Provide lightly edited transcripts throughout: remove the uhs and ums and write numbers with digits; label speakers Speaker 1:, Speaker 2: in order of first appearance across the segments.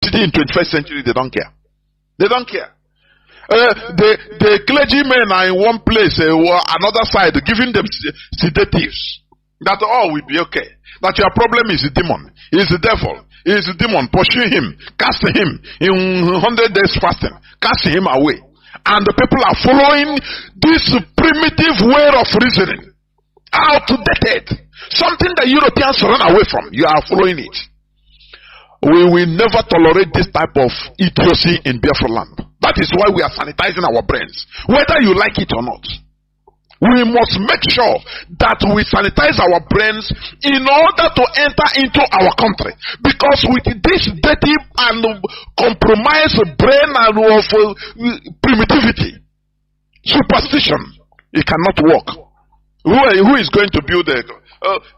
Speaker 1: in 21st century, they don't care. They don't care. The clergymen are in one place, another side, giving them sedatives. That all will be okay. That your problem is a demon. He is the devil. He is a demon. Pursue him. Cast him in 100 days fasting. Cast him away. And the people are following this primitive way of reasoning. Outdated. Something that Europeans run away from. You are following it. We will never tolerate this type of idiocy in Biafra land. That is why we are sanitizing our brains. Whether you like it or not. We must make sure that we sanitize our brains in order to enter into our country. Because with this dirty and compromised brain and of primitivity, superstition, it cannot work. Who is going to build it?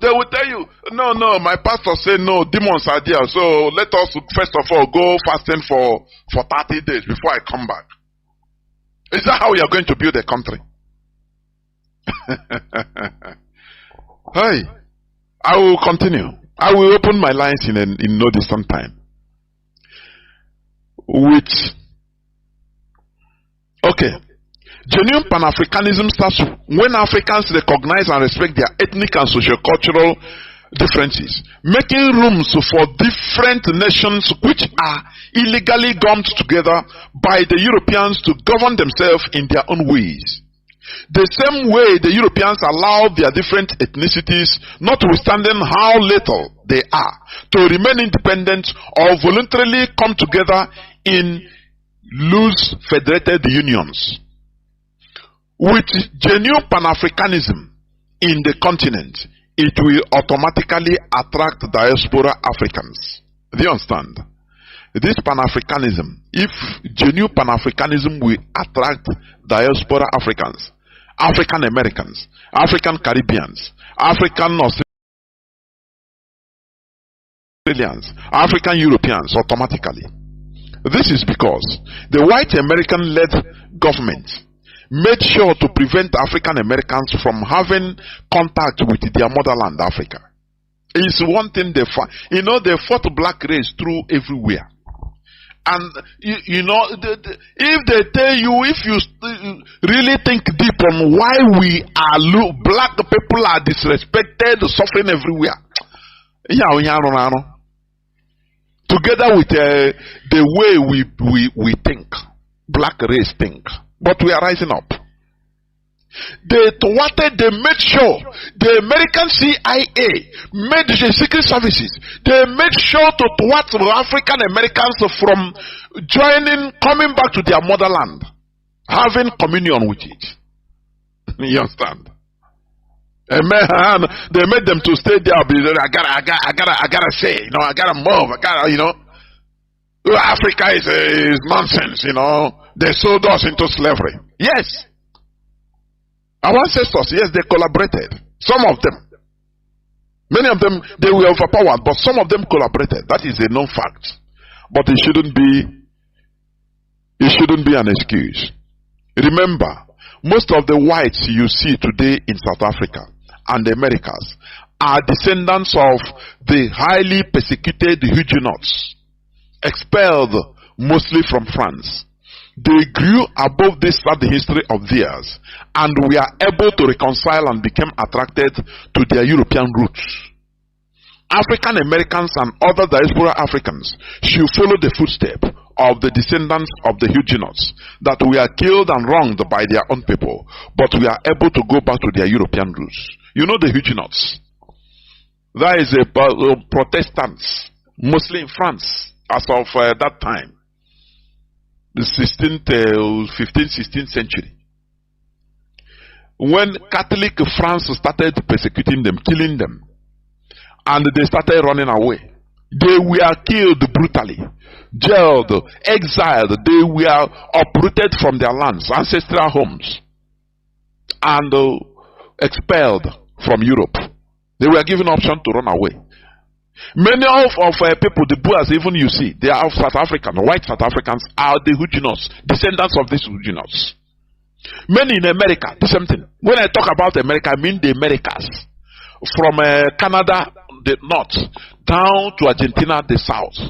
Speaker 1: They will tell you, no, my pastor said no, demons are there. So let us first of all go fasting for 30 days before I come back. Is that how you are going to build a country? Hi, I will continue. I will open my lines in no distant time. Genuine Pan-Africanism starts when Africans recognize and respect their ethnic and socio-cultural differences, making rooms for different nations which are illegally gummed together by the Europeans to govern themselves in their own ways. The same way the Europeans allow their different ethnicities, notwithstanding how little they are, to remain independent or voluntarily come together in loose federated unions. With genuine Pan-Africanism in the continent, it will automatically attract diaspora Africans. Do you understand? This Pan-Africanism, if genuine Pan-Africanism will attract diaspora Africans, African Americans, African Caribbeans, African Australians, African Europeans automatically. This is because the white American-led government made sure to prevent African Americans from having contact with their motherland, Africa. It's one thing they fought. You know, they fought black race through everywhere. And you know, if they tell you, if you really think deep on why we are black people are disrespected, suffering everywhere, together with the way we think, black race think, but we are rising up. They made sure the American CIA made the secret services. They made sure to thwart African Americans from coming back to their motherland, having communion with it. You understand? Amen. They made them to stay there. I gotta say, I gotta move. Africa is nonsense. They sold us into slavery. Yes. Our ancestors, yes, they collaborated. Some of them. Many of them, they were overpowered, but some of them collaborated. That is a known fact. But it shouldn't be an excuse. Remember, most of the whites you see today in South Africa and the Americas are descendants of the highly persecuted Huguenots, expelled mostly from France. They grew above this sad history of theirs, and we are able to reconcile and became attracted to their European roots. African Americans and other diaspora Africans should follow the footsteps of the descendants of the Huguenots that were killed and wronged by their own people, but we are able to go back to their European roots. You know the Huguenots? That is a Protestants, mostly in France, as of that time. The 15th, 16th century. When Catholic France started persecuting them, killing them, and they started running away, they were killed brutally, jailed, exiled, they were uprooted from their lands, ancestral homes, and expelled from Europe. They were given option to run away. Many of people, the Boers, even you see, they are South African, white South Africans are the Huguenots, descendants of these Huguenots. Many in America, the same thing. When I talk about America, I mean the Americas. From Canada, the north, down to Argentina, the south.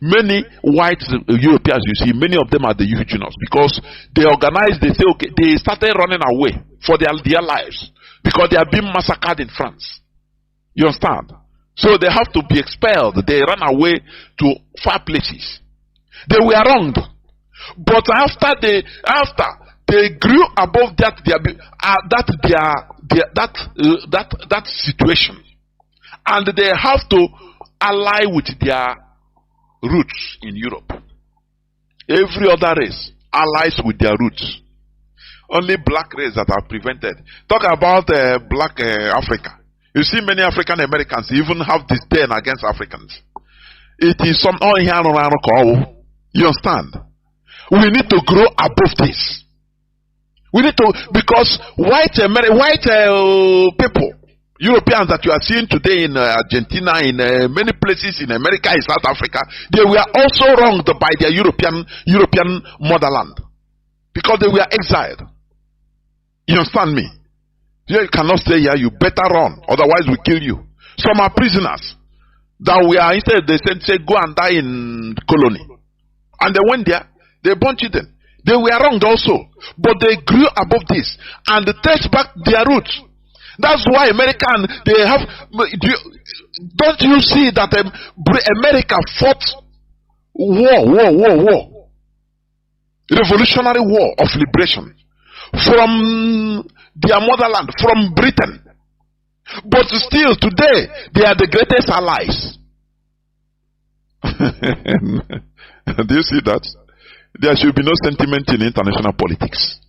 Speaker 1: Many white Europeans, you see, many of them are the Huguenots because they organized, they say, okay, they started running away for their lives because they are being massacred in France. You understand? So they have to be expelled. They run away to far places. They were wronged. But after they grew above that situation, and they have to ally with their roots in Europe. Every other race allies with their roots. Only black race that are prevented. Talk about black Africa. You see, many African Americans even have disdain against Africans. It is some you understand? We need to grow above this. We need to, because white people, Europeans that you are seeing today in Argentina, in many places in America, in South Africa, they were also wronged by their European motherland because they were exiled. You understand me? You cannot stay here. You better run, otherwise we kill you. Some are prisoners that we are, instead they say go and die in colony, and they went there. They burned children. They were wronged also, but they grew above this and they traced back their roots. That's why American, they have, don't you see that America fought war, revolutionary war of liberation from their motherland, from Britain. But still today, they are the greatest allies. Do you see that? There should be no sentiment in international politics.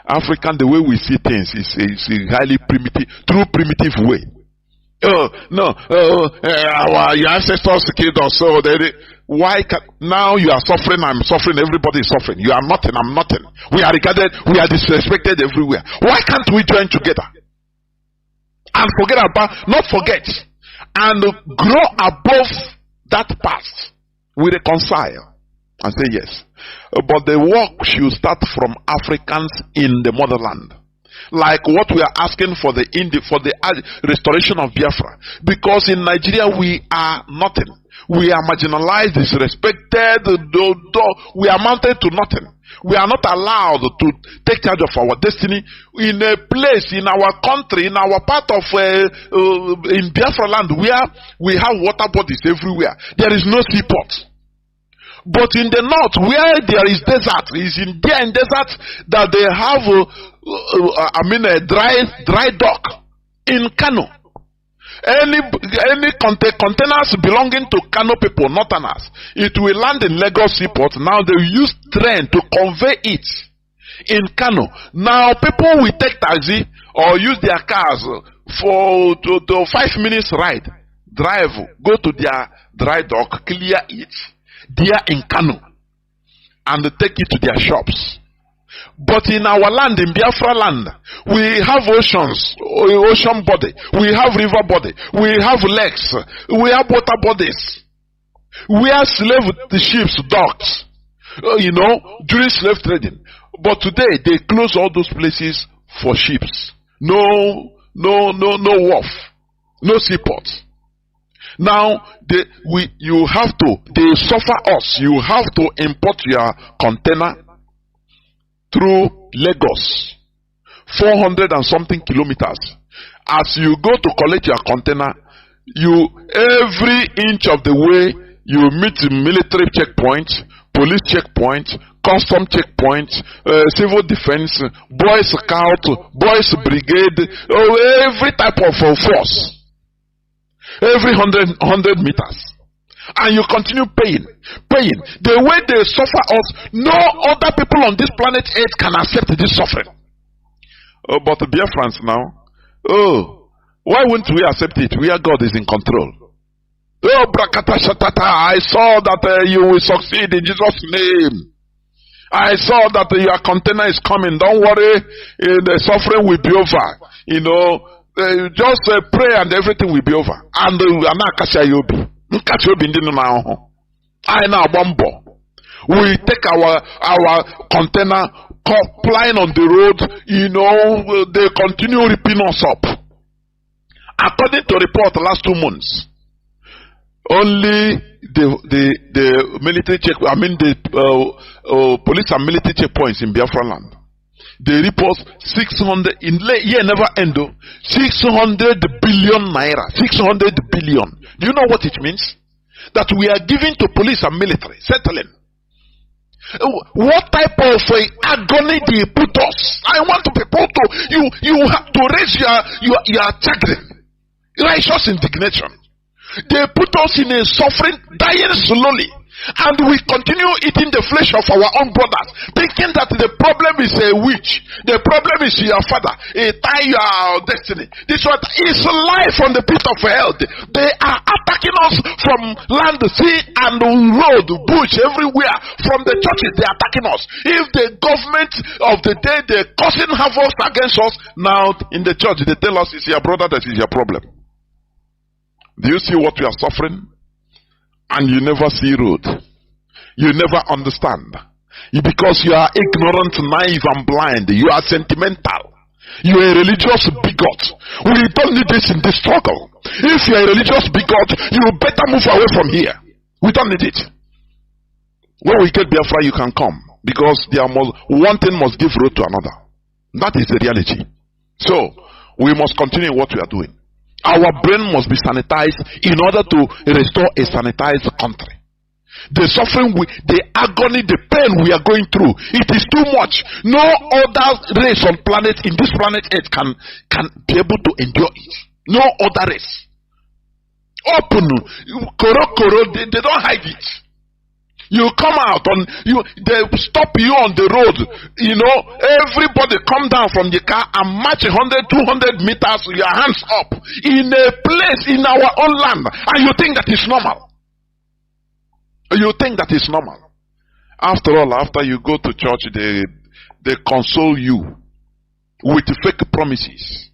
Speaker 1: African, the way we see things is a highly primitive, true primitive way. Your ancestors killed us, so now you are suffering, I'm suffering, everybody is suffering. You are nothing, I'm nothing. We are regarded, we are disrespected everywhere. Why can't we join together? And not forget, and grow above that past. We reconcile and say yes. But the work should start from Africans in the motherland. Like what we are asking for the restoration of Biafra. Because in Nigeria we are nothing. We are marginalized, disrespected, we are mounted to nothing. We are not allowed to take charge of our destiny in a place, in our country, in our part of, in Biafra land, where we have water bodies everywhere. There is no seaport. But in the north, where there is desert, is in desert that they have, a dry dock in Kanu. Any containers belonging to Kanu people, northerners, it will land in Lagos seaport. Now they use train to convey it in Kanu. Now people will take taxi or use their cars for to 5 minutes ride, drive, go to their dry dock, clear it. There in Kanu, and take it to their shops. But in our land, in Biafra land, we have oceans, ocean body, we have river body, we have lakes, we have water bodies. We are slave ships, docks, during slave trading. But today they close all those places for ships. No wharf, no seaport. Now they suffer us. You have to import your container through Lagos, 400 and something kilometers. As you go to collect your container, every inch of the way you meet military checkpoints, police checkpoints, custom checkpoints, civil defense, boy scout, boys brigade, every type of force. Every 100 meters, and you continue paying. The way they suffer us, no other people on this planet Earth can accept this suffering. But the Biafrans now, why wouldn't we accept it? We are God is in control. Brakata Shatata, I saw that you will succeed in Jesus' name. I saw that your container is coming. Don't worry, the suffering will be over. Just pray and everything will be over. And we take our container, flying on the road. They continue ripping us up. According to report, last 2 months, Only the military check, I mean the police and military checkpoints in Biafra land. They report 600 in year never end. 600 billion naira. 600 billion. Do you know what it means? That we are giving to police and military settling. What type of agony do you put us? I want people to you have to raise your chagrin, righteous indignation. They put us in a suffering, dying slowly, and we continue eating the flesh of our own brothers, thinking that the problem is a witch, the problem is your father, a tie your destiny. This one is life from the pit of hell. They are attacking us from land, sea, and road, bush, everywhere. From the churches, they are attacking us. If the government of the day they're causing havoc against us, now in the church they tell us it's your brother that is your problem. Do you see what we are suffering? And you never see road. You never understand. Because you are ignorant, naive, and blind. You are sentimental. You are a religious bigot. We don't need this in this struggle. If you are a religious bigot, you better move away from here. We don't need it. When we get Biafra, you can come. Because one thing must give road to another. That is the reality. So, we must continue what we are doing. Our brain must be sanitized in order to restore a sanitized country. The suffering, the agony, the pain we are going through, it is too much. No other race on in this planet Earth can be able to endure it. No other race. Open, they don't hide it. You come out they stop you on the road. Everybody come down from the car and march 100, 200 meters with your hands up in a place in our own land, and you think that is normal. You think that is normal. After all, after you go to church, they console you with fake promises,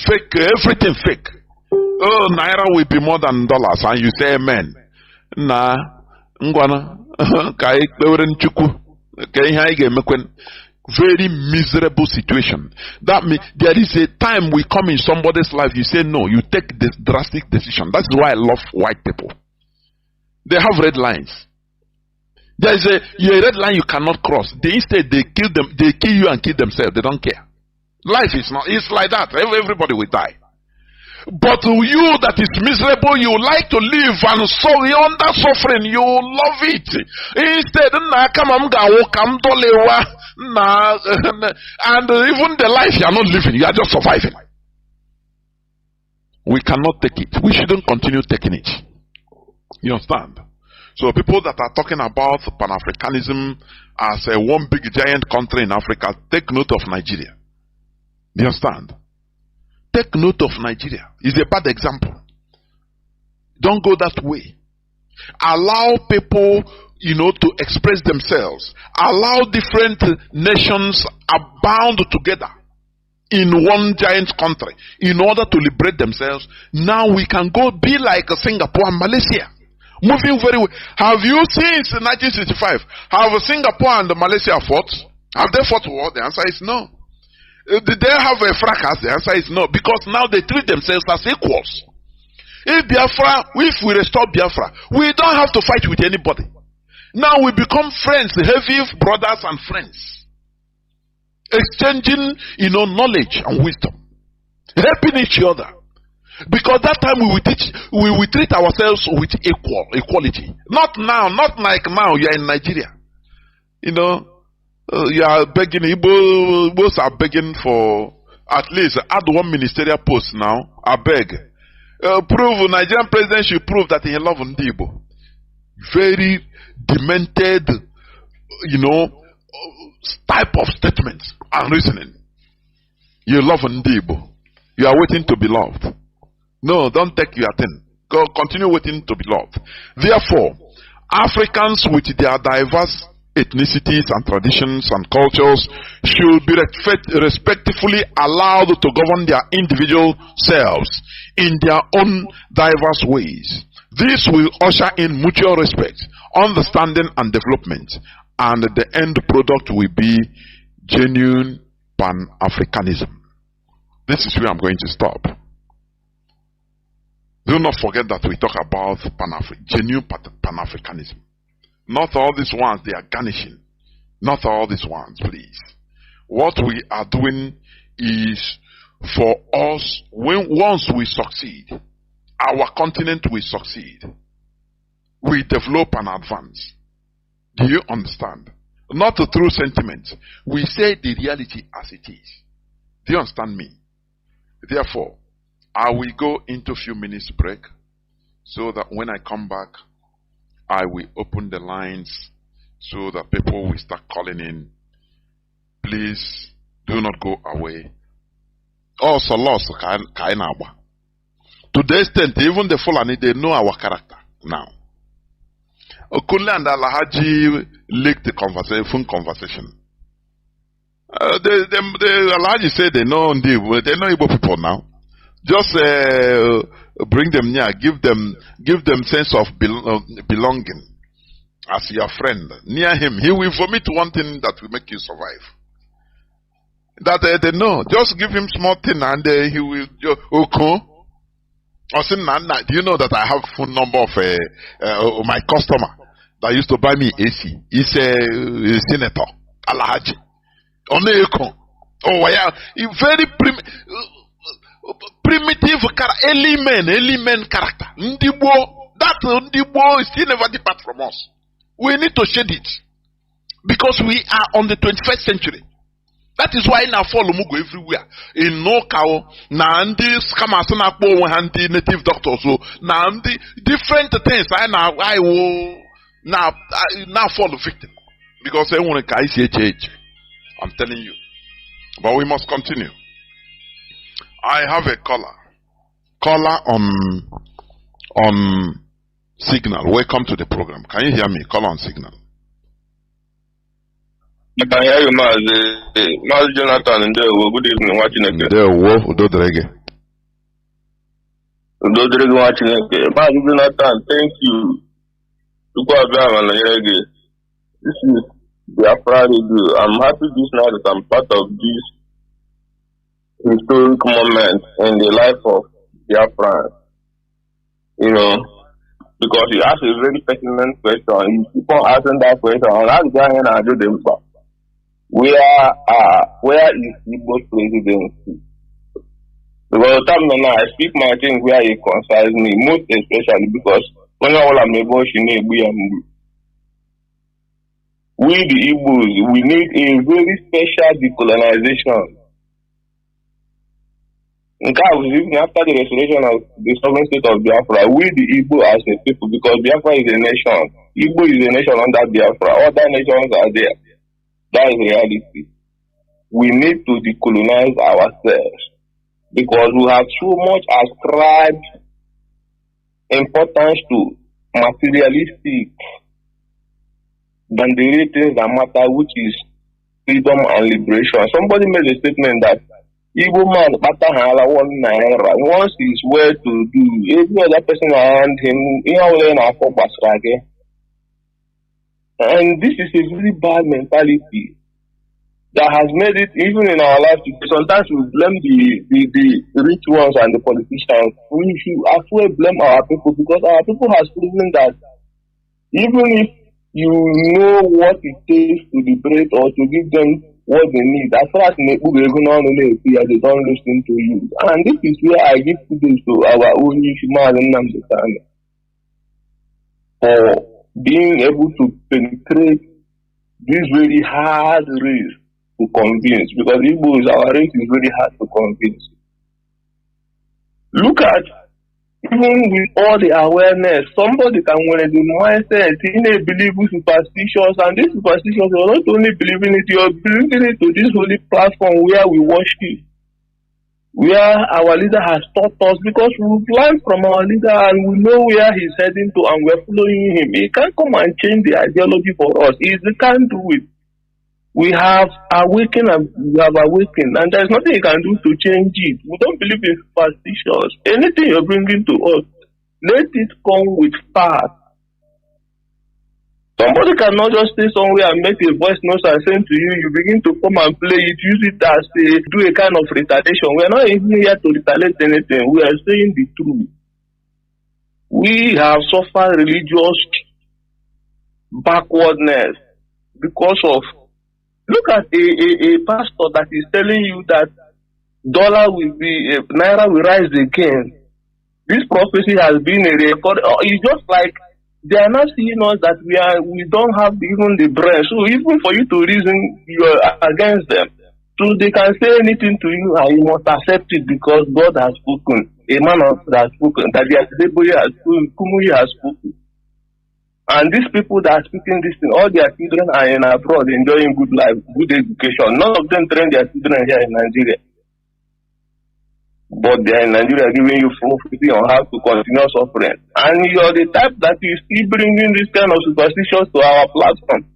Speaker 1: fake everything fake. Oh, naira will be more than dollars, and you say amen. Nah, ngwana. Very miserable situation. That means there is a time we come in somebody's life, you say no, you take this drastic decision. That's why I love white people. They have red lines. There is a red line you cannot cross. Instead they kill you and kill themselves. They don't care. Life is not, it's like that. Everybody will die. But you that is miserable, you like to live and so under suffering, you love it. Instead, and even the life you are not living, you are just surviving. We cannot take it. We shouldn't continue taking it. You understand? So people that are talking about Pan-Africanism as a one big giant country in Africa, take note of Nigeria. Do you understand? Take note of Nigeria. It's a bad example. Don't go that way. Allow people, to express themselves. Allow different nations abound together in one giant country in order to liberate themselves. Now we can go be like Singapore and Malaysia. Moving very well. Have you seen since 1965? Have Singapore and Malaysia fought? Have they fought war? The answer is no. Did they have a fracas? The answer is no, because now they treat themselves as equals. If we restore Biafra, we don't have to fight with anybody. Now we become friends, heavy brothers and friends, exchanging, knowledge and wisdom, helping each other. Because that time we will treat ourselves with equality. Not now, not like now. You are in Nigeria, you are begging, Igbos are begging for at least add one ministerial post now. I beg. Nigerian president should prove that he loves Igbo. Very demented, type of statements and reasoning. You love Igbo. You are waiting to be loved. No, don't take your thing. Go continue waiting to be loved. Therefore, Africans with their diverse ethnicities and traditions and cultures should be respectfully allowed to govern their individual selves in their own diverse ways. This will usher in mutual respect, understanding and development, and the end product will be genuine Pan-Africanism. This is where I'm going to stop. Do not forget that we talk about genuine Pan-Africanism. Not all these ones they are garnishing. Not all these ones, please. What we are doing is for us, once we succeed, our continent will succeed. We develop and advance. Do you understand? Not through sentiment. We say the reality as it is. Do you understand me? Therefore, I will go into a few minutes break so that when I come back, I will open the lines so that people will start calling in. Please do not go away. Also, lost Kainaba. To the extent, even the Fulani, they know our character now. Okunle and Alhaji leaked the phone conversation. The Alhaji said they know Igbo people now. Just bring them near, give them sense of belonging as your friend. Near him, he will vomit one thing that will make you survive. That they know. Just give him small thing and he will. Okay. Do you know that I have phone number of my customer that used to buy me AC? He's a senator, Alhaji. Oh yeah, very primitive element character. That Ndibo still never depart from us. We need to shed it because we are on the 21st century. That is why now follow Mugo everywhere. In no cow, Nandi scammers and the native doctors. So Nandi different things. I will now follow victim because I want to ICH. I'm telling you. But we must continue. I have a caller. Caller on signal. Welcome to the program. Can you hear me? Caller on signal.
Speaker 2: I can hear you, Mazi Jonathan, and good evening, watching it.
Speaker 1: Udodrege
Speaker 2: watching it. Mazi Jonathan, thank you. This is Biafra Radio. I'm happy this night that I'm part of this historic moment in the life of Biafra. You know, because you ask a very pertinent question. You keep on asking that question, and that's going to do them back. Where is Igbo's presidency? Because the time now I speak my things where it concerns me, most especially because when all I'm able to we the Igbos, we need a very special decolonization. In fact, even after the restoration of the sovereign state of Biafra, we the Igbo as a people, because Biafra is a nation, Igbo is a nation under Biafra, other nations are there. That is reality. We need to decolonize ourselves because we have too much ascribed importance to materialistic than the real things that matter, which is freedom and liberation. Somebody made a statement that Igbo man once he's well to do, every other person around him, and this is a very bad mentality that has made it even in our life. Sometimes we blame the rich ones and the politicians. We should actually blame our people because our people has proven that even if you know what it takes to liberate or to give them what they need, as far as they don't listen to you. And this is where I give kudos to our own Nnamdi for being able to penetrate this very hard race to convince, because Igbo is our race is very hard to convince. Look at, even with all the awareness, somebody can wear the mindset in a belief superstitious, and this superstitious, you're not only believing it, you're believing it to this holy platform where we worship, where our leader has taught us, because we've learned from our leader and we know where he's heading to and we're following him. He can't come and change the ideology for us. He can't do it. We have awakened and there's nothing he can do to change it. We don't believe in superstitions. Anything you're bringing to us, let it come with facts. Somebody cannot just stay somewhere and make a voice note and send to you, you begin to come and play it, use it as do a kind of retaliation. We're not even here to retaliate anything. We are saying the truth. We have suffered religious backwardness because of, look at a pastor that is telling you that dollar will be, naira will rise again. This prophecy has been a record. It's just like they are not seeing us that we don't have even the brain. So even for you to reason, you are against them. So they can say anything to you and you must accept it because God has spoken. A man has spoken. That Kumuyi has spoken. And these people that are speaking this thing, all their children are in abroad enjoying good life, good education. None of them train their children here in Nigeria. But they are in Nigeria giving you prophecy on how to continue suffering. And you are the type that is still bringing this kind of superstitions to our platform.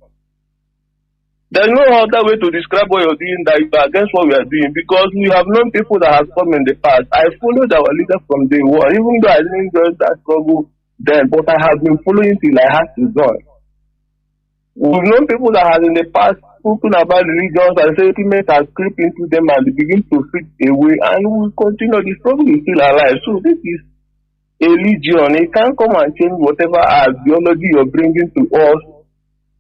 Speaker 2: There's no other way to describe what you're doing that you are against what we are doing, because we have known people that have come in the past. I followed our leader from day one, even though I didn't join that struggle then, but I have been following till I had to join. We've known people that have in the past spoken about religions and sentiments has crept into them and they begin to fit away, and we continue. The struggle is still alive. So this is a legion. It can't come and change whatever ideology you're bringing to us.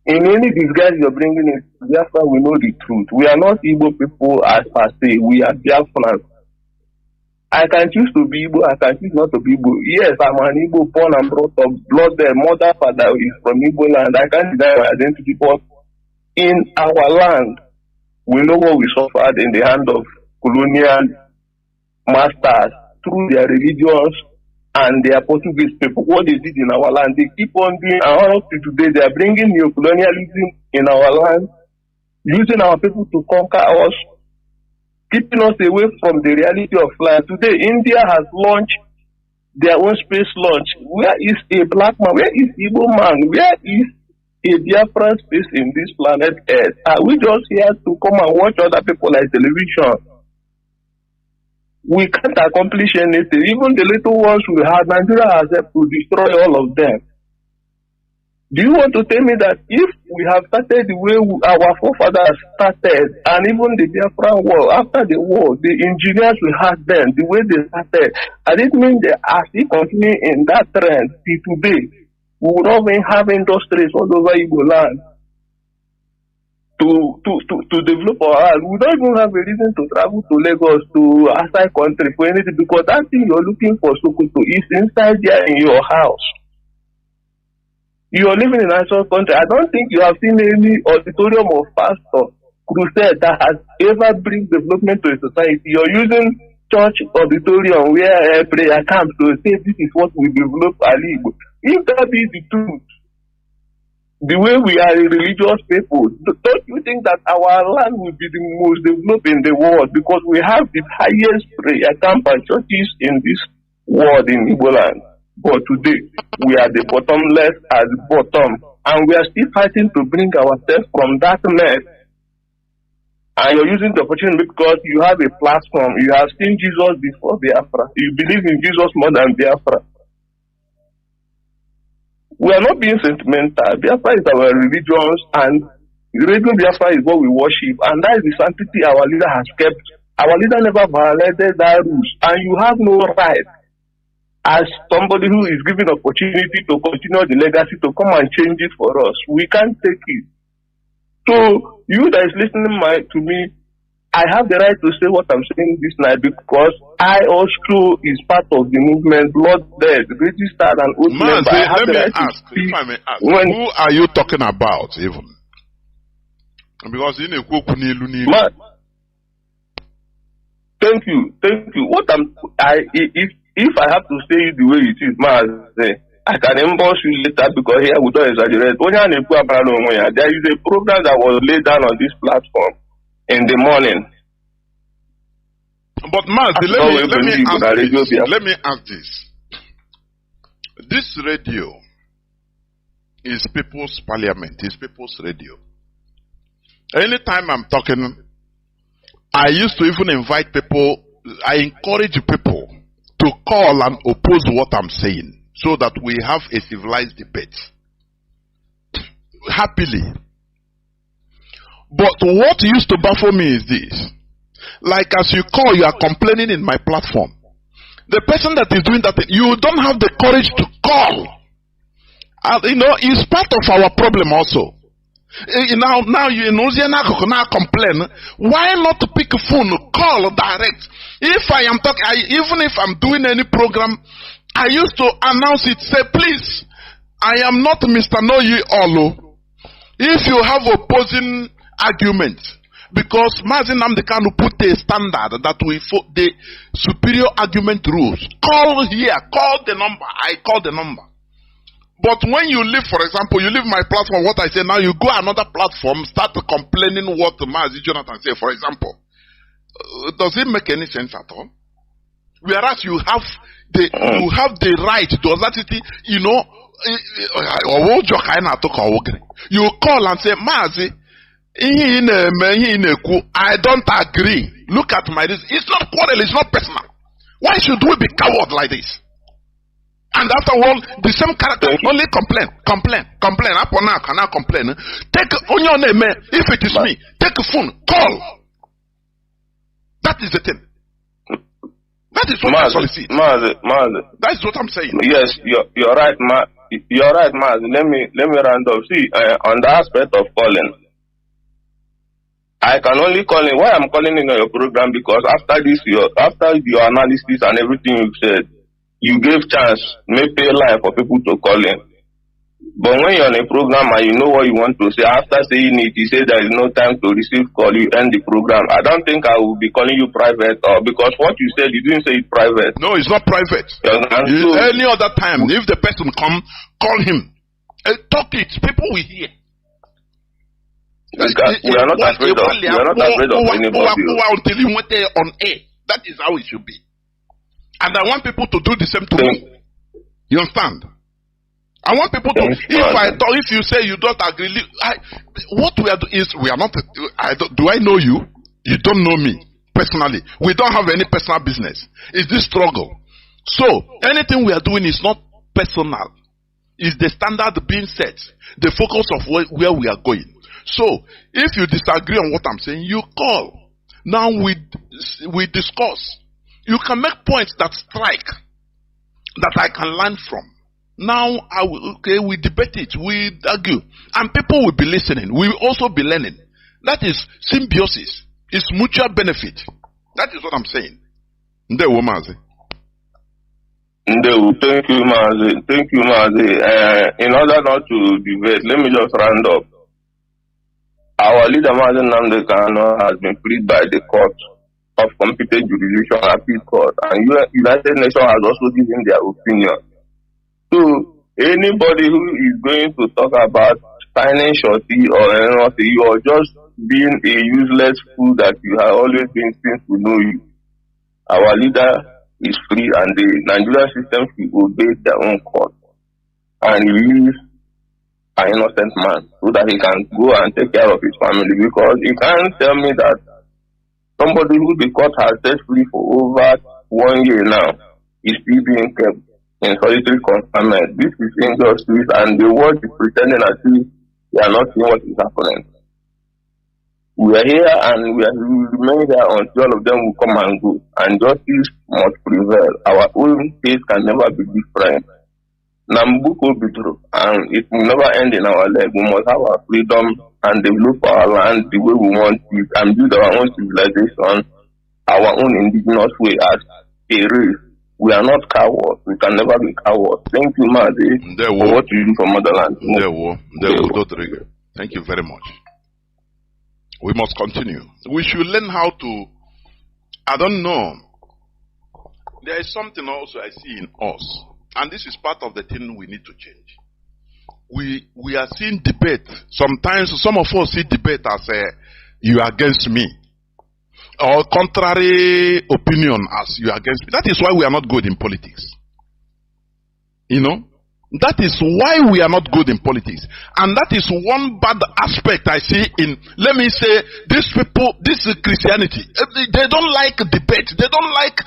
Speaker 2: In any disguise you're bringing it, Biafra, we know the truth. We are not Igbo people as per se. We are Biafrans. I can choose to be Igbo, I can choose not to be Igbo. Yes, I'm an Igbo, born and brought up, blood there, mother, father is from Igbo land. I can't deny my identity, but in our land, we know what we suffered in the hand of colonial masters through their religions and their Portuguese people. What they did in our land, they keep on doing, and up to today, they are bringing neocolonialism in our land, using our people to conquer us, keeping us away from the reality of life. Today, India has launched their own space launch. Where is a black man? Where is Igbo man? Where is a Biafra space in this planet Earth? Are we just here to come and watch other people like television? We can't accomplish anything. Even the little ones we had, Nigeria has helped to destroy all of them. Do you want to tell me that if we have started the way our forefathers started, and even the Biafra war, after the war, the engineers we had then, the way they started, and it means they are still continuing in that trend till today. We would not even have industries all over Igbo land to develop our land. We don't even have a reason to travel to Lagos, to outside country for anything, because that thing you're looking for Sokoto is inside there in your house. You are living in a natural country. I don't think you have seen any auditorium or pastor crusade that has ever bring development to a society. You're using church auditorium where prayer camps to say this is what we develop Ali. If that is the truth, the way we are a religious people, don't you think that our land will be the most developed in the world, because we have the highest prayer camp and churches in this world in Igbo land? But today, we are the bottomless at the bottom, and we are still fighting to bring ourselves from that mess. And you're using the opportunity because you have a platform. You have seen Jesus before Biafra. You believe in Jesus more than Biafra. We are not being sentimental. Biafra is our religions, and religion Biafra is what we worship, and that is the sanctity our leader has kept. Our leader never violated that rules, and you have no right, as somebody who is given opportunity to continue the legacy, to come and change it for us. We can't take it. So you that is listening to me, I have the right to say what I'm saying this night, because I also is part of the movement, blood dead, registered and oath member.
Speaker 1: Let me ask, if I may ask, who are you talking about even? Because in a thank you. What if I have to say it the way it is, Mazi, I can emboss you later, because here we don't exaggerate. There is a program that was laid down on this platform in the morning. But Mazi, let me ask this. This radio is people's parliament, is people's radio. Anytime I'm talking, I used to even invite people, I encourage people to call and oppose what I'm saying, so that we have a civilized debate. Happily. But what used to baffle me is this. Like, as you call, you are complaining in my platform. The person that is doing that, you don't have the courage to call. It's part of our problem also. Now you know now complain. Why not pick a phone, call direct? If I am talking, even if I'm doing any program, I used to announce it, say, please, I am not Mr. Noyi Olo. If you have opposing argument, because Mazi Nnamdi Kanu put a standard that we the superior argument rules. Call here, call the number. I call the number. But when you leave, for example, you leave my platform, what I say now, you go another platform, start complaining what Mazi Jonathan say, for example. Does it make any sense at all? Whereas you have the right, the audacity, you call and say, Mazi, I don't agree. Look at my reason. It's not quarrel, it's not personal. Why should we be coward like this? And after all, the same character only complain. Upon now, cannot complain. Take on your name, if it is me, take a phone, call. That is the thing. That is what I solicit. That is what I'm saying.
Speaker 2: Yes, you're right, You're right, Mazi. Let me round up. See, on the aspect of calling, I can only call in. Why I'm calling in on your program, because after your analysis and everything you said, you gave chance, may pay line for people to call in. But when you're on a program and you know what you want to say, after saying it, you say there is no time to receive call, you end the program. I don't think I will be calling you private, or because what you said, you didn't say it private.
Speaker 1: No, it's not private. Any other time, if the person come, call him. Talk it. People will hear.
Speaker 2: We are not afraid of anybody.
Speaker 1: Until you went there on air. That is how it should be. And I want people to do the same to me. You understand? I want people to. If you say you don't agree, what we are doing is we are not. Do I know you? You don't know me personally. We don't have any personal business. It's this struggle. So anything we are doing is not personal. It's the standard being set. The focus of where we are going. So if you disagree on what I'm saying, you call. Now we discuss. You can make points that strike, that I can learn from. Now, we debate it, we argue, and people will be listening. We will also be learning. That is symbiosis. It's mutual benefit. That is what I'm saying. Ndewo Mazi.
Speaker 2: Thank you, Mazi. Thank you, Mazi. In order not to debate, let me just round up. Our leader, Mazi Nnamdi Kanu, has been freed by the court of competent jurisdiction, appeal court, and United Nations has also given their opinion. So anybody who is going to talk about signing shorty or anything, you are just being a useless fool that you have always been since we know you. Our leader is free, and the Nigerian system should obey their own court and release an innocent man so that he can go and take care of his family. Because you can't tell me that somebody who the court has set free for over 1 year now is still being kept in solitary confinement. This is injustice, and the world is pretending as if they are not seeing what is happening. We are here, and we will remain here until all of them will come and go, and justice must prevail. Our own case can never be different. Nambuko be true, and it will never end in our leg. We must have our freedom and develop our land the way we want it, and build our own civilization, our own indigenous way as a race. We are not cowards. We can never be cowards. Thank you, Mazi, for what you do for motherland.
Speaker 1: Thank you very much. We must continue. We should learn how to, I don't know, there is something also I see in us, and this is part of the thing we need to change. We are seeing debate. Sometimes some of us see debate as you are against me, or contrary opinion as you are against me. That is why we are not good in politics. You know, that is why we are not good in politics. And that is one bad aspect I see in, let me say, these people, this is Christianity. They don't like debate. They don't like,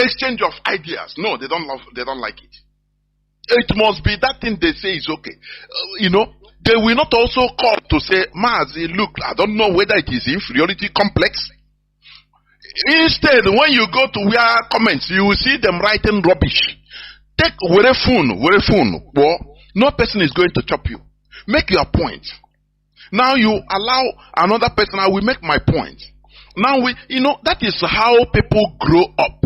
Speaker 1: exchange of ideas. No, they don't like it. It must be that thing they say is okay. They will not also call to say, Mazi, look, I don't know whether it is inferiority complex. Instead, when you go to where comments, you will see them writing rubbish. Take where phone, well, no person is going to chop you. Make your point. Now you allow another person, I will make my point. Now that is how people grow up.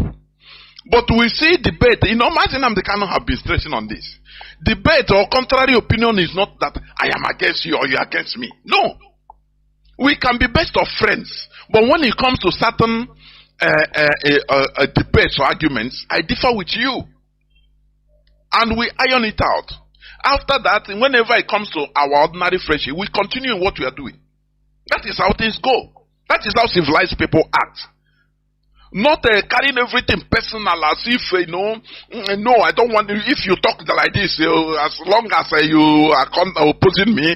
Speaker 1: But we see debate, Mazi Nnamdi Kanu have been stressing on this. Debate or contrary opinion is not that I am against you or you are against me. No. We can be best of friends. But when it comes to certain debates or arguments, I differ with you. And we iron it out. After that, whenever it comes to our ordinary friendship, we continue in what we are doing. That is how things go. That is how civilized people act. Not carrying everything personal as if, no, I don't want, if you talk like this, as long as you are opposing me.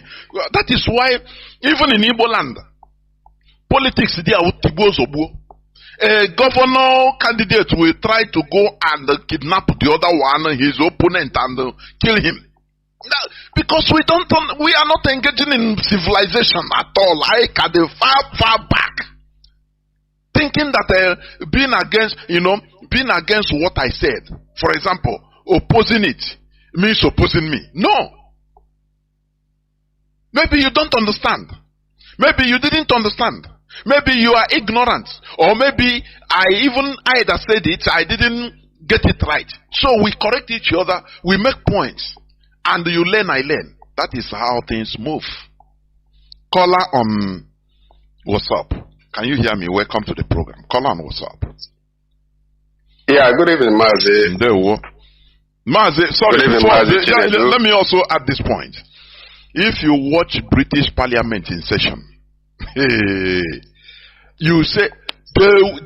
Speaker 1: That is why, even in Igbo land, politics, a governor candidate will try to go and kidnap the other one, his opponent, and kill him. Because we are not engaging in civilization at all, like at the far back. Thinking that being against what I said, for example, opposing it means opposing me. No. Maybe you don't understand. Maybe you didn't understand. Maybe you are ignorant. Or maybe I that said it, I didn't get it right. So we correct each other, we make points. And you learn, I learn. That is how things move. Caller on WhatsApp. Can you hear me? Welcome to the program. Caller on WhatsApp.
Speaker 3: Yeah, good evening, Mazi.
Speaker 1: Mazi, sorry,
Speaker 3: good evening, Mazi,
Speaker 1: let me also add this point. If you watch British Parliament in session, you say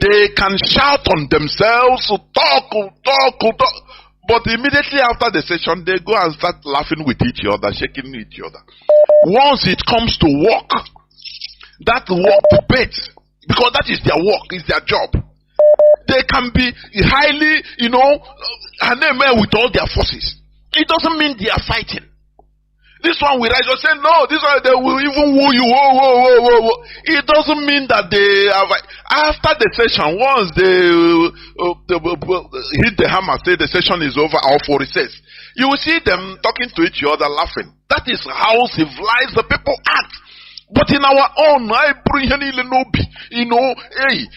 Speaker 1: they can shout on themselves, talk, but immediately after the session, they go and start laughing with each other, shaking each other. Once it comes to work, that work debate, because that is their work, is their job. They can be highly, with all their forces. It doesn't mean they are fighting. This one will rise and say, no, this one they will even woo you. Whoa. It doesn't mean that they are. After the session, once they hit the hammer, say the session is over, or for recess, you will see them talking to each other, laughing. That is how civilized the people act. But in our own, I bring any lenobi,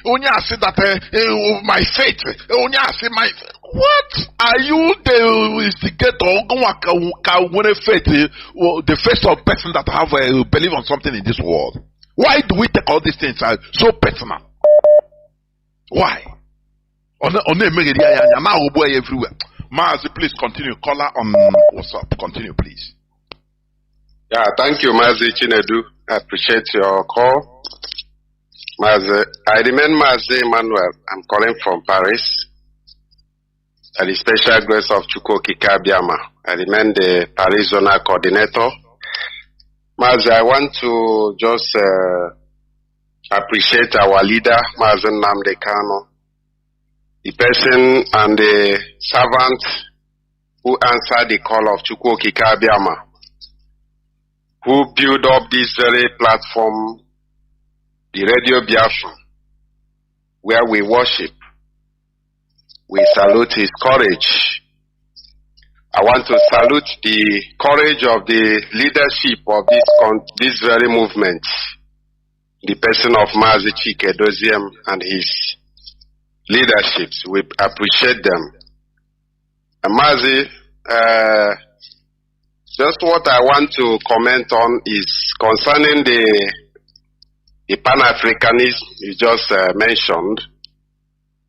Speaker 1: only I say that my faith, only I say my. What are you the instigator? The first of person that have believe on something in this world? Why do we take all these things so personal? Why? Everywhere. Mazi, please continue. Caller on WhatsApp. Continue, please.
Speaker 3: Yeah, thank you, Mazi Chinedu. I appreciate your call. Mazi, I remain Mazi Emmanuel. I'm calling from Paris. At the special grace of Chukwokika Biama. I remain the Paris Zonal Coordinator. Mazi, I want to just appreciate our leader, Mazi Nnamdi Kanu, the person and the servant who answered the call of Chukwokika Biama, who built up this very platform, the Radio Biafra, where we worship. We salute his courage. I want to salute the courage of the leadership of this very movement, the person of Mazi Chinedu and his leaderships. We appreciate them. And Mazi, just what I want to comment on is concerning the Pan-Africanism you just mentioned,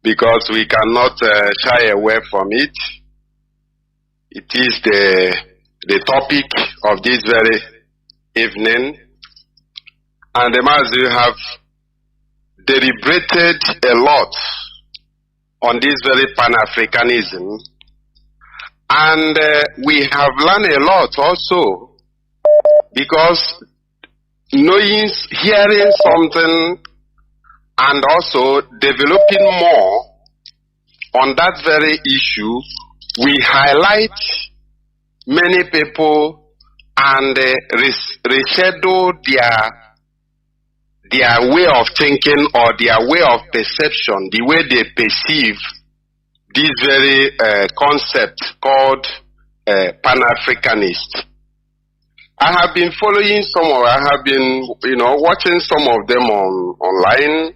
Speaker 3: because we cannot shy away from it. It is the topic of this very evening. And Mazi, have deliberated a lot on this very Pan-Africanism. And we have learned a lot also, because hearing something and also developing more on that very issue, we highlight many people and reschedule their way of thinking or their way of perception, the way they perceive this very concept called Pan-Africanist. I have been following I have been, watching some of them online.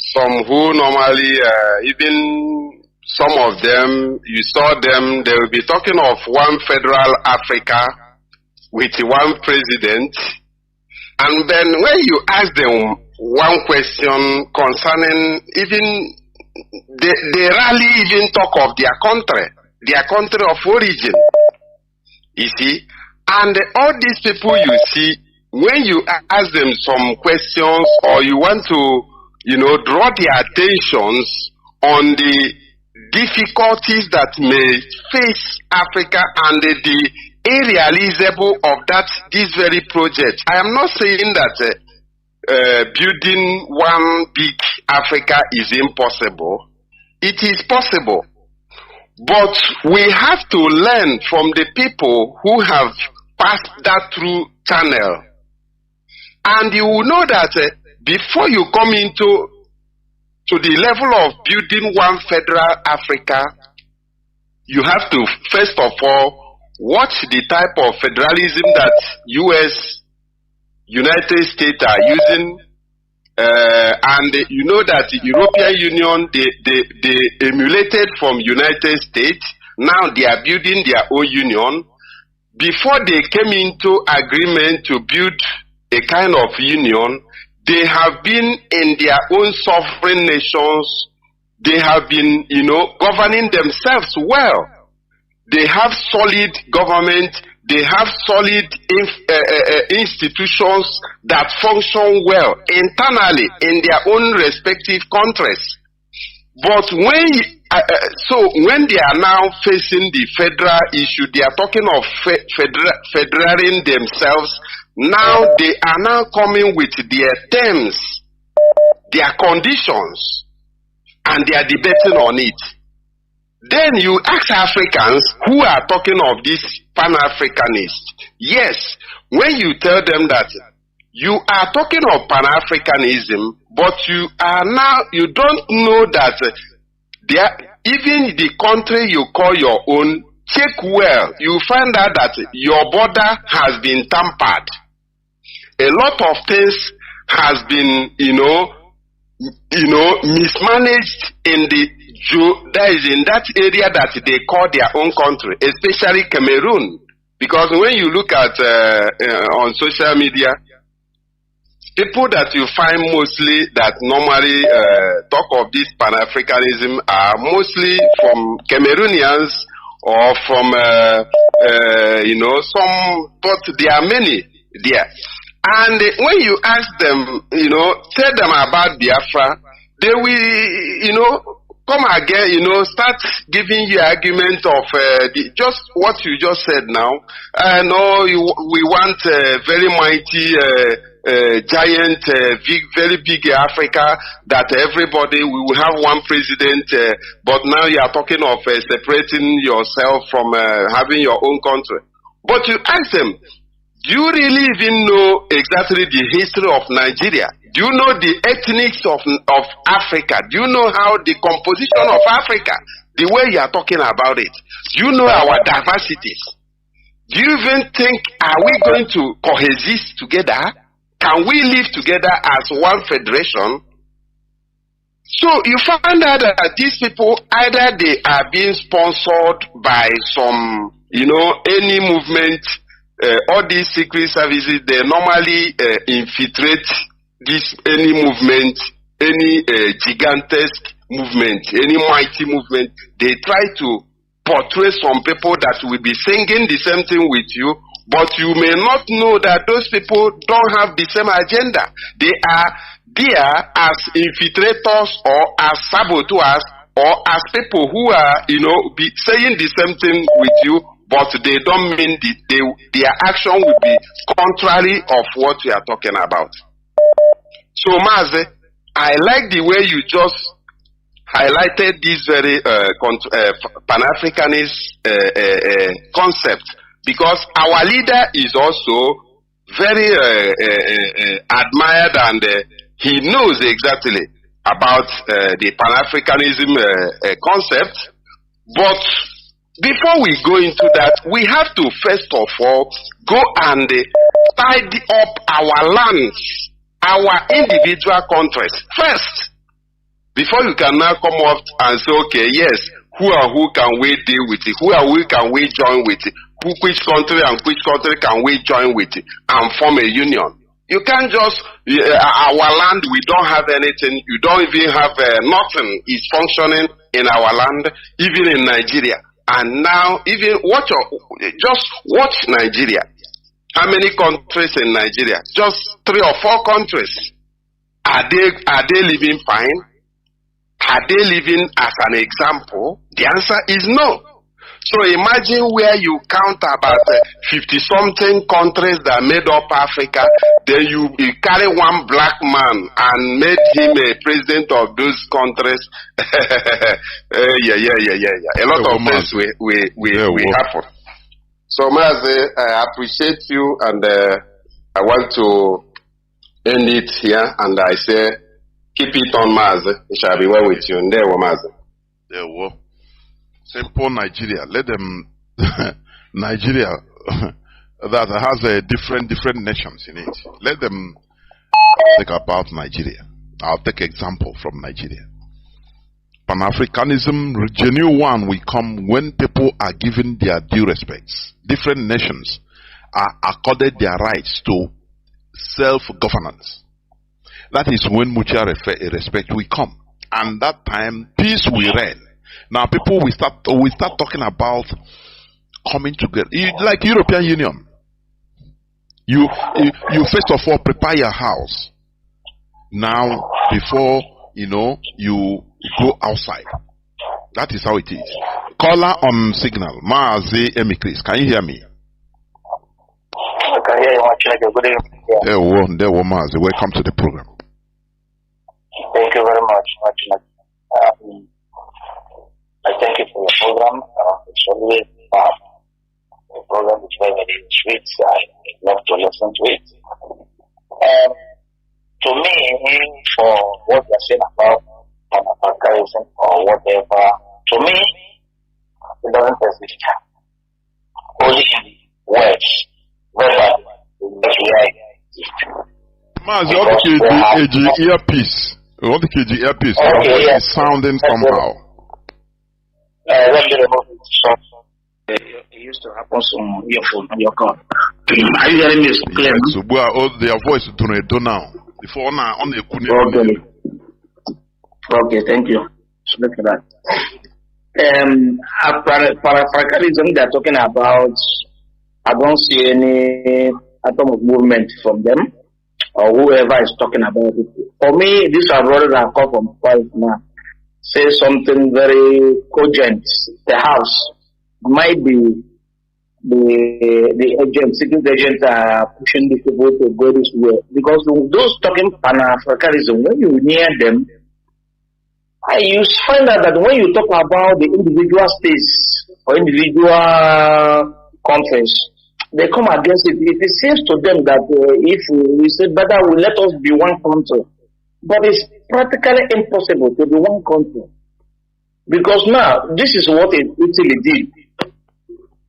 Speaker 3: Some who normally, even some of them, you saw them, they will be talking of one federal Africa with one president. And then when you ask them one question concerning even, they rarely even talk of their country of origin. You see? And all these people you see, when you ask them some questions or you want to, draw their attentions on the difficulties that may face Africa and the irrealizable of this very project. I am not saying that building one big Africa is impossible. It is possible. But we have to learn from the people who have passed that through channel. And you will know that before you come into the level of building one federal Africa, you have to first of all watch the type of federalism that United States are using, and you know that the European Union, they emulated from United States. Now they are building their own union. Before they came into agreement to build a kind of union, they have been in their own sovereign nations. They have been, governing themselves well. They have solid government. They have solid institutions that function well internally in their own respective countries. But when they are now facing the federal issue, they are talking of federating themselves. Now they are now coming with their terms, their conditions, and they are debating on it. Then you ask Africans who are talking of this Pan-Africanist. Yes, when you tell them that you are talking of Pan-Africanism, but you don't know that even the country you call your own, check well, you find out that your border has been tampered. A lot of things has been, mismanaged in that area that they call their own country, especially Cameroon. Because when you look at on social media, people that you find mostly that normally talk of this Pan-Africanism are mostly from Cameroonians or from but there are many there. And when you ask them, tell them about Biafra, they will, come again, start giving you argument of just what you just said now. No, we want a very mighty, giant, very big Africa that everybody, we will have one president, but now you are talking of separating yourself from having your own country. But you ask them, do you really even know exactly the history of Nigeria? Do you know the ethnics of Africa? Do you know how the composition of Africa, the way you are talking about it? Do you know our diversities? Do you even think, are we going to coexist together? Can we live together as one federation? So you find out that these people, either they are being sponsored by some, any movement. All these secret services, they normally infiltrate any movement, any gigantesque movement, any mighty movement. They try to portray some people that will be singing the same thing with you, but you may not know that those people don't have the same agenda. They are there as infiltrators or as saboteurs or as people who are, be saying the same thing with you, but they don't mean their action will be contrary of what we are talking about. So, Mazi, I like the way you just highlighted this very Pan-Africanist concept, because our leader is also very admired, and he knows exactly about the Pan-Africanism concept. But before we go into that, we have to first of all go and tidy up our lands, our individual countries first, before you can now come up and say, okay, yes, who can we deal with it? Who can we join with it? Which country and which country can we join with it and form a union? You can't just, our land, we don't have anything, you don't even have, nothing is functioning in our land, even in Nigeria. And now, just watch Nigeria. How many countries in Nigeria? Just 3 or 4 countries. Are they living fine? Are they living as an example? The answer is no. So imagine where you count about 50-something countries that made up Africa, then you carry one black man and made him a president of those countries. A lot of things will happen. So Mazi, I appreciate you, and I want to end it here, and I say, keep it on, Mazi. It shall be well with you. And there, Mazi.
Speaker 1: There, well. Simple Nigeria. Let them Nigeria that has a different nations in it. Let them think about Nigeria. I'll take example from Nigeria. Pan-Africanism, genuine one, will come when people are given their due respects. Different nations are accorded their rights to self-governance. That is when mutual respect will come, and that time peace will reign. Now people will start talking about coming together, like European Union. You first of all prepare your house now before you go outside. That is how it is. Caller on signal, Mazi Emikris. Can you hear me?
Speaker 4: I can hear you. Good evening.
Speaker 1: There were Mazi. Welcome to the program.
Speaker 4: Thank you very much. I thank you for your program. It's always the program is very, very sweet. I love to listen to it. To me, for what you're saying about Pan-Africanism or whatever, to me, it doesn't exist. Only in words, verbal, that's where it exists.
Speaker 1: Mazi, what the earpiece? What the earpiece?
Speaker 4: Okay, yes.
Speaker 1: Is sounding somehow.
Speaker 4: Let me remove it. So, it used to happen on your phone, on your car. Are you hearing me clearly?
Speaker 1: So, their voice do now. Before now, on the
Speaker 4: Okay, thank you. Look at that. Pan-Africanism they're talking about, I don't see any atom of movement from them or whoever is talking about it. For me, these are brothers that come from Christ now. Say something very cogent. Perhaps might be the agents, secret agents are pushing the people to go this way. Because those talking Pan-Africanism, when you near them, you find out that when you talk about the individual states or individual countries, they come against it. It seems to them that if we say better, let us be one country. But it's practically impossible to be one country. Because now, this is what Italy did.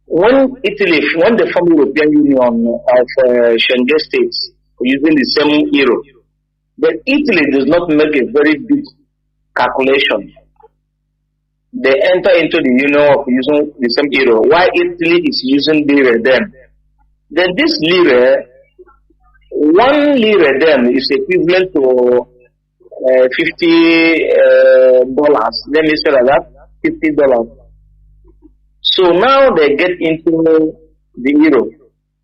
Speaker 4: When they formed the European Union of Schengen states, using the same euro, then Italy does not make a very big calculation. They enter into the union of using the same euro, while Italy is using lira then. Then this lira, 1 lira then is equivalent to $50. Let me say like that, $50. So now they get into the euro.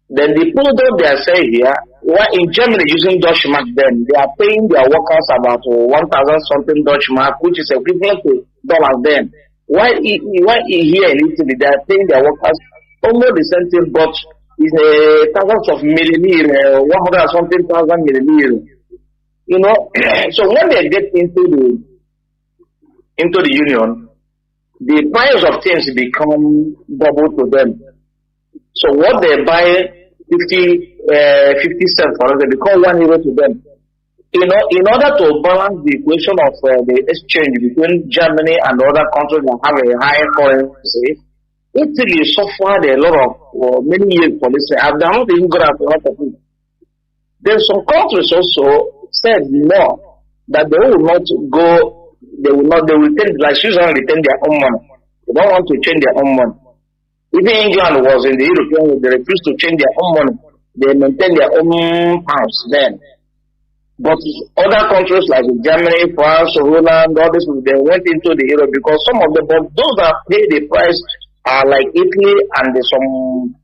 Speaker 4: Then the product they are saying here, while in Germany using Deutsche Mark, then they are paying their workers about 1,000 something Deutsche Mark, which is equivalent to dollars then. While here in Italy, they are paying their workers almost the same thing, but is thousands of milliliter, 100 something thousand milliliter. So when they get into the union, the price of things become double to them. So what they buy 50 cents for us. They become €1 to them. In order to balance the equation of the exchange between Germany and other countries that have a higher currency, Italy suffered a lot of many years for this. I've not even got out of it. Then some countries also said no, that they will not go, they will retain, like Switzerland retain their own money. They don't want to change their own money. Even England was in the European Union, they refused to change their own money. They maintain their own pounds then. But other countries like Germany, France, Holland, all this, they went into the euro because some of them, but those that pay the price are like Italy and some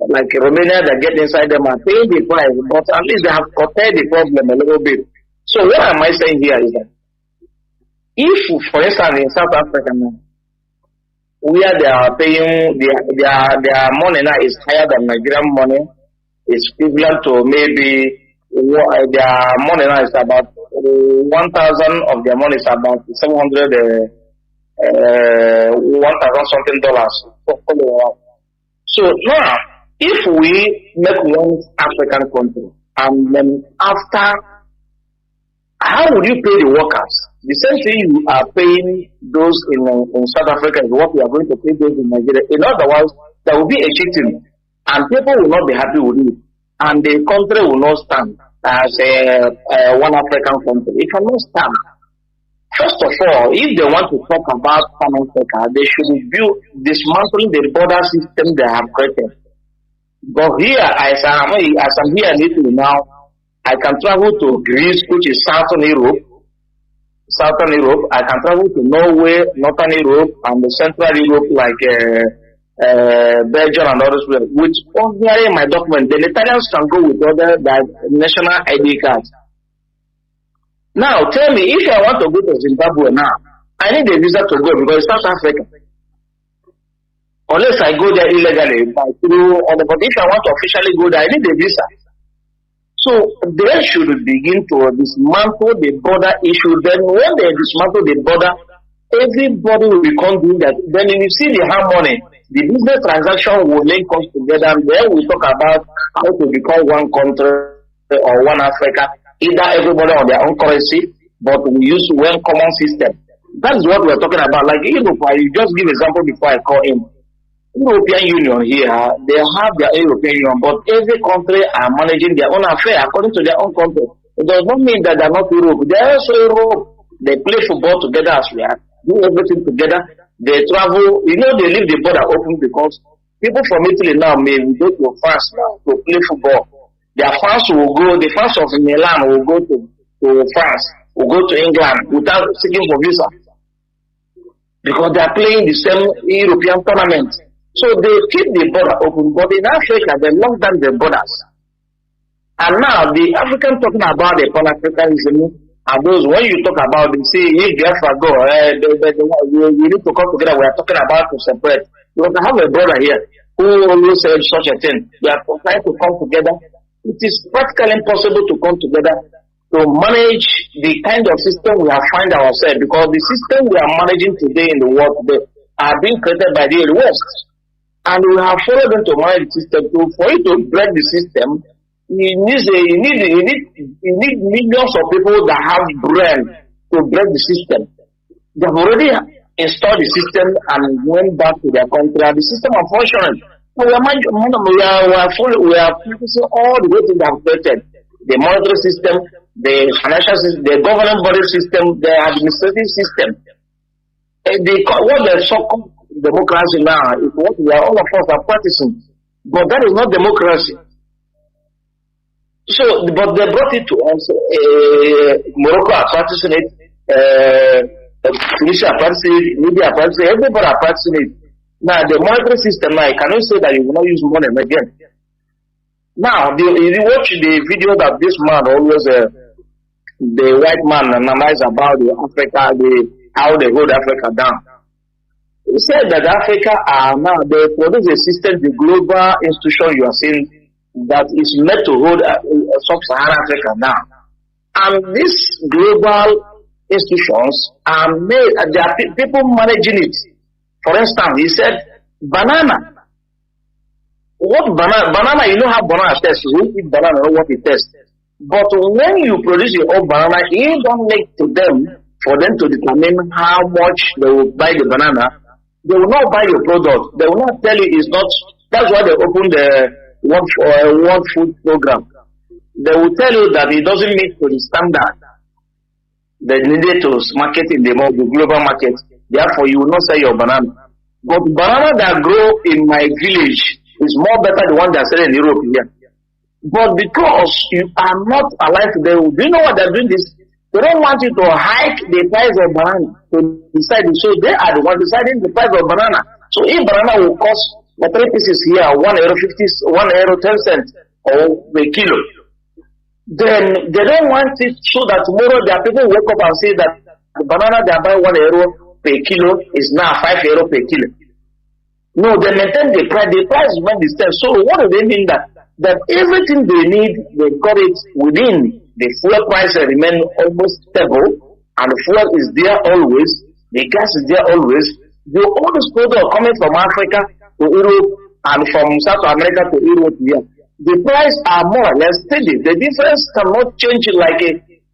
Speaker 4: like Romania that get inside them are paying the price, but at least they have curtailed the problem a little bit. So what am I saying here is that if, for instance, in South Africa now, where they are paying their money now is higher than Nigerian money, it's equivalent to maybe their money now is about 1,000 of their money is about 700, 1,000 something dollars. So now, if we make one African country and then after, how would you pay the workers? The same thing you are paying those in South Africa is what we are going to pay those in Nigeria. In other words, there will be a cheating and people will not be happy with it. And the country will not stand as one African country. It cannot stand. First of all, if they want to talk about Pan-Africa, they should dismantling the border system they have created. But here, as I'm here in Italy now, I can travel to Greece, which is Southern Europe. I can travel to Norway, Northern Europe, and the Central Europe, like Belgium and others, which ordinary in my document, the Italians can go with other national ID cards. Now, tell me, if I want to go to Zimbabwe now, I need a visa to go because it's South Africa. Unless I go there illegally, but if I want to officially go there, I need a visa. So they should begin to dismantle the border issue. Then when they dismantle the border, everybody will become doing that. Then if you see the harmony, the business transaction will link us together, and then we talk about how to become one country or one Africa, either everybody on their own currency, but we use one common system. That is what we are talking about. Like Europe, I just give example before I call in. European Union here, they have their European Union, but every country are managing their own affair according to their own country. It does not mean that they are not Europe. They are also Europe. They play football together as we are, do everything together. They travel, they leave the border open because people from Italy now may go to France now to play football. Their fans will go, the fans of Milan will go to France, will go to England without seeking for visa. Because they are playing the same European tournament. So they keep the border open, but in Africa they lock down the borders. And now the African talking about the Pan-Africanism are those when you talk about them, say, hey, Biafra go, we need to come together. We are talking about to separate. You have to have a brother here who always said such a thing. We are trying to come together. It is practically impossible to come together to manage the kind of system we have find ourselves, because the system we are managing today in the world today are being created by the West. And we have followed them to manage the system. So for you to break the system, you need millions of people that have brain to break the system. They have already installed the system and went back to their country, and the system are functioning. So we are focusing all the way to the created. The monetary system, the financial system, the government body system, the administrative system. What the so-called democracy now is what we are all of us are practicing. But that is not democracy. So, but they brought it to us. Morocco are practicing it. Tunisia are practicing it. Libya are practicing it. Everybody are practicing it. Now, the monetary system now, can you say that you will not use money again? Now, you watch the video that this man always, the white man, Nnamdi about the Africa, how they hold Africa down. He said that Africa are now, they produce a system, the global institution you are seeing, that is meant to hold sub-Saharan Africa now. And these global institutions are made, there are people managing it. For instance, he said, banana. what banana, you know how banana tastes. You eat banana, know what it tastes. But when you produce your own banana, you don't make to them for them to determine how much they will buy the banana. They will not buy your product. They will not tell you it's not. That's why they open the World Food Program. They will tell you that it doesn't meet to the standard they needed to market in the global market. Therefore, you will not sell your banana. But banana that grow in my village is more better than the one that sell in Europe here. But because you are not alive today, do you know what they're doing this? They don't want you to hike the price of banana to decide. So they are the ones deciding the price of banana. So if banana will cost the 3 pieces here, €1.50, €1.10 or a kilo, then they don't want it so that tomorrow there are people who wake up and say that the banana they buy €1 per kilo is now €5 per kilo. No, they maintain the price. The price is not the same. So what do they mean that everything they need, they got it within the fuel price remain almost stable, and the fuel is there always, the gas is there always. All these products are coming from Africa to Europe and from South America to Europe here. The price are more or less steady. The difference cannot change like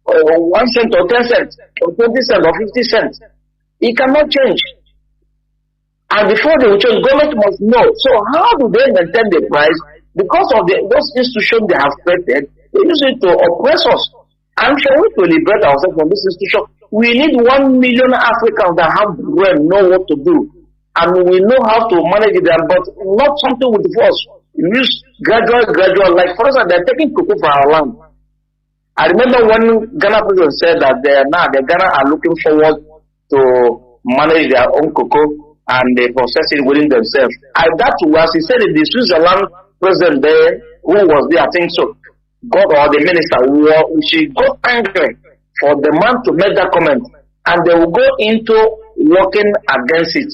Speaker 4: 1 cent or 10 cents or 20 cents or 50 cents. It cannot change. And before they will change, government must know. So how do they maintain the price? Because of those institutions they have created, they use it to oppress us. And for we to liberate ourselves from this institution, we need 1 million Africans that have brain, know what to do. And we know how to manage them, but not something with force. We use gradual, like for instance, they're taking cocoa from our land. I remember when Ghana president said that the Ghana are looking forward to manage their own cocoa and they process it within themselves. And that was, he said, the Switzerland president there, who was there, I think so, or the minister, she got angry for the man to make that comment, and they will go into working against it.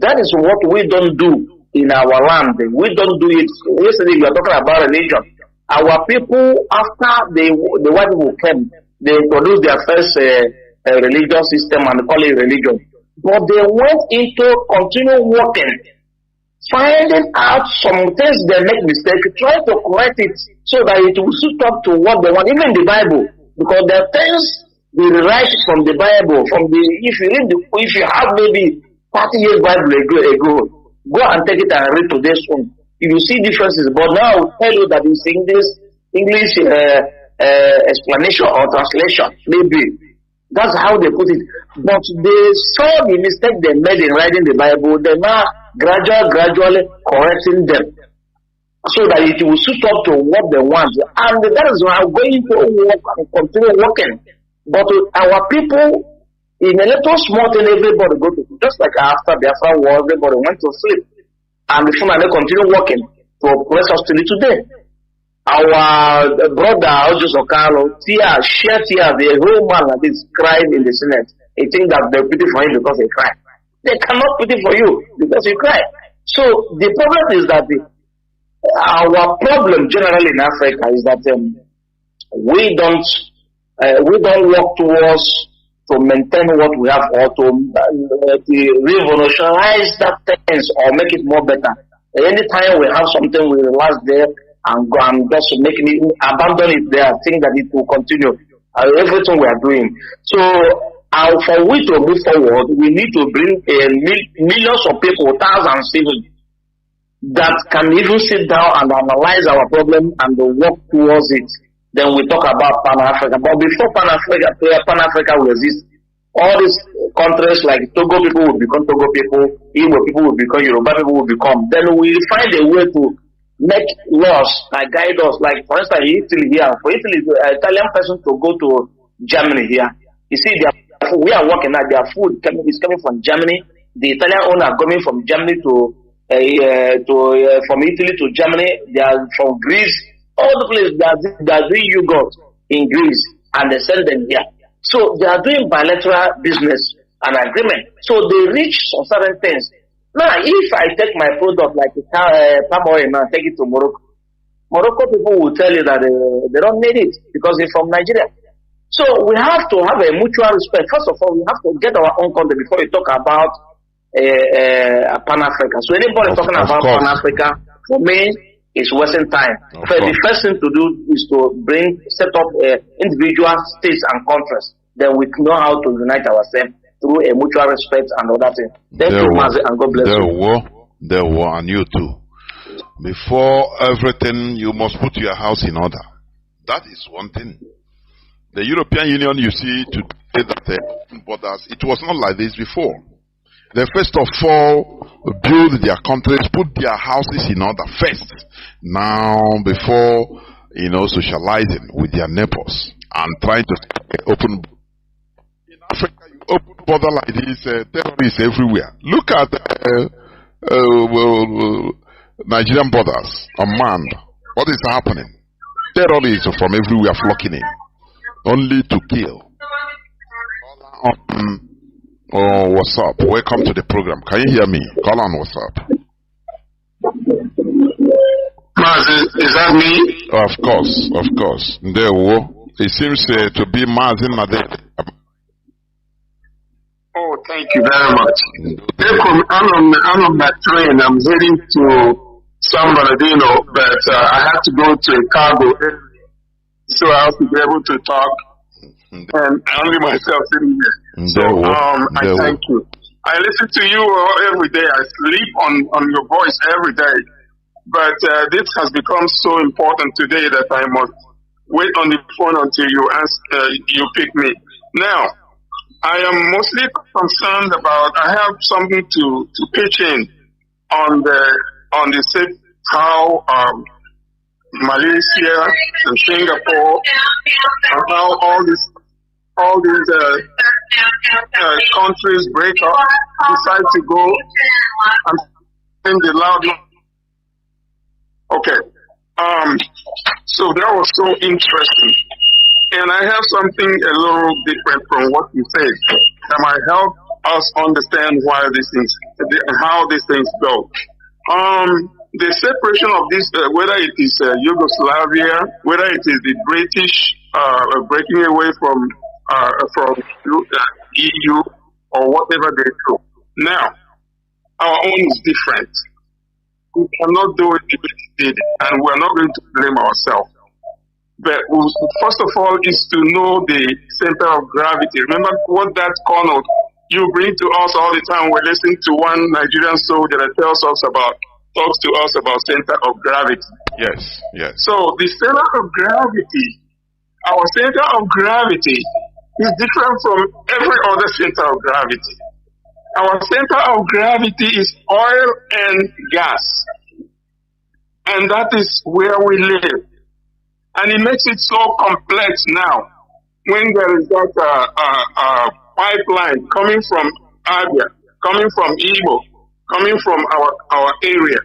Speaker 4: That is what we don't do in our land. We don't do it. Yesterday we were talking about religion. Our people, after the white people came, they introduced their first religious system and call it religion. But they went into continue working, finding out some things they make mistake, trying to correct it so that it will suit up to what they want, even the Bible. Because there are things they rewrite from the Bible, if you have maybe 30 years Bible ago, go and take it and read today's one. You will see differences. But now I will tell you that it's English explanation or translation, maybe. That's how they put it. But they saw the mistake they made in writing the Bible. They're now gradually correcting them so that it will suit up to what they want. And that is why I'm going to work and continue working. But our people, in a little small thing, everybody go to, just like after Biafra war, everybody went to sleep. And before they continue working to oppress us till today. Our brother, Ojo Carlo, shed tears, the whole man like this cried in the Senate. He think that they pity for him because he cried. They cannot pity for you because you cry. So the problem is that our problem generally in Africa is that we don't work towards to maintain what we have or to revolutionize that things or make it more better. Anytime we have something, we relax there and go and just make it, abandon it there, think that it will continue. Everything we are doing. So for we to move forward, we need to bring millions of people, thousands even, that can even sit down and analyze our problem and work towards it. Then we talk about Pan-Africa. But before Pan-Africa will exist, all these countries like Togo people will become Togo people, Igbo people will become Yoruba people will become. Then we find a way to make laws that guide us. Like for instance, Italy here, for Italy, an Italian person to go to Germany here, you see, we are working at their food is coming from Germany. The Italian owner coming from Germany from Italy to Germany. They are from Greece. All the places they are doing yogurt in Greece and they sell them here. So they are doing bilateral business and agreement. So they reach some certain things. Now, if I take my product like palm oil and take it to Morocco people will tell you that they don't need it because they're from Nigeria. So we have to have a mutual respect. First of all, we have to get our own content before we talk about Pan-Africa. So anybody talking about Pan-Africa, for me, It's wasting time. But the first thing to do is to set up individual states and countries. Then we know how to unite ourselves through a mutual respect and other things. Thank you, Mazi, and God bless you.
Speaker 1: There were, and you too. Before everything, you must put your house in order. That is one thing. The European Union, you see, today that borders, it was not like this before. They first of all build their countries, put their houses in order first. Now, before, socializing with their neighbors and trying to open. In Africa, you open border like this, terrorists everywhere. Look at Nigerian borders, unmanned. What is happening? Terrorists from everywhere flocking in, only to kill. Oh, what's up? Welcome to the program. Can you hear me? Call on, what's up?
Speaker 3: Mazi, is that me?
Speaker 1: Of course. There, it seems to be Mazi Nnamdi.
Speaker 3: Oh, thank you very much. I'm on my train. I'm heading to San Bernardino, but I have to go to a cargo, so I have to be able to talk. And only myself sitting here. So I thank you. I listen to you every day. I sleep on your voice every day. But this has become so important today that I must wait on the phone until you pick me. Now, I am mostly concerned about. I have something to pitch in on the how Malaysia and Singapore and how all these countries break up, decide to go and sing the loud. Okay. So that was so interesting. And I have something a little different from what you said that might help us understand why these things, how these things go. The separation of this, whether it is Yugoslavia, whether it is the British breaking away from EU or whatever they do. Now, our own is different. We cannot do it the way they did, and we're not going to blame ourselves. But first of all is to know the center of gravity. Remember what that Kanu you bring to us all the time. We listen to one Nigerian soldier that talks to us about center of gravity.
Speaker 1: Yes.
Speaker 3: So the center of gravity, our center of gravity is different from every other center of gravity. Our center of gravity is oil and gas. And that is where we live. And it makes it so complex now when there is that pipeline coming from Abia, coming from Igbo, coming from our area.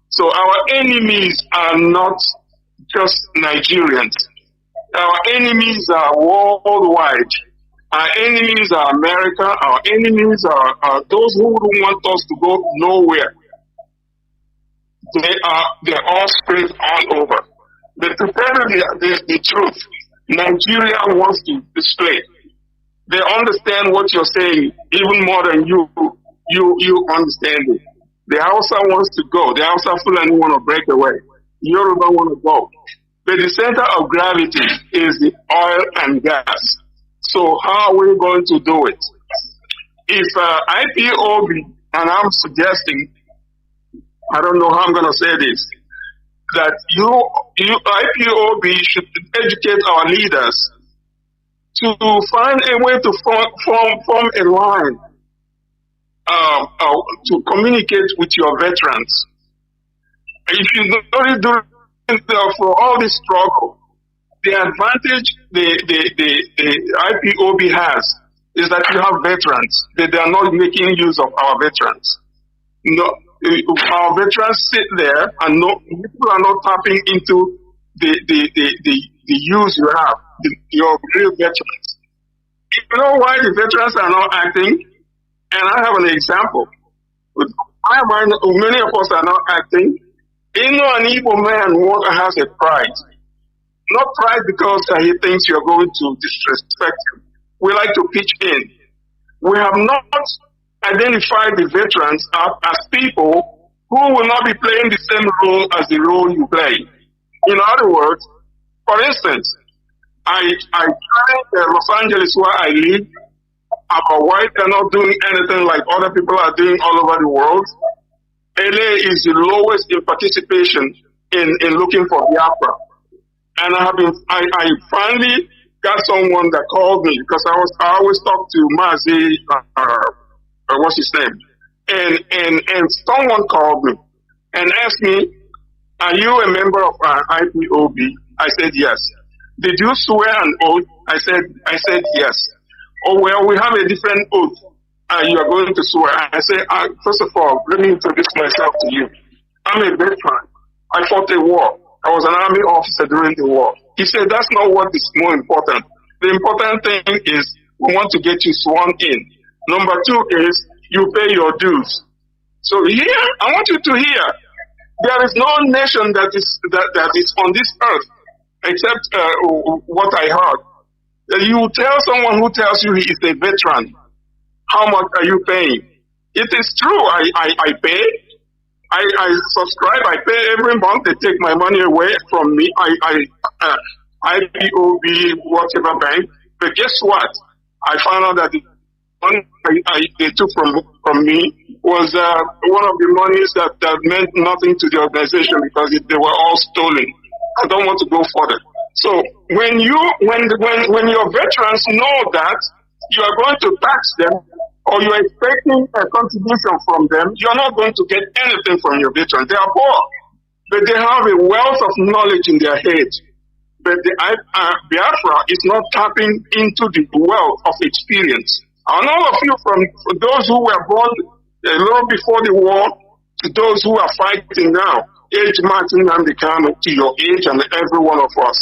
Speaker 3: So our enemies are not just Nigerians. Our enemies are worldwide. Our enemies are America. Our enemies are those who don't want us to go nowhere. They're all spread all over. But to tell you the truth, Nigeria wants to display. They understand what you're saying even more than you understand it. The Hausa wants to go. The Hausa Fulani want to break away. Yoruba want to go. But the center of gravity is the oil and gas. So how are we going to do it? If IPOB, and I'm suggesting, I don't know how I'm going to say this, that IPOB should educate our leaders to find a way to form a line to communicate with your veterans. If you don't do it for all this struggle, the advantage the IPOB has is that you have veterans, that they are not making use of our veterans. No, our veterans sit there and people are not tapping into the use you have, your real veterans. You know why the veterans are not acting? And I have an example. Many of us are not acting. An Igbo man has a pride. Not pride because he thinks you're going to disrespect him. We like to pitch in. We have not identified the veterans as people
Speaker 5: who will not be playing the same role as the role you play. In other words, for instance, I find Los Angeles where I live, our white are not doing anything like other people are doing all over the world. LA is the lowest in participation in looking for Biafra. And I finally got someone that called me because I always talk to Mazi, what's his name? And someone called me and asked me, are you a member of IPOB? I said yes. Did you swear an oath? I said yes. Oh, well, we have a different oath. You are going to swear. I said, first of all, let me introduce myself to you. I'm a veteran. I fought a war. I was an army officer during the war. He said, that's not what is more important. The important thing is we want to get you sworn in. Number two is you pay your dues. So here, I want you to hear, there is no nation that is on this earth except what I heard. You tell someone who tells you he is a veteran, how much are you paying? It is true, I pay. I subscribe, I pay every month. They take my money away from me. IPOB, whatever bank. But guess what? I found out that the money they took from me was one of the monies that meant nothing to the organization because they were all stolen. I don't want to go further. So when your veterans know that you are going to tax them or you are expecting a contribution from them, you are not going to get anything from your veterans. They are poor, but they have a wealth of knowledge in their head. But the Biafra is not tapping into the wealth of experience. And all of you, from those who were born a little before the war to those who are fighting now, age matching Nnamdi Kanu to your age and every one of us,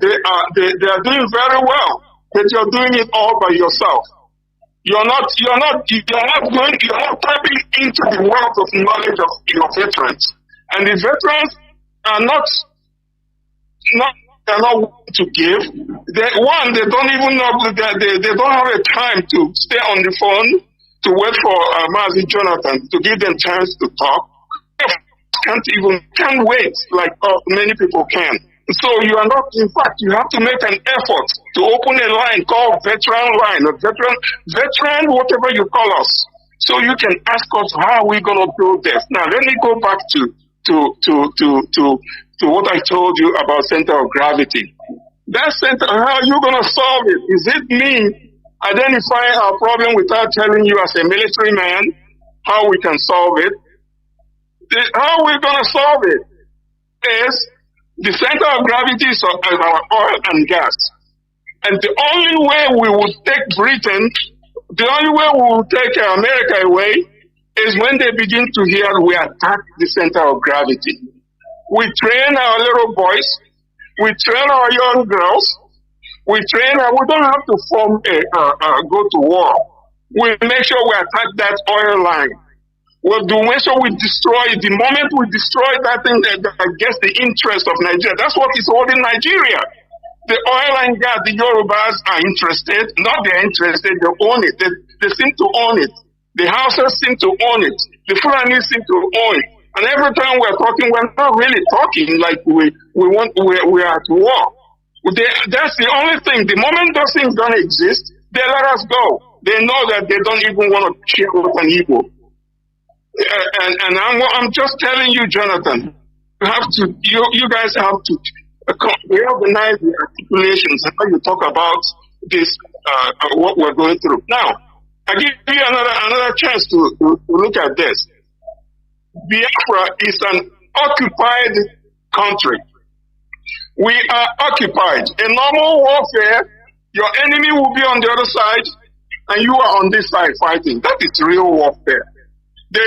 Speaker 5: they are doing very well, but you're doing it all by yourself. You're not tapping into the wealth of knowledge of your veterans, and the veterans are not willing to give. They don't even know they don't have a time to stay on the phone to wait for Mazi Jonathan to give them chance to talk. Can't wait like many people can. So you are not, in fact, you have to make an effort to open a line called veteran line, or veteran, whatever you call us. So you can ask us, how are we going to do this? Now let me go back to what I told you about center of gravity. That center, how are you going to solve it? Is it me identifying our problem without telling you as a military man how we can solve it? How are we going to solve it? Is the center of gravity is our oil and gas. And the only way we will take Britain, the only way we will take America away is when they begin to hear we attack the center of gravity. We train our little boys, we train our young girls, we don't have to go to war. We make sure we attack that oil line. We'll make sure we destroy it. The moment we destroy that thing that gets the interest of Nigeria, that's what is holding Nigeria. The oil and gas, the Yorubas are interested. Not they're interested, they own it. They seem to own it. The Hausas seem to own it. The Fulanis seem to own it. And every time we're talking, we're not really talking like we're at war. That's the only thing. The moment those things don't exist, they let us go. They know that they don't even want to share with an Igbo. And I'm just telling you, Jonathan, you guys have to reorganize the articulations and how you talk about this, what we're going through. Now, I give you another chance to look at this. Biafra is an occupied country. We are occupied. In normal warfare, your enemy will be on the other side, and you are on this side fighting. That is real warfare. They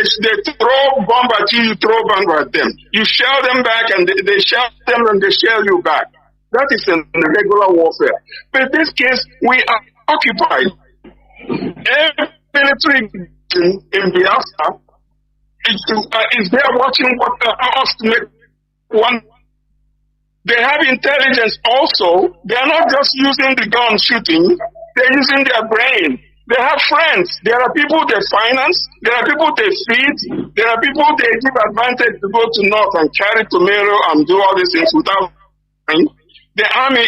Speaker 5: throw bomb at you, you throw bomb at them. You shell them back, and they shell them, and they shell you back. That is in regular warfare. But in this case, we are occupied. Every military in Biafra is there watching us to make one. They have intelligence also. They are not just using the gun shooting. They're using their brain. They have friends. There are people they finance. There are people they feed. There are people they give advantage to go to north and carry tomato and do all these things without. The army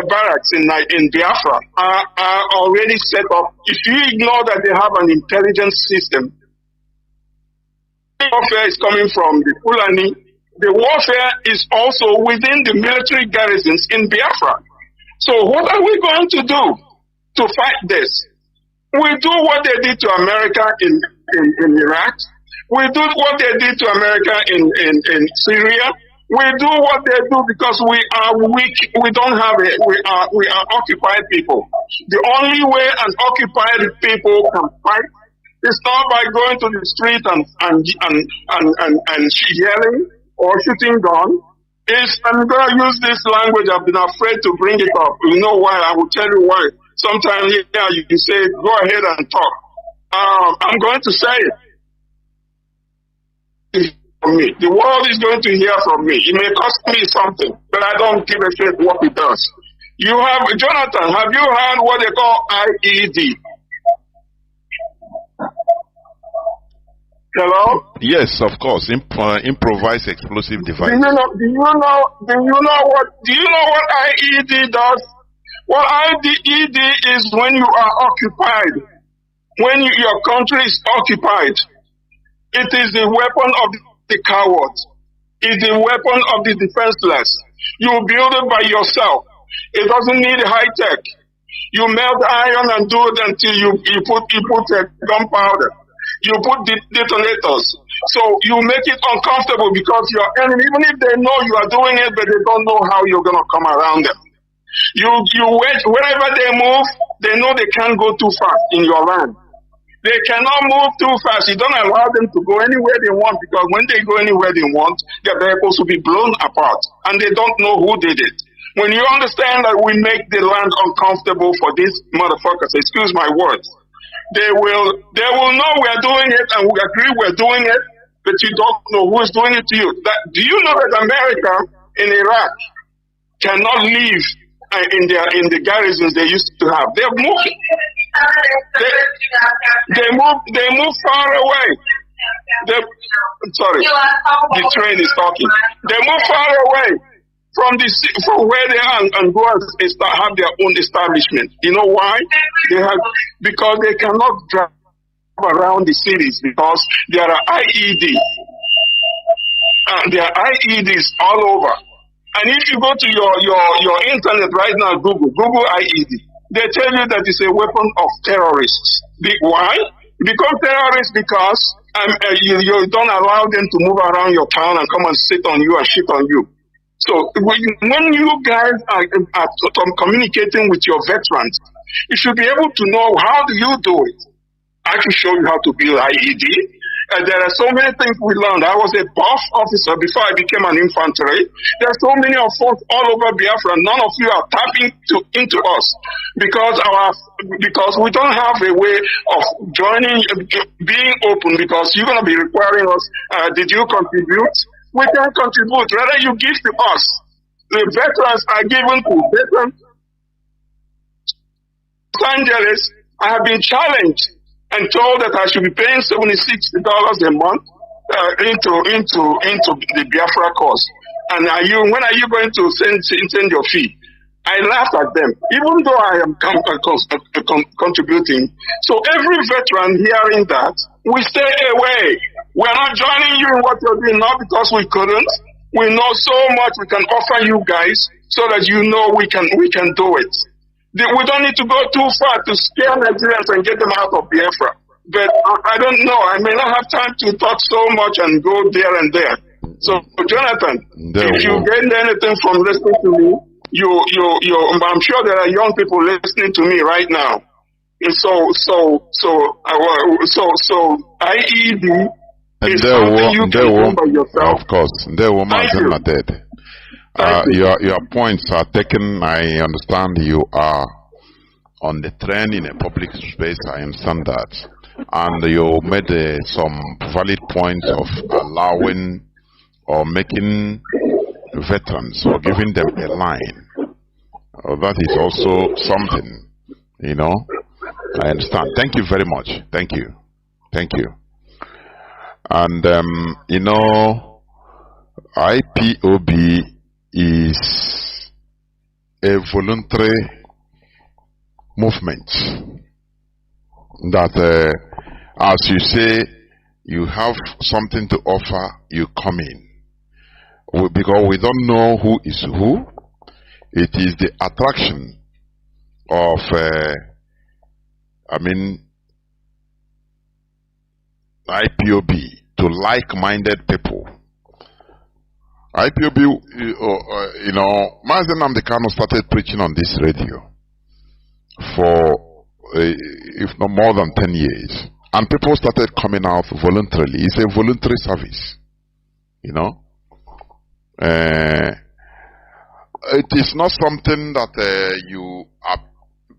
Speaker 5: barracks in Biafra are already set up. If you ignore that they have an intelligence system, warfare is coming from the Fulani. The warfare is also within the military garrisons in Biafra. So what are we going to do to fight this? We do what they did to America in Iraq. We do what they did to America in Syria. We do what they do because we are weak. We don't have it. We are occupied people. The only way an occupied people can fight is not by going to the street and yelling or shooting gun. I'm going to use this language. I've been afraid to bring it up. You know why? I will tell you why. Sometimes you can say, go ahead and talk. I'm going to say it. From me. The world is going to hear from me. It may cost me something, but I don't give a shit what it does. You have, Jonathan, have you heard what they call IED? Hello?
Speaker 1: Yes, of course. Improvised explosive device.
Speaker 5: Do you know what IED does? What IED is when you are occupied, when your country is occupied. It is the weapon of the coward. It's the weapon of the defenseless. You build it by yourself. It doesn't need high tech. You melt iron and do it until you put gunpowder. You put detonators. So you make it uncomfortable because your enemy, even if they know you are doing it, but they don't know how you're gonna come around them. You wait wherever they move, they know they can't go too fast in your land. They cannot move too fast. You don't allow them to go anywhere they want because when they go anywhere they want, their vehicles will be blown apart and they don't know who did it. When you understand that we make the land uncomfortable for these motherfuckers, excuse my words, they will know we're doing it and we agree we're doing it, but you don't know who is doing it to you. Do you know that America in Iraq cannot live in the garrisons they used to have? They've moved. They move far away. The train is talking. They move far away from where they are and go and have their own establishment. You know why? Because they cannot drive around the cities because there are IEDs. There are IEDs all over. And if you go to your internet right now, Google IED, they tell you that it's a weapon of terrorists. Why? Become terrorists because you don't allow them to move around your town and come and sit on you and shit on you. So when you guys are communicating with your veterans, you should be able to know how do you do it. I can show you how to build IED. There are so many things we learned. I was a buff officer before I became an infantry. There are so many of us all over Biafra. None of you are tapping into us because we don't have a way of joining, being open because you're going to be requiring us. Did you contribute? We can't contribute. Rather, you give to us. The veterans are given to veterans. Los Angeles, I have been challenged and told that I should be paying $76 a month into the Biafra cause. And when are you going to send your fee? I laughed at them, even though I am contributing. So every veteran hearing that, we stay away. We're not joining you in what you're doing, not because we couldn't. We know so much we can offer you guys so that you know we can do it. We don't need to go too far to scare Nigerians and get them out of Biafra. But I don't know. I may not have time to talk so much and go there and there. So, Jonathan, if you gain anything from listening to me, I'm sure there are young people listening to me right now. And so IED is something you can do by yourself.
Speaker 1: Of course, there were not dead. Your points are taken. I understand you are on the trend in a public space. I understand that. And you made some valid points of allowing or making veterans or giving them a line. That is also something, you know. I understand. Thank you very much. Thank you. Thank you. And, you know, IPOB is a voluntary movement that, as you say, you have something to offer, you come in. Because we don't know who is who. It is the attraction of, IPOB to like-minded people. IPOB, you know, Mazi Nnamdi Kanu started preaching on this radio for, if not more than 10 years. And people started coming out voluntarily. It's a voluntary service, you know. It is not something that you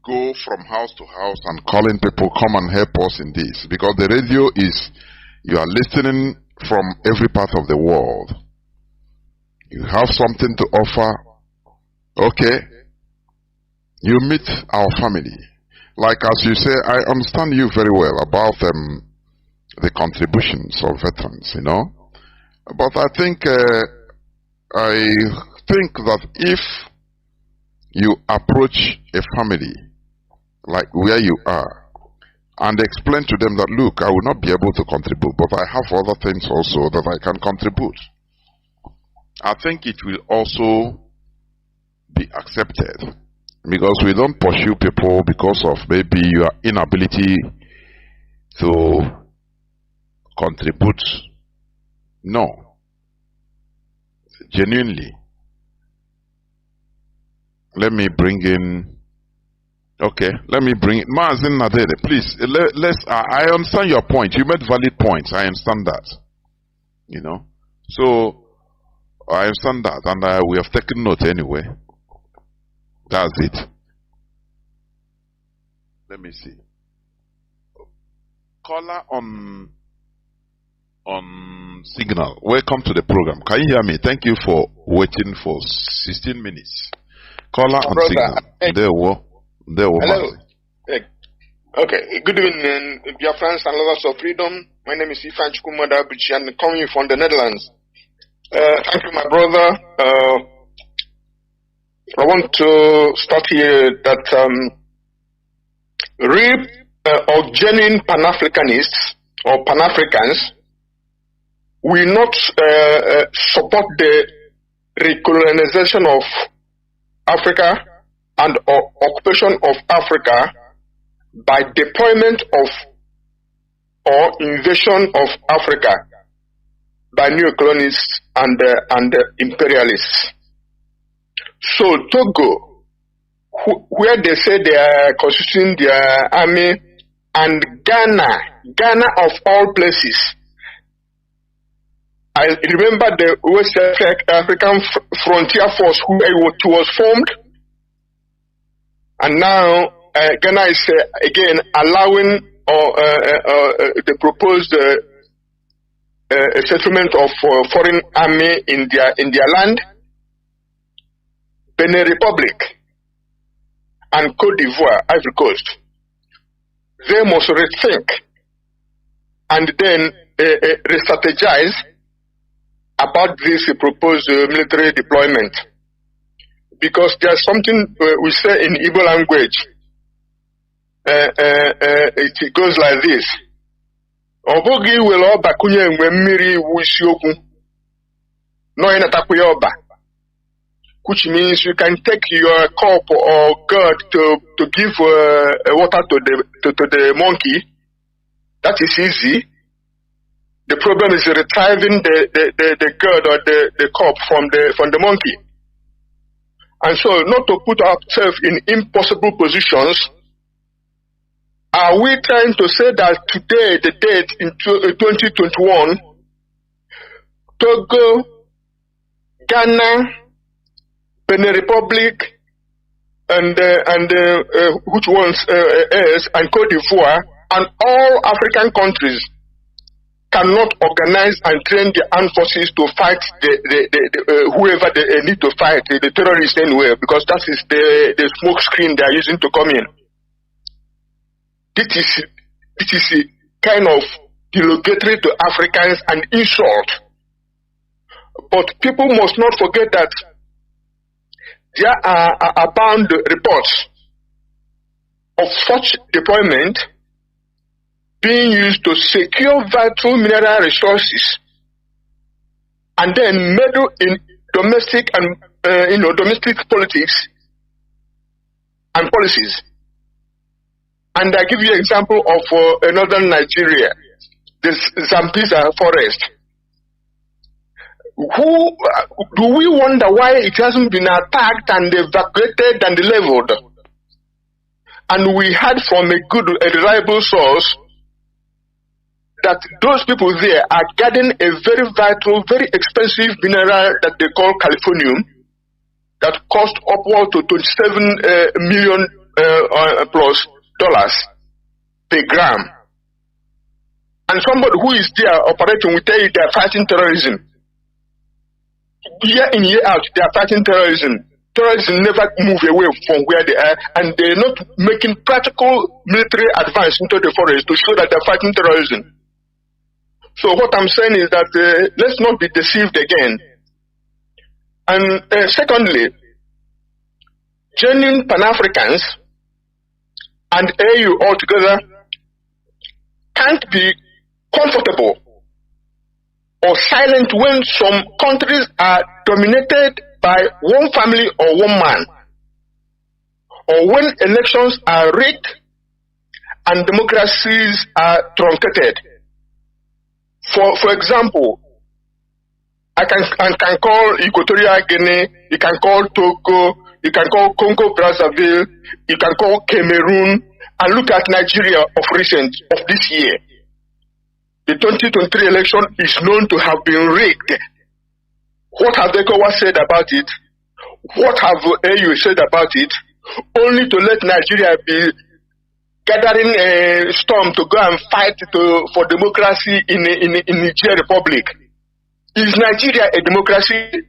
Speaker 1: go from house to house and calling people, come and help us in this. Because the radio is, you are listening from every part of the world. You have something to offer. Okay. You meet our family. Like as you say, I understand you very well about the contributions of veterans, you know. But I think that if you approach a family like where you are and explain to them that, look, I will not be able to contribute, but I have other things also that I can contribute, I think it will also be accepted. Because we don't pursue people because of maybe your inability to contribute. No. Genuinely. Let me bring in. Okay, let me bring in Mazi Nnamdi. Please, I understand your point. You made valid points. I understand that. You know. So, I understand that. And we have taken note anyway. That's it. Let me see. Caller on signal. Welcome to the program. Can you hear me? Thank you for waiting for 16 minutes. Caller on signal.
Speaker 6: Hello. Okay. Good evening, Biafrans and lovers of freedom. My name is Ifan Chukwumada Buchi and coming from the Netherlands. Thank you, my brother. I want to start here that real or genuine Pan-Africanists or Pan-Africans will not support the recolonization of Africa and occupation of Africa by deployment of or invasion of Africa by neo-colonists and imperialists. So Togo, where they say they are constituting their army, and Ghana of all places. I remember the West African Frontier Force who was formed, and now Ghana is again allowing the proposed settlement of foreign army in their land. Benin Republic and Cote d'Ivoire, Ivory Coast, they must rethink and then re-strategize about this proposed military deployment. Because there's something we say in Igbo language. It goes like this. Obogi will oba kunye mmiri wusioku. No inatakuya oba. Which means you can take your cup or gourd to give water to the monkey. That is easy. The problem is retrieving the gourd or the cup from the monkey. And so, not to put ourselves in impossible positions, are we trying to say that today, the date in 2021, Togo, Ghana, Benin Republic, and which ones is, and Cote d'Ivoire, and all African countries cannot organize and train the armed forces to fight whoever they need to fight, the terrorists anywhere, because that is the smoke screen they are using to come in. This is a kind of derogatory to Africans and insult. But people must not forget that there are abound reports of such deployment being used to secure vital mineral resources and then meddle in domestic and domestic politics and policies. And I give you an example of northern Nigeria, the Zambeza forest. Do we wonder why it hasn't been attacked and evacuated and leveled? And we heard from a good, reliable source that those people there are getting a very vital, very expensive mineral that they call californium that cost upward to $27 million plus dollars per gram. And somebody who is there operating will tell you they are fighting terrorism. Year in, year out, they are fighting terrorism. Terrorism never move away from where they are, and they're not making practical military advance into the forest to show that they're fighting terrorism. So what I'm saying is that let's not be deceived again. And secondly, genuine Pan-Africans and AU altogether can't be comfortable or silent when some countries are dominated by one family or one man, or when elections are rigged and democracies are truncated. For example, I can call Equatorial Guinea, you can call Togo, you can call Congo Brazzaville, you can call Cameroon, and look at Nigeria of this year. The 2023 election is known to have been rigged. What have ECOWAS said about it? What have AU said about it? Only to let Nigeria be gathering a storm to go and fight for democracy in Niger Republic. Is Nigeria a democracy?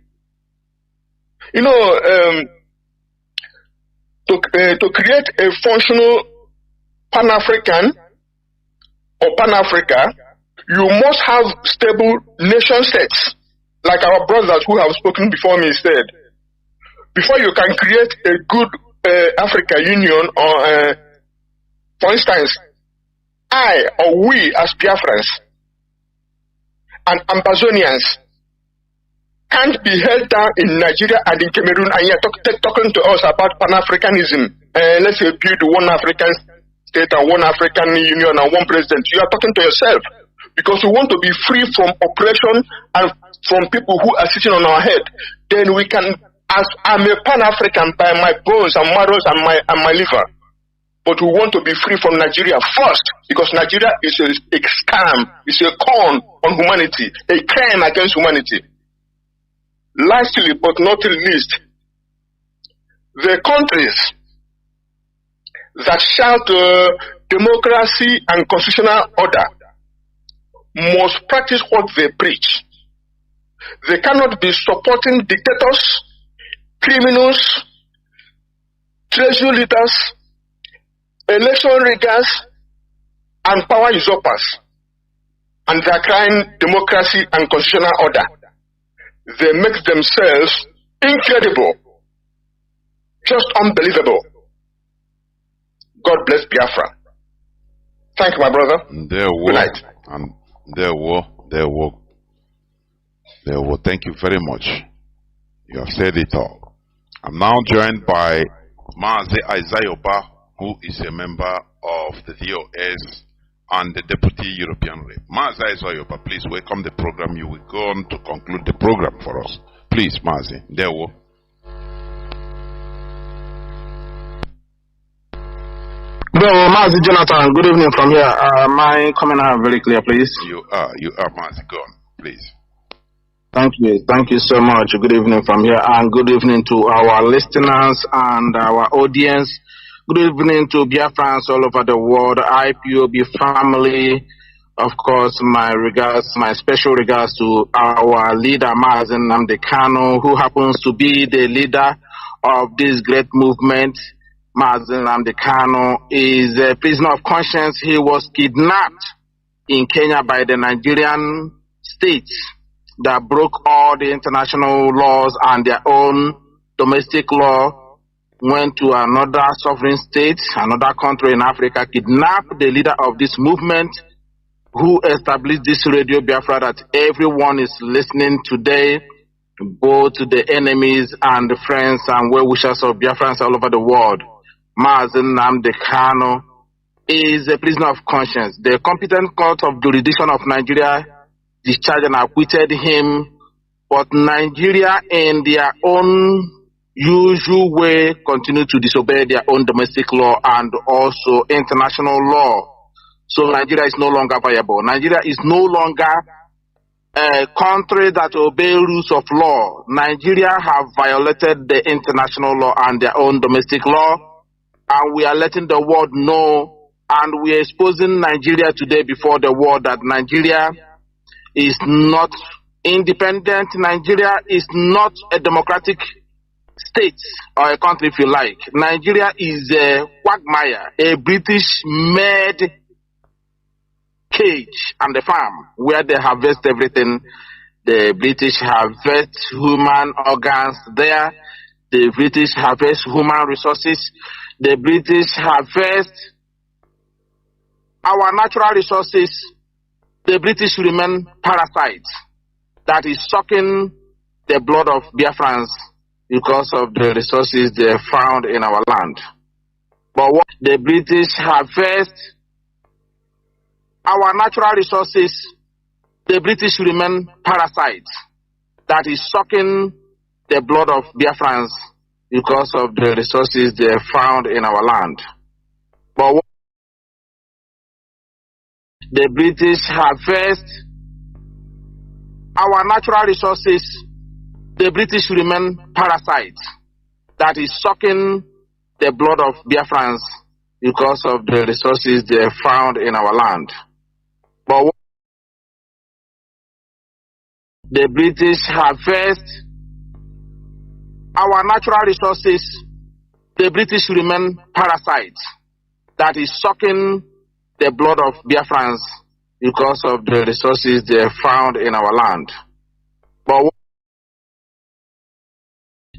Speaker 6: To create a functional Pan-African or Pan-Africa, you must have stable nation states, like our brothers who have spoken before me said. Before you can create a good Africa Union, or for instance, I or we as Biafrans and Amazonians can't be held down in Nigeria and in Cameroon, and you're talking to us about Pan-Africanism. Let's say build one African state and one African Union and one president. You are talking to yourself, because we want to be free from oppression and from people who are sitting on our head. Then we can, as I'm a Pan-African by my bones and marrows and my liver, but we want to be free from Nigeria first, because Nigeria is a scam, it's a con on humanity, a crime against humanity. Lastly, but not least, the countries that shout democracy and constitutional order must practice what they preach. They cannot be supporting dictators, criminals, treasury leaders, election riggers, and power usurpers, and they are crying democracy and constitutional order. They make themselves incredible, just unbelievable. God bless Biafra. Thank you, my brother. Good night.
Speaker 1: And there were. Thank you very much. You have said it all. I'm now joined by Mazi Aizayoba, who is a member of the DOS and the Deputy European Rep. Mazi Aizayoba, please welcome the program. You will go on to conclude the program for us. Please, Mazi. There were.
Speaker 7: Mazi Jonathan, good evening from here. My comment are very clear, please.
Speaker 1: You are Mazi. Go on, please.
Speaker 7: Thank you so much. Good evening from here, and good evening to our listeners and our audience. Good evening to Biafrans all over the world, IPOB family. Of course, my special regards to our leader, Mazi Nnamdi Kanu, who happens to be the leader of this great movement, Mazi Nnamdi Kanu is a prisoner of conscience. He was kidnapped in Kenya by the Nigerian state that broke all the international laws and their own domestic law, went to another sovereign state, another country in Africa, kidnapped the leader of this movement who established this radio Biafra that everyone is listening today, both the enemies and the friends and well-wishers of Biafrans all over the world. Mazi Nnamdi Kanu is a prisoner of conscience. The competent court of jurisdiction of Nigeria discharged and acquitted him, but Nigeria in their own usual way continue to disobey their own domestic law and also international law. So Nigeria is no longer viable. Nigeria is no longer a country that obeys rules of law. Nigeria have violated the international law and their own domestic law, and we are letting the world know, and we are exposing Nigeria today before the world that Nigeria is not independent. Nigeria is not a democratic state or a country, if you like. Nigeria is a quagmire, a British-made cage and a farm where they harvest everything. The British harvest human organs there. The British harvest human resources. The British harvest our natural resources. The British remain parasites that is sucking the blood of Biafrans because of the resources they found in our land. But what the British harvest our natural resources, the British remain parasites that is sucking the blood of Biafrans because of the resources they found in our land. But what the British harvest our natural resources, the British remain parasites that is sucking the blood of Biafrans because of the resources they found in our land. But what the British harvest our natural resources, the British remain parasites that is sucking the blood of Biafrans because of the resources they found in our land. But what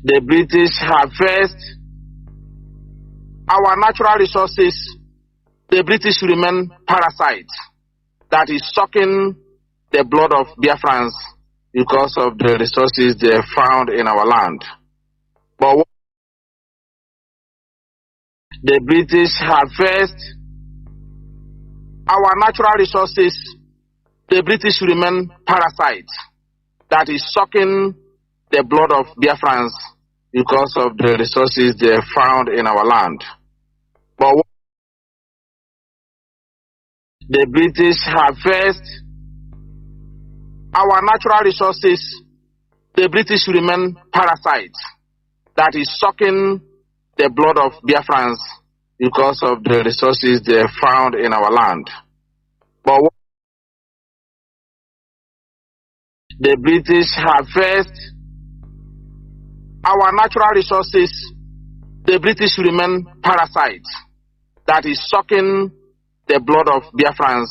Speaker 7: the British harvest our natural resources, the British remain parasites that is sucking the blood of Biafrans because of the resources they found in our land. But what the British harvest our natural resources, the British remain parasites that is sucking the blood of Biafrans because of the resources they found in our land. But what the British harvest our natural resources, the British remain parasites that is sucking the blood of Biafrans because of the resources they found in our land. But what the British harvest our natural resources, the British remain parasites that is sucking the blood of Biafrans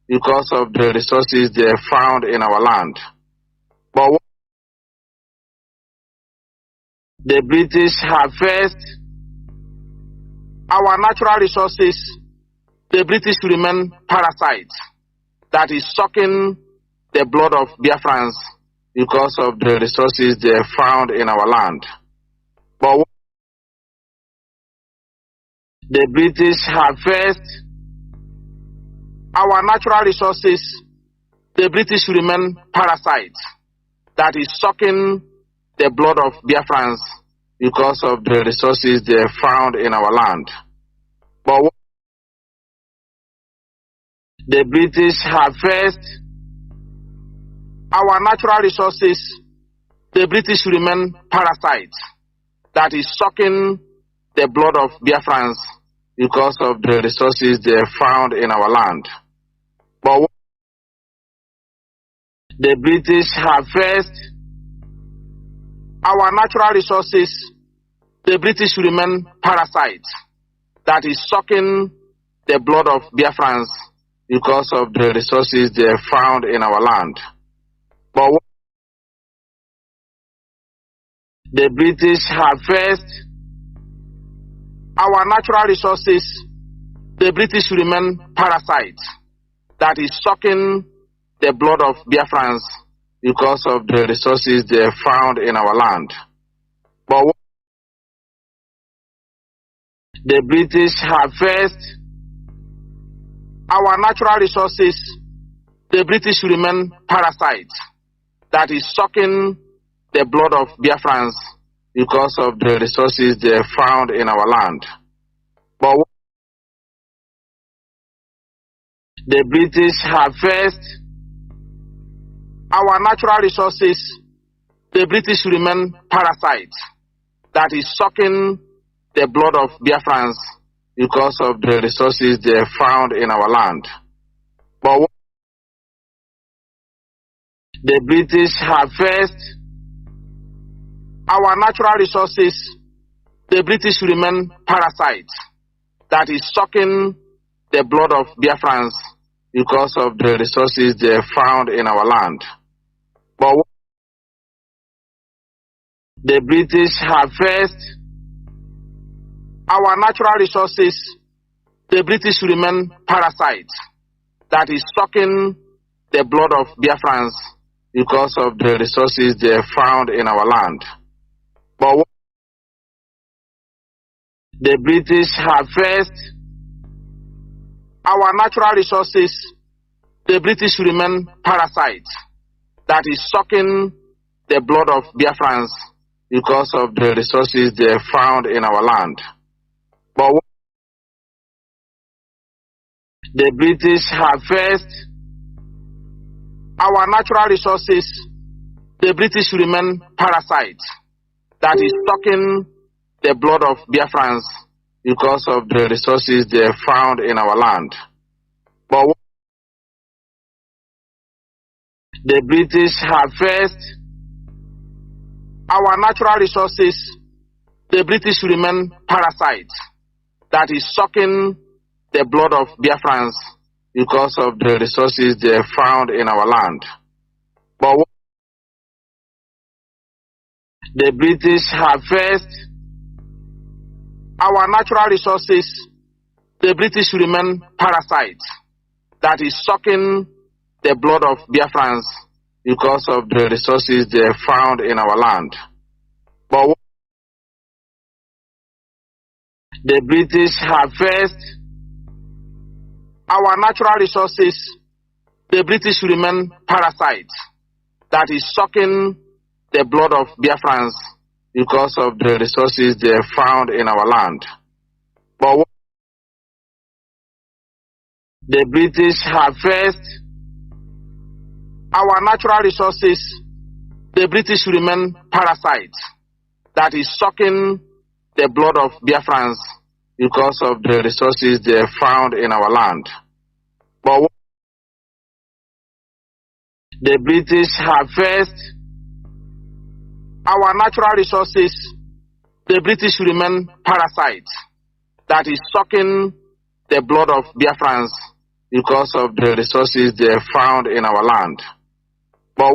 Speaker 7: because of the resources they found in our land. But what the British harvest our natural resources, the British remain parasites that is sucking the blood of Biafrans because of the resources they found in our land. But what the British harvest our natural resources, the British remain parasites that is sucking the blood of Biafrans because of the resources they found in our land. But what the British harvest our natural resources, the British remain parasites that is sucking the blood of Biafrans because of the resources they found in our land. But what the British harvest our natural resources, the British remain parasite that is sucking the blood of Biafrans because of the resources they found in our land. But the British harvest our natural resources, the British remain parasite that is sucking the blood of Biafrans because of the resources they found in our land. But the British harvest our natural resources, the British remain parasite that is sucking the blood of Biafrans because of the resources they found in our land. But the British harvest our natural resources, the British remain parasite that is sucking the blood of Biafrans because of the resources they found in our land. But the British harvest our natural resources, the British remain parasite that is sucking the blood of Biafrans because of the resources they found in our land. But the British harvest our natural resources, the British remain parasite that is sucking the blood of Biafrans because of the resources they found in our land. But the British harvest our natural resources, the British remain parasite that is sucking the blood of Biafrans because of the resources they found in our land. But the British harvest our natural resources, the British remain parasite that is sucking the blood of Biafrans because of the resources they found in our land. But the British harvest our natural resources, the British remain parasite that is sucking the blood of Biafrans because of the resources they found in our land. But the British harvest our natural resources, the British remain parasite that is sucking the blood of Biafrans because of the resources they found in our land. But the British harvest our natural resources, the British remain parasite that is sucking the blood of Biafrans because of the resources they found in our land. But the British harvest our natural resources, the British remain parasite that is sucking the blood of Biafrans because of the resources they found in our land. But the British harvest our natural resources, the British remain parasite that is sucking the blood of Biafrans because of the resources they found in our land. But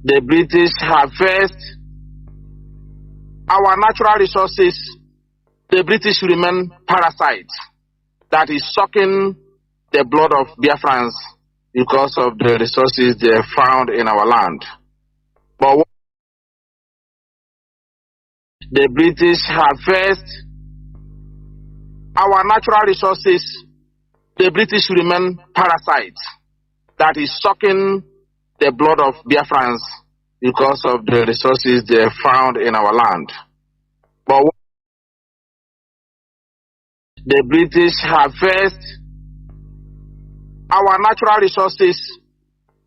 Speaker 7: the British harvest our natural resources, the British remain parasite that is sucking the blood of Biafrans because of the resources they found in our land. But the British harvest our natural resources, the British remain parasite that is sucking the blood of Biafrans because of the resources they found in our land. But the British harvest our natural resources,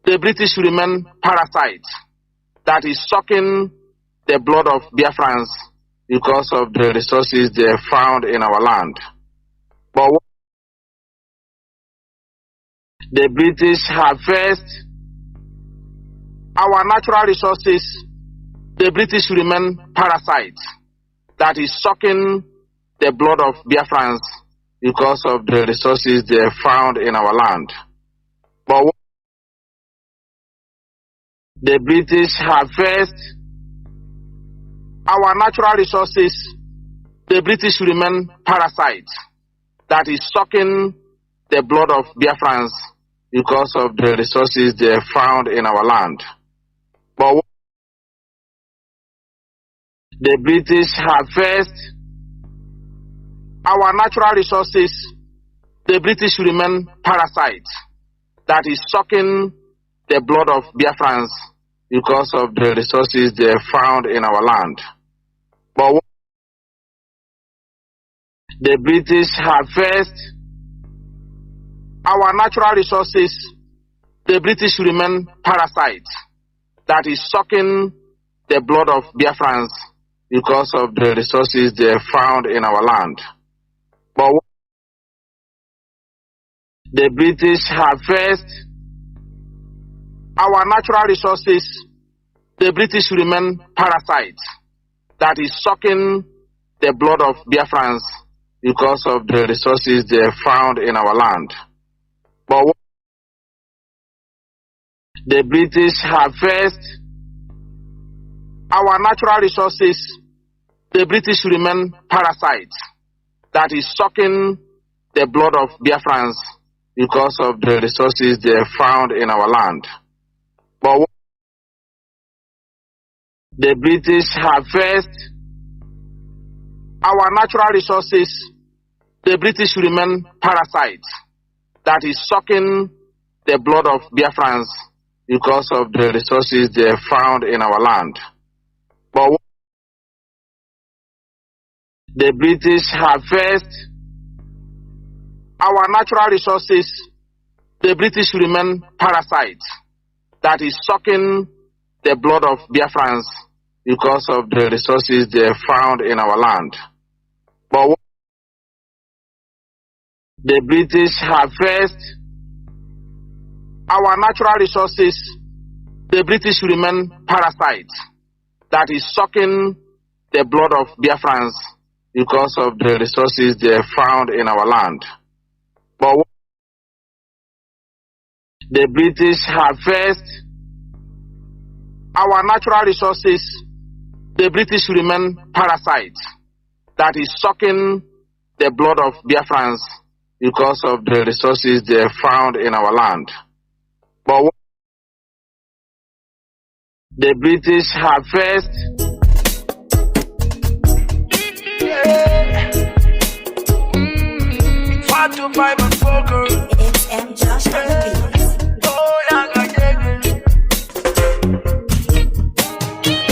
Speaker 7: the British remain parasite that is sucking the blood of Biafrans because of the resources they found in our land. But the British harvest our natural resources, the British remain parasite that is sucking the blood of Biafrans because of the resources they found in our land. But the British harvest our natural resources. The British remain parasite that is sucking the blood of Biafrans because of the resources they found in our land. But the British harvest our natural resources. The British remain parasite that is sucking the blood of Biafrans because of the resources they found in our land. But the British harvest our natural resources. The British remain parasite that is sucking the blood of Biafrans because of the resources they found in our land. But the British harvest our natural resources. The British remain parasite that is sucking the blood of Biafrans because of the resources they found in our land. But the British harvest our natural resources. The British remain parasite that is sucking the blood of Biafrans because of the resources they found in our land. But the British harvest our natural resources. The British remain parasite that is sucking the blood of Biafrans because of the resources they found in our land. But the British harvest our natural resources. The British remain parasite that is sucking the blood of Biafrans because of the resources they found in our land. But the British harvest our natural resources. The British remain parasite that is sucking the blood of Biafrans because of the resources they found in our land. But the British harvest our natural resources. The British remain parasite that is sucking the blood of Biafrans because of the resources they found in our land. But the British harvest
Speaker 8: It's M. Josh on the beat.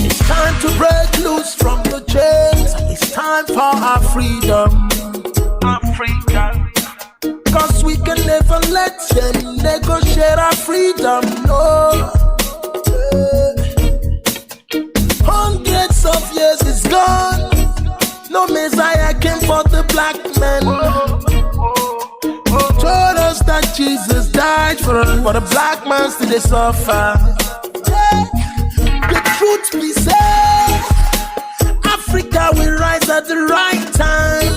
Speaker 9: It's time to break loose from the chains. It's time for our freedom. Africa. Cause we can never let them negotiate our freedom, no. Hundreds of years is gone. No Messiah came for the black man. Told us that Jesus died for us, but the black man still they suffer. The truth be said, Africa will rise at the right time.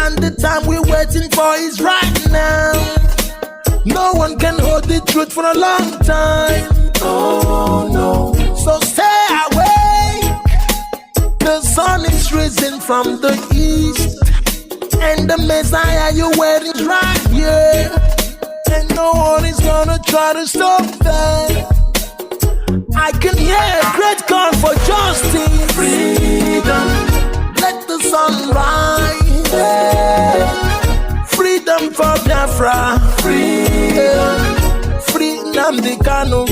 Speaker 9: And the time we're waiting for is right now. No one can hold the truth for a long time. Oh no. So stay awake. The sun is risen from the east. And the Messiah you're waiting is right here. And no one is gonna try to stop that. I can hear a great call for justice. Freedom. Let the sun rise. Freedom for Biafra. Freedom. Free Nnamdi Kanu.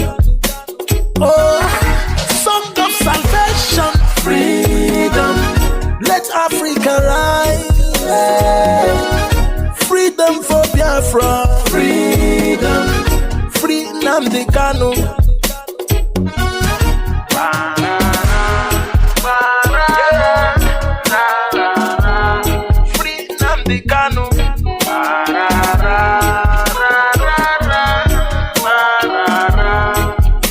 Speaker 9: Oh, song of salvation. Freedom. Let Africa rise. Freedom for Biafra. Freedom. Free Nnamdi Kanu.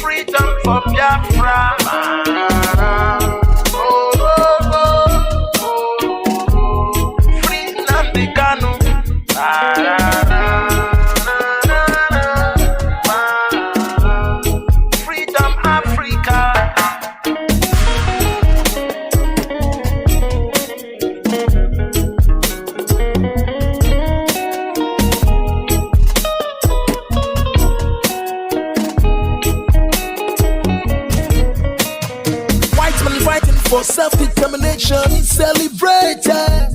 Speaker 9: Freedom for Biafra. liberation is celebrated.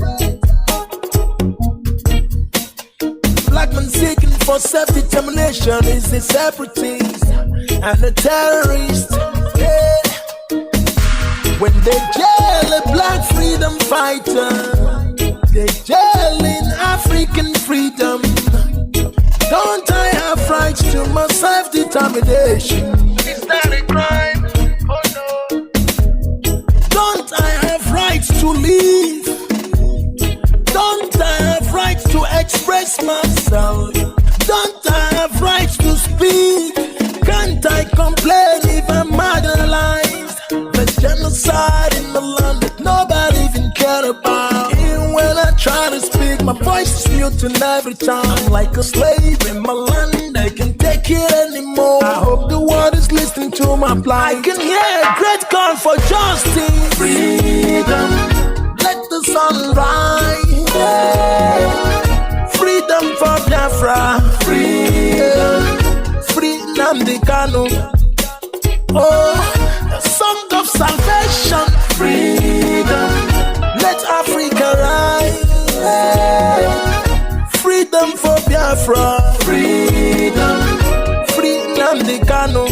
Speaker 9: Black men seeking for self-determination is the separatist and the terrorist. Yeah. When they jail a black freedom fighter, they jailing African freedom. Don't I have rights to my self-determination? Is that a crime? Oh no. Don't I have rights to live? Don't I have rights to express myself? Don't I have rights to speak? Can't I complain if I'm marginalized? There's genocide in the land that nobody even cared about. Even when I try to speak, my voice is muted every time. I'm like a slave in my land, I can't take it anymore. I hope the world is listening to my plight. I can hear a great call for justice. Freedom, let the sun rise. Yeah. Freedom for Biafra. Freedom, free Nnamdi Kanu. Oh, the song of salvation. Freedom, let Africa rise. Yeah. Freedom for Biafra. Freedom, free Nnamdi Kanu.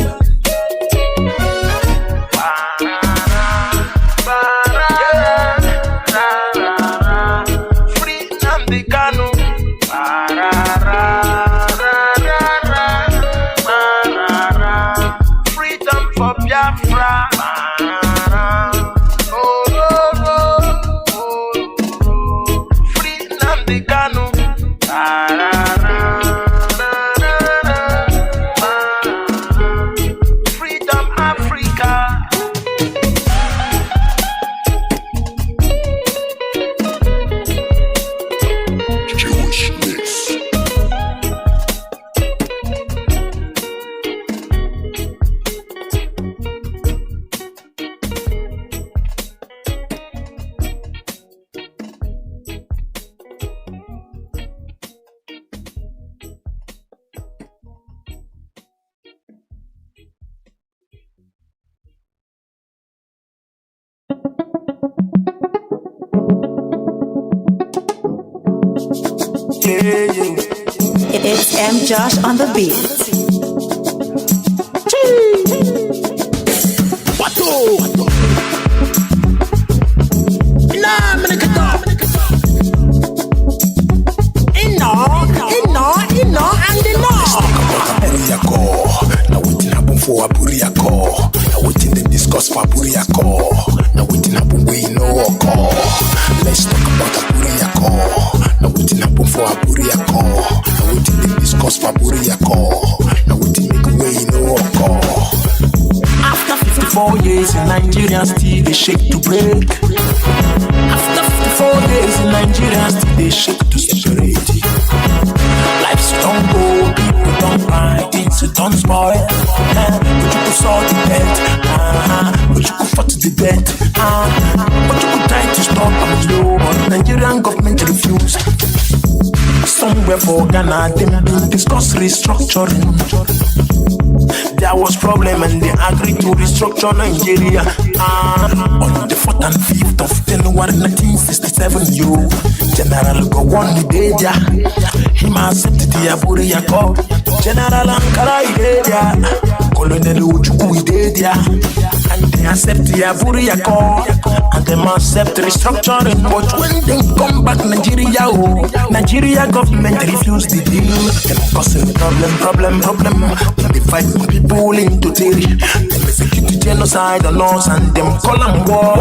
Speaker 8: It's M. Josh on the beat.
Speaker 9: Now waiting happen for Aburiako. Now waiting them discuss for Aburiako. Now waiting happen we know call. Let's talk about Aburiako. Now waiting happen for Aburiako. Now waiting them discuss for Aburiako. Now waiting make we know call. After 54 years in Nigeria, still they shake to break. After 54 days in Nigeria, still they shake to separate. Life's don't go, people don't buy, things don't spoil. But you could solve the bet, but you could fight the bet, but you could try to stop them slow, but Nigerian government refused. Somewhere for Ghana, them been discuss restructuring. There was problem and they agreed to restructure Nigeria. On the 4th and 5th of January 1967, General Gowon Ideja, him accepted the Aburiako. General Ankara Ideja, Colonel Ujuku Ideja, and they accept the Aburiako, and they accept restructuring. But when they come back Nigeria government refused the deal. Them causing problem. When they fight people into theory, them execute genocide on us and them call them war.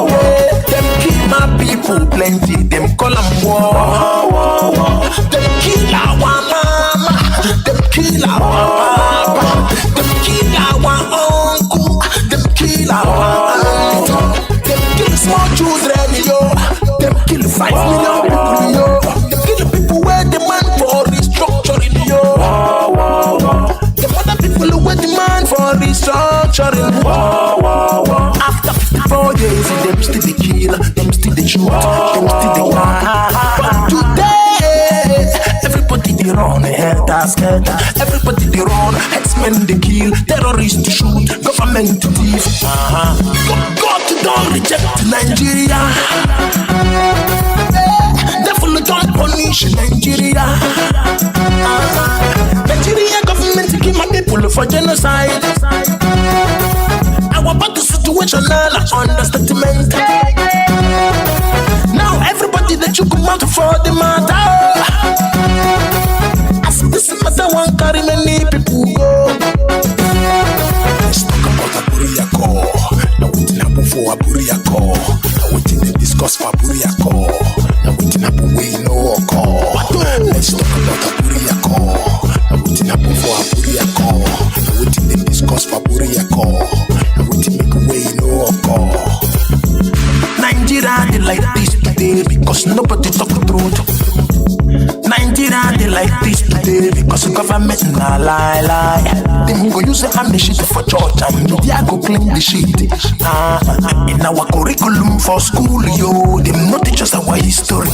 Speaker 9: Yeah. Them kill my people plenty, them call them war. Them kill our mama, them kill our papa, them kill our uncle, them kill our aunt, them kill small children, them kill 5 million people, them kill people where demand for restructuring, them other people who demand for restructuring. After 54 days, them still they kill, them still they shoot, them still they die. But today, everybody they run, helter skelter. Everybody they run, herdsmen they kill, terrorists to shoot, government to thief. God to don't reject Nigeria. Devil don't punish Nigeria. Nigeria government kill my people for genocide. Our battle situational understatement. Now everybody that you come out for the matter. As this matter won't carry many people go. Let's talk about Aburiako. Now we didn't have for Aburiako. Now we didn't discuss for Aburiako. Now we didn't have way no call. Let's talk about Aburiako. Now we didn't have for Aburiako. Now we didn't discuss for Aburiako. Now we didn't make way no call. Nigeria, they like this today because nobody talk the truth. Nigeria, they like this today because the government nah lie. Them go use the shit for church and media go claim the shit. In our curriculum for school, yo, them not teach us our history.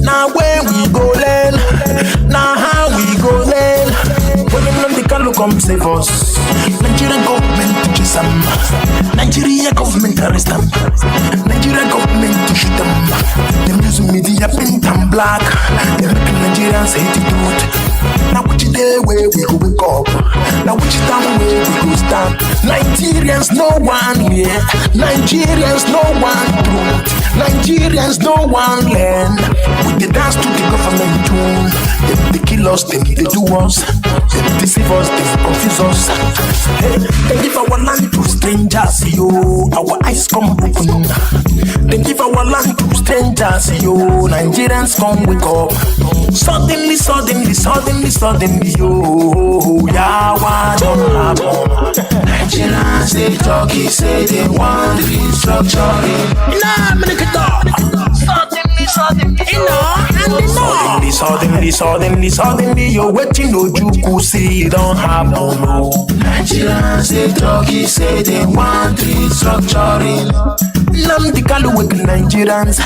Speaker 9: Now where we go learn, now how we go learn. When Nnamdi Kanu come save us, Nigerian government teaches them. Nigeria government arrest them. Nigerian government to shoot them. Them use media pink and black. Them making Nigerians hate the truth. Now which day where we go wake up? Now which time where we go stand? Nigerians no one here. Nigerians no one truth. Nigerians no one learn. We they dance to the government tune. Them they kill us, them they do us. Them deceive us, them confuse us. Hey, they give our land to strangers, yo. Our eyes come open. They give our land to strangers, yo. Nigerians come wake up. Suddenly, yo. Yeah, what don't happen? Nigerians they talk, he say they want restructuring. Nah, I'm gonna get off. Suddenly, you know, and they know. Suddenly, you're waiting, no you see, don't happen, no. Nigerians they talk, he say they want restructuring. Nnamdi Kanu with Nigerians,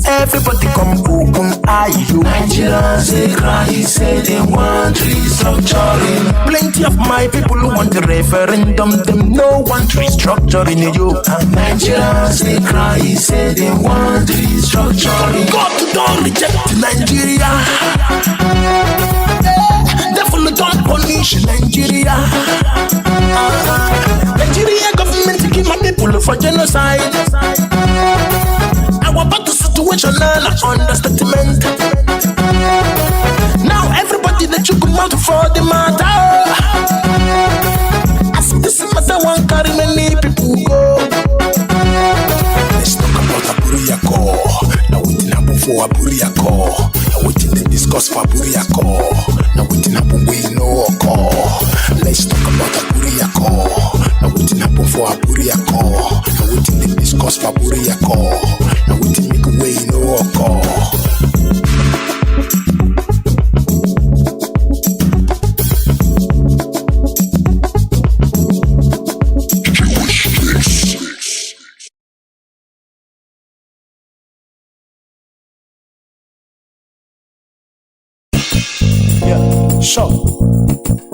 Speaker 9: everybody come open eye, you. Nigerians they cry, he say they want restructuring. Plenty of my people who want the referendum, them no want restructuring, you. Nigerians they cry, he say they want restructuring. God don't reject Nigeria. Devil don't punish Nigeria. Nigeria government kill my people for genocide. Our battle situational understatement. Now everybody that you come out for the matter. As this matter won't carry many people go. Let's talk about Aburiako. Now we didn't have for Aburiako. Now we didn't discuss for Aburiako. Now we didn't have way no call. Let's talk about Aburiako. Now we didn't have for Aburiako. Now we didn't discuss for Aburiako. Now we didn't make way no call. Sure.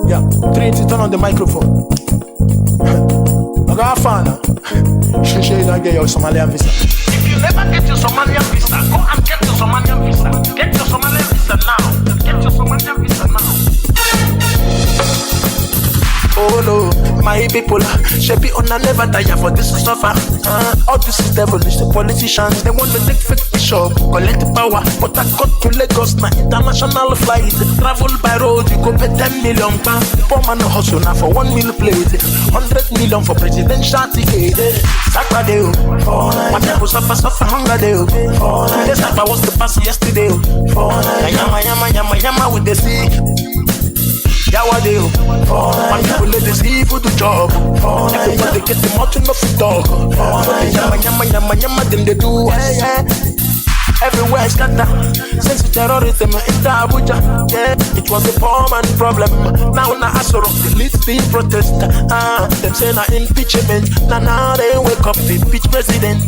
Speaker 9: Yeah, 380, turn on the microphone. I got a fan. She you don't get your Somalian visa. If you never get your Somalian visa, go and get your Somalian visa. Get your Somalian visa now. Get your Somalian visa now. Oh no, my people, shebi on never tire for this to suffer. All this is devilish, the politicians, they want to take fake bishop, collect power, but I got to Lagos, na international flight, travel by road, you go pay 10 million pounds, poor man hustle now for 1 meal plate, 100 million for presidential ticket, Saturday, my people suffer hunger day, this type I was the past yesterday, yama with the sea. Yawadeo, my people let the see for the job. Everybody get the mountain of the dog. Yama, then they do. Every everywhere scatter. Since the terrorism enter Abuja, yeah, it was a poor man problem. Now na Asoro, they lead the protest. Them say na impeachment. Now they wake up the impeach president.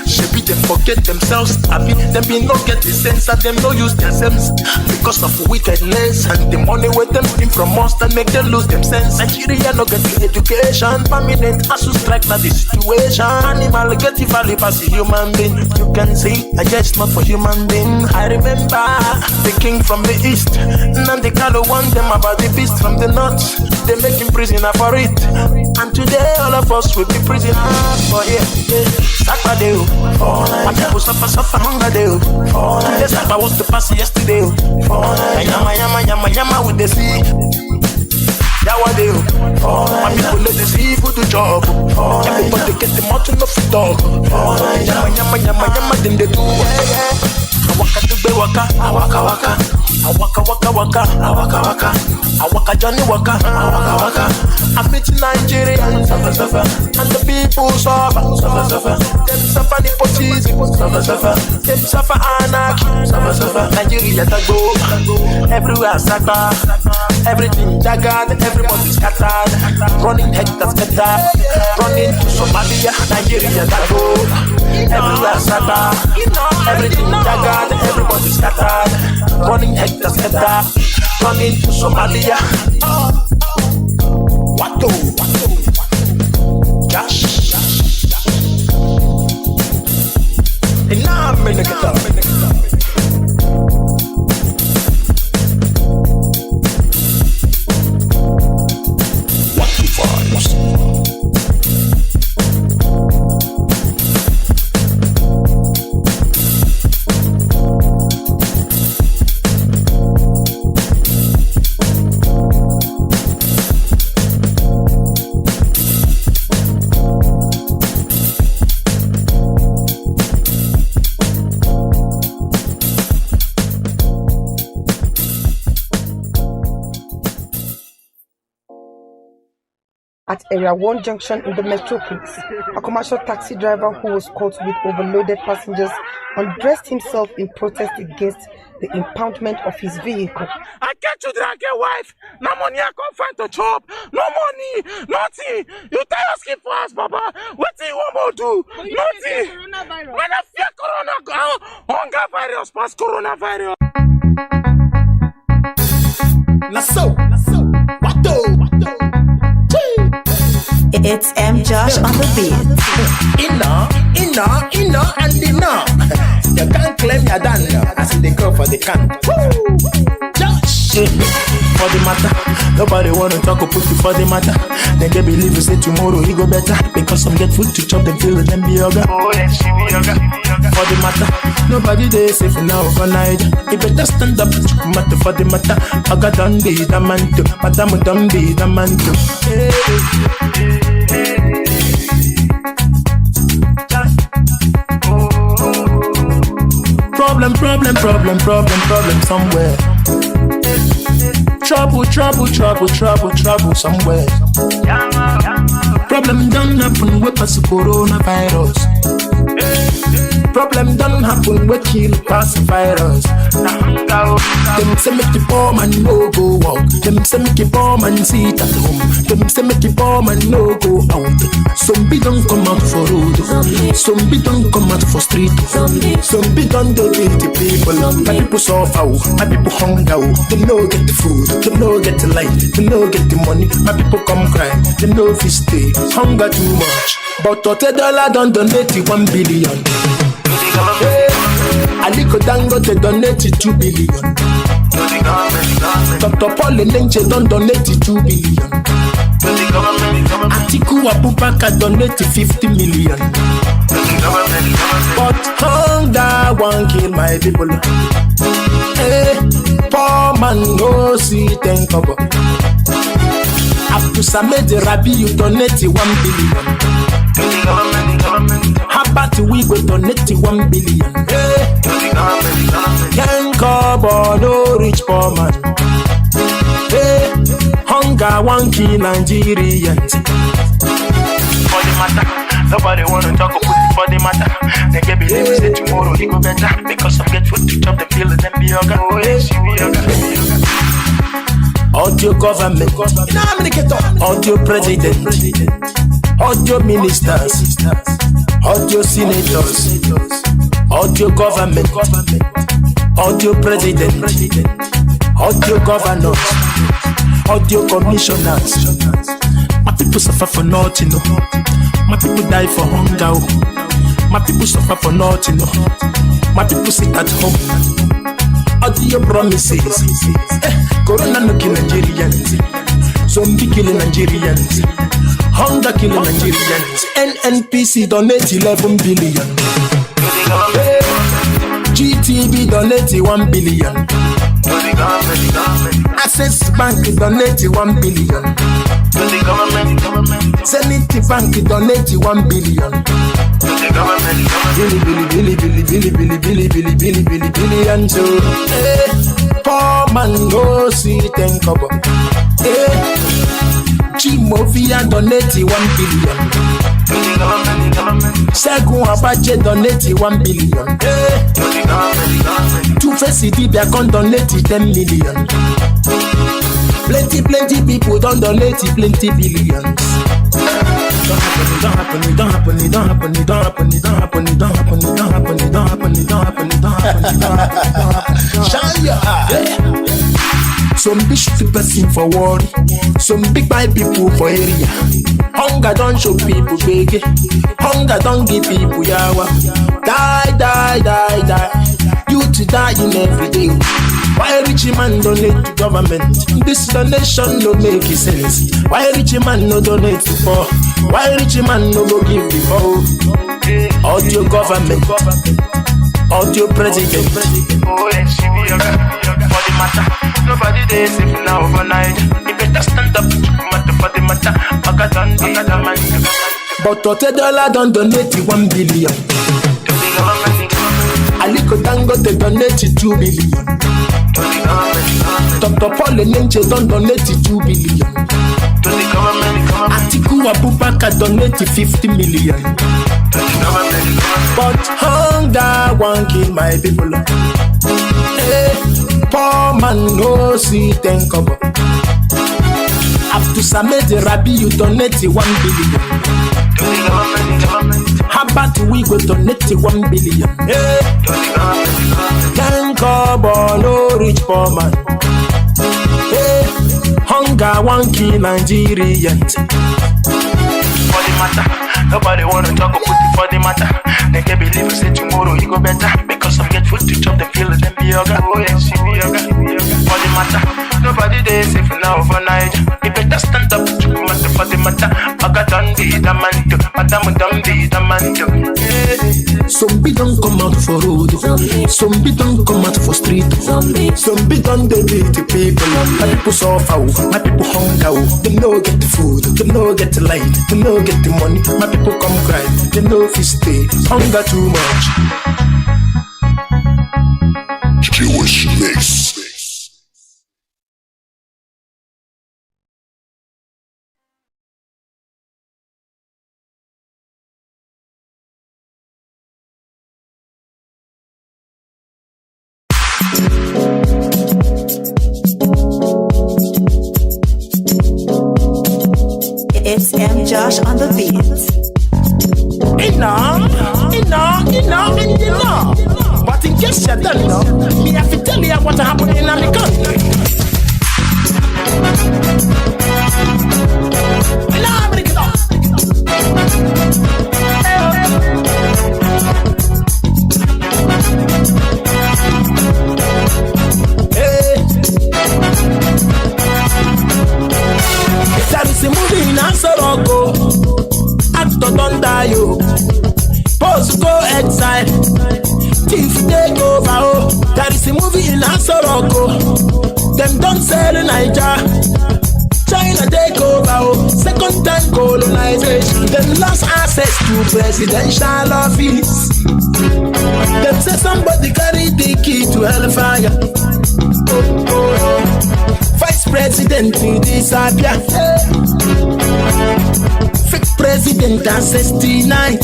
Speaker 9: She be them forget themselves. Happy them be no get the sense that them no use their sense because of wickedness and the money with them steam from us that make them lose them sense. Nigeria no get the education, permanent as to strike that the situation. Animal get the value as a human being. You can see, I just not for human being. I remember the king from the east, Nnamdi warned them about the beast from the north. They make him prisoner for it, and today all of us will be prisoners for it. Saturday, my people suffer hunger day. This I was the past yesterday. Yama with the sea. Yawadeo, my people let the sea food to job. Everybody get the mountain of the dog. Yama, then they do. Awaka to be waka, awaka waka, awaka waka waka, awaka waka, awaka Johnny waka, awaka waka. I'm meeting Nigerians, and the people suffer. Them suffer nepotism, them suffer anarchy, Nigeria to go, everywhere scatter, everything jagged, everybody scattered, running hectares better, running to Somalia, Nigeria to go, everywhere scatter, everything jagged. Everybody scattered, running hectares better, running to Somalia. Wato, Josh. And now I'm in the guitar. What you find?
Speaker 10: At Area 1 junction in the metropolis, a commercial taxi driver who was caught with overloaded passengers undressed himself in protest against the impoundment of his vehicle.
Speaker 9: I get children, I get wife. No money, I can't find a job. No money, nothing. You tell us keep for us, Baba. What do you want more do? Nothing. When I fear corona, hunger virus pass coronavirus. Naso, Wato.
Speaker 8: It's M. Josh on the beat.
Speaker 9: Inna, and inna. You can't claim you're done as they go for the can. Josh! For the matter, nobody wanna talk or put you for the matter. Then they believe you say tomorrow he go better. Because some get food to chop, them feel them be yoga. For the matter, nobody they safe now overnight. You better stand up, matter for the matter. I got done be the man too, madam done be the man too. Problem somewhere. Trouble somewhere. Problem don't happen with us coronavirus. Problem don't happen with kill pass virus. Them say make the poor man no go walk. Them say make the poor man sit at home. Them say make the poor man no go out. Some be don't come out for road. Some be don't come out for street. Some be don't do the people. My people suffer. My people hunger. They no get the food. They no get the light. They no get the money. My people come cry. They no fit stay. Hunger too much. But $30 don't donate 1 billion. Aliko Dangote donate 2 billion. Dr. Paul Nenche don't donate 2 billion. Atiku Abubakar donate 50 million. But hunger won't kill my people. Poor man no see 10 kobo. After Samed Rabi you donate 1 billion. How about we go donate 1 billion? Young kobo no rich poor man. Hunger won't kill Nigerians. For the matter, nobody wanna talk about it. for the matter. They can believe say tomorrow he go better. Because some get food to chop the pill and then be yoga. Oh yes, you be yoga. Audio government, audio president, audio ministers, audio senators, audio government, audio president, audio governors, audio commissioners. My people suffer for nothing, no. My people die for hunger, oh. My people suffer for nothing, no. My people sit at home. Audio promises. Corona no kill Nigerians. Zombie killing Nigerians. Hunger killing Nigerians. NNPC donate 11 billion. GTB donate 1 billion. Access Bank donate 1 billion. Zenith Bank donate 1 billion. Billion. So, poor man go see 10 kobo. G-Movia donate 1 billion. Segun Abaje donate 1 billion. Two-Face Dibia con donate 10 million. Plenty people don't donate plenty billions. Don't happen. Shine your eye. Some big stupid person for worry. Some big bad people for area. Hunger don't show people big. Hunger don't give people yawa. Die. You to die in every day. Why rich man donate to government? This donation no make sense. Why rich man no donate to poor? Why rich man no go give before? Audio government, audio president. Oh yes, she be yoga for the matter. Nobody dey safe now overnight. You better stand up for the matter. Maka done be the man. But $30 don't donate 1 billion. To the government. Aliko Dangote donate 2 billion. Dr. Paul Enenche don't donate 2 billion. To the government. Atiku Abubakar donate 50 million. To the government. But hunger won't kill my people. Poor man no see 10 kobo. After Samed Rabi you donate 1 billion. To the government. How about we go donate 1 billion? 10 kobo no rich poor man. Hunger won't kill Nigerians. For the matter, nobody wanna talk about it for the matter. They can believe say tomorrow you go better. Because some get food to chop the pill and then be yoga. Oh yes, you be yoga. For the matter, nobody dey safe now overnight. You better stand up for the matter. Maga done be the man too. Madam done be the man too. Some be don't come out for road. Some be don't come out for street. Some be don't dey beat the people. My people suffer. My people hunger. They no get the food. They no get the light. They no get the money. My people come cry. They no fit stay. Hunger too much.
Speaker 11: Jewish mix.
Speaker 8: It's M. Josh on the beat.
Speaker 9: Enough. But in case you don't know, me have to tell you what happened in my country. Now bring it up. There is a movie in Asoroko. Actor don't die, yo. Post go exile. Thief take over, oh. There is a movie in Asoroko. Them don't sell Niger. China take over, oh. Second time colonization. Them lost access to presidential office. Them say somebody carry the key to hellfire. Vice president to disappear. Fake president and 69.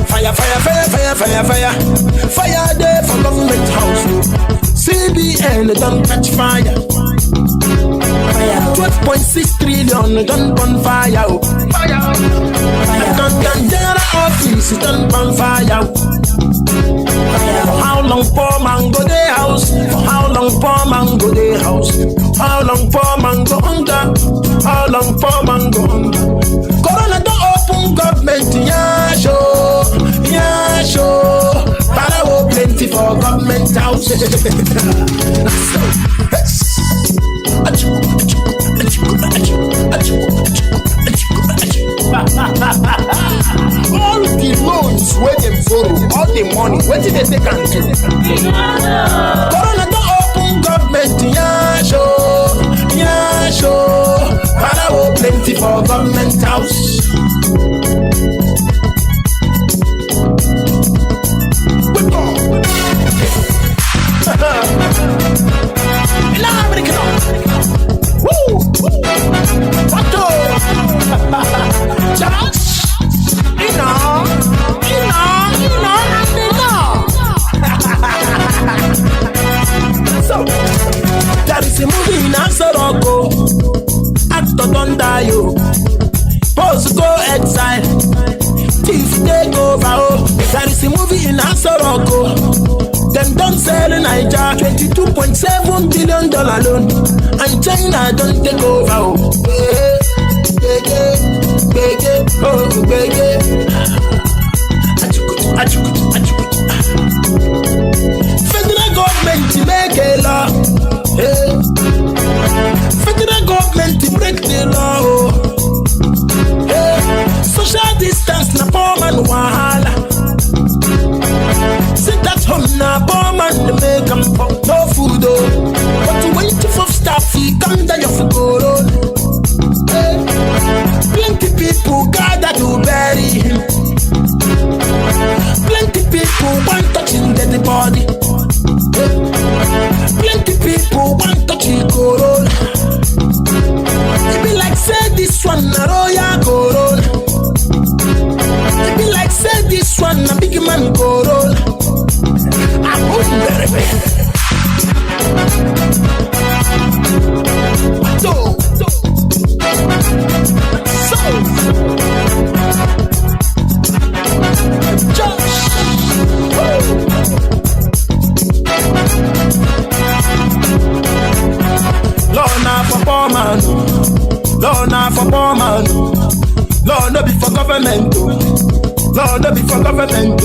Speaker 9: Fire, fire, fire, fire, fire, fire. Fire there for government house. CBN don't catch fire. 12.6 trillion don't burn fire. Fire. General office don't burn fire. For how long poor man go the house? For how long poor man go the house? How long poor man go under? How long poor man go under? Corona don't open government, yeah show. Para plenty for government house. All the loans where they borrow, all the money, where did they take and do? Corona don't open government, yeah show. Para plenty for government house. So, there is a movie in Asaroko. Actor don't die, yo. Post go exile. Thief take over, oh. There is a movie in Asaroko. Them don't sell in Nigeria, $22.7 billion loan. And China don't take over, oh. Federal government make a law. Federal government break the law. Social distance na poor man wahala. Sit at home na poor man to make them no food oh. But to wait for staff he come down your food oh. Plenty people gather to bury him. Plenty people want touching dead body. Plenty people want touching corona. It be like say this one na royal corona. It be like say this one na big man corona. I wouldn't bury me. Lord, now for poor man. Lord, no be for government. Lord, no be for government.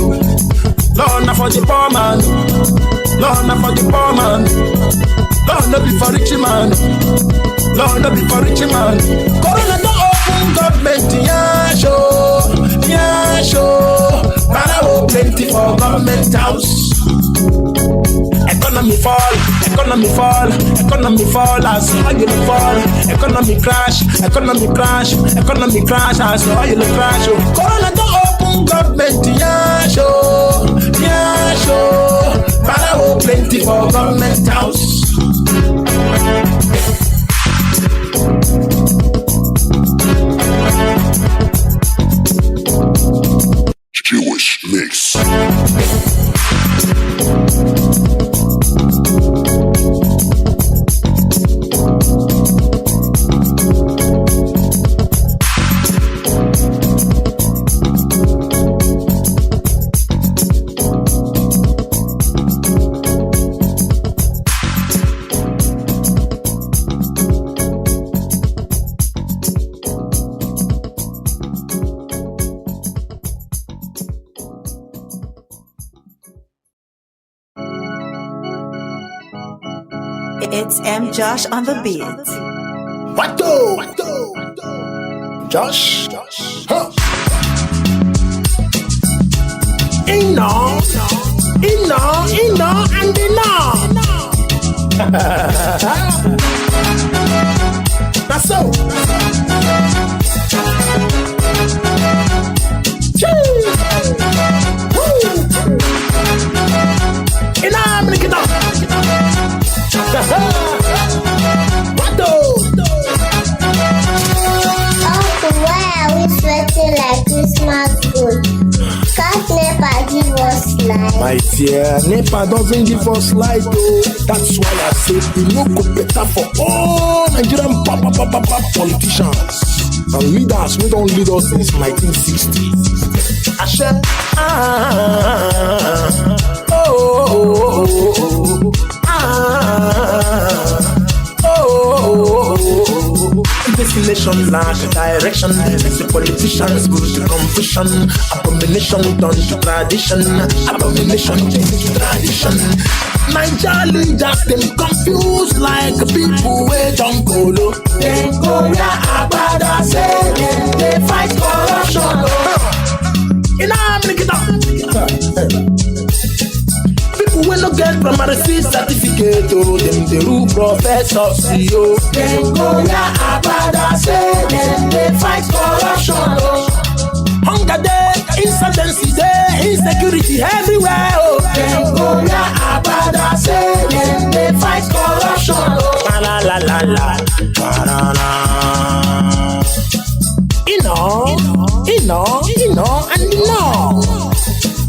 Speaker 9: Lord, now for the poor man. Lord, now for the poor man. Lord, no be for rich man. Lord, no be for rich man. Corona don't open government. Yeah, show. Para plenty for government house. Economy fall as oil fall. Economy crash as oil crash. Corona don't open government, yeah show. Para plenty for government house.
Speaker 11: Jewish mix.
Speaker 8: It's M. Josh on the beat.
Speaker 9: What do? Josh? Huh? Inno, and that's so. My dear, NEPA doesn't give us light, though. That's why I say we no go better for all Nigerian politicians and leaders who don't lead us since 1960. I said, this nation lack direction. The politicians go to confusion. Abomination done to tradition. Abomination to tradition. Niger leaders them confused like people who don't go low. They go where Abada say they fight corruption. In America, people will not get primary certificate. Oh, them the rule professors, CEO. They go where Abada say they fight corruption. Hunger day, insurgency day, insecurity everywhere. Oh, they go where Abada say they fight corruption. La la la la la, la la.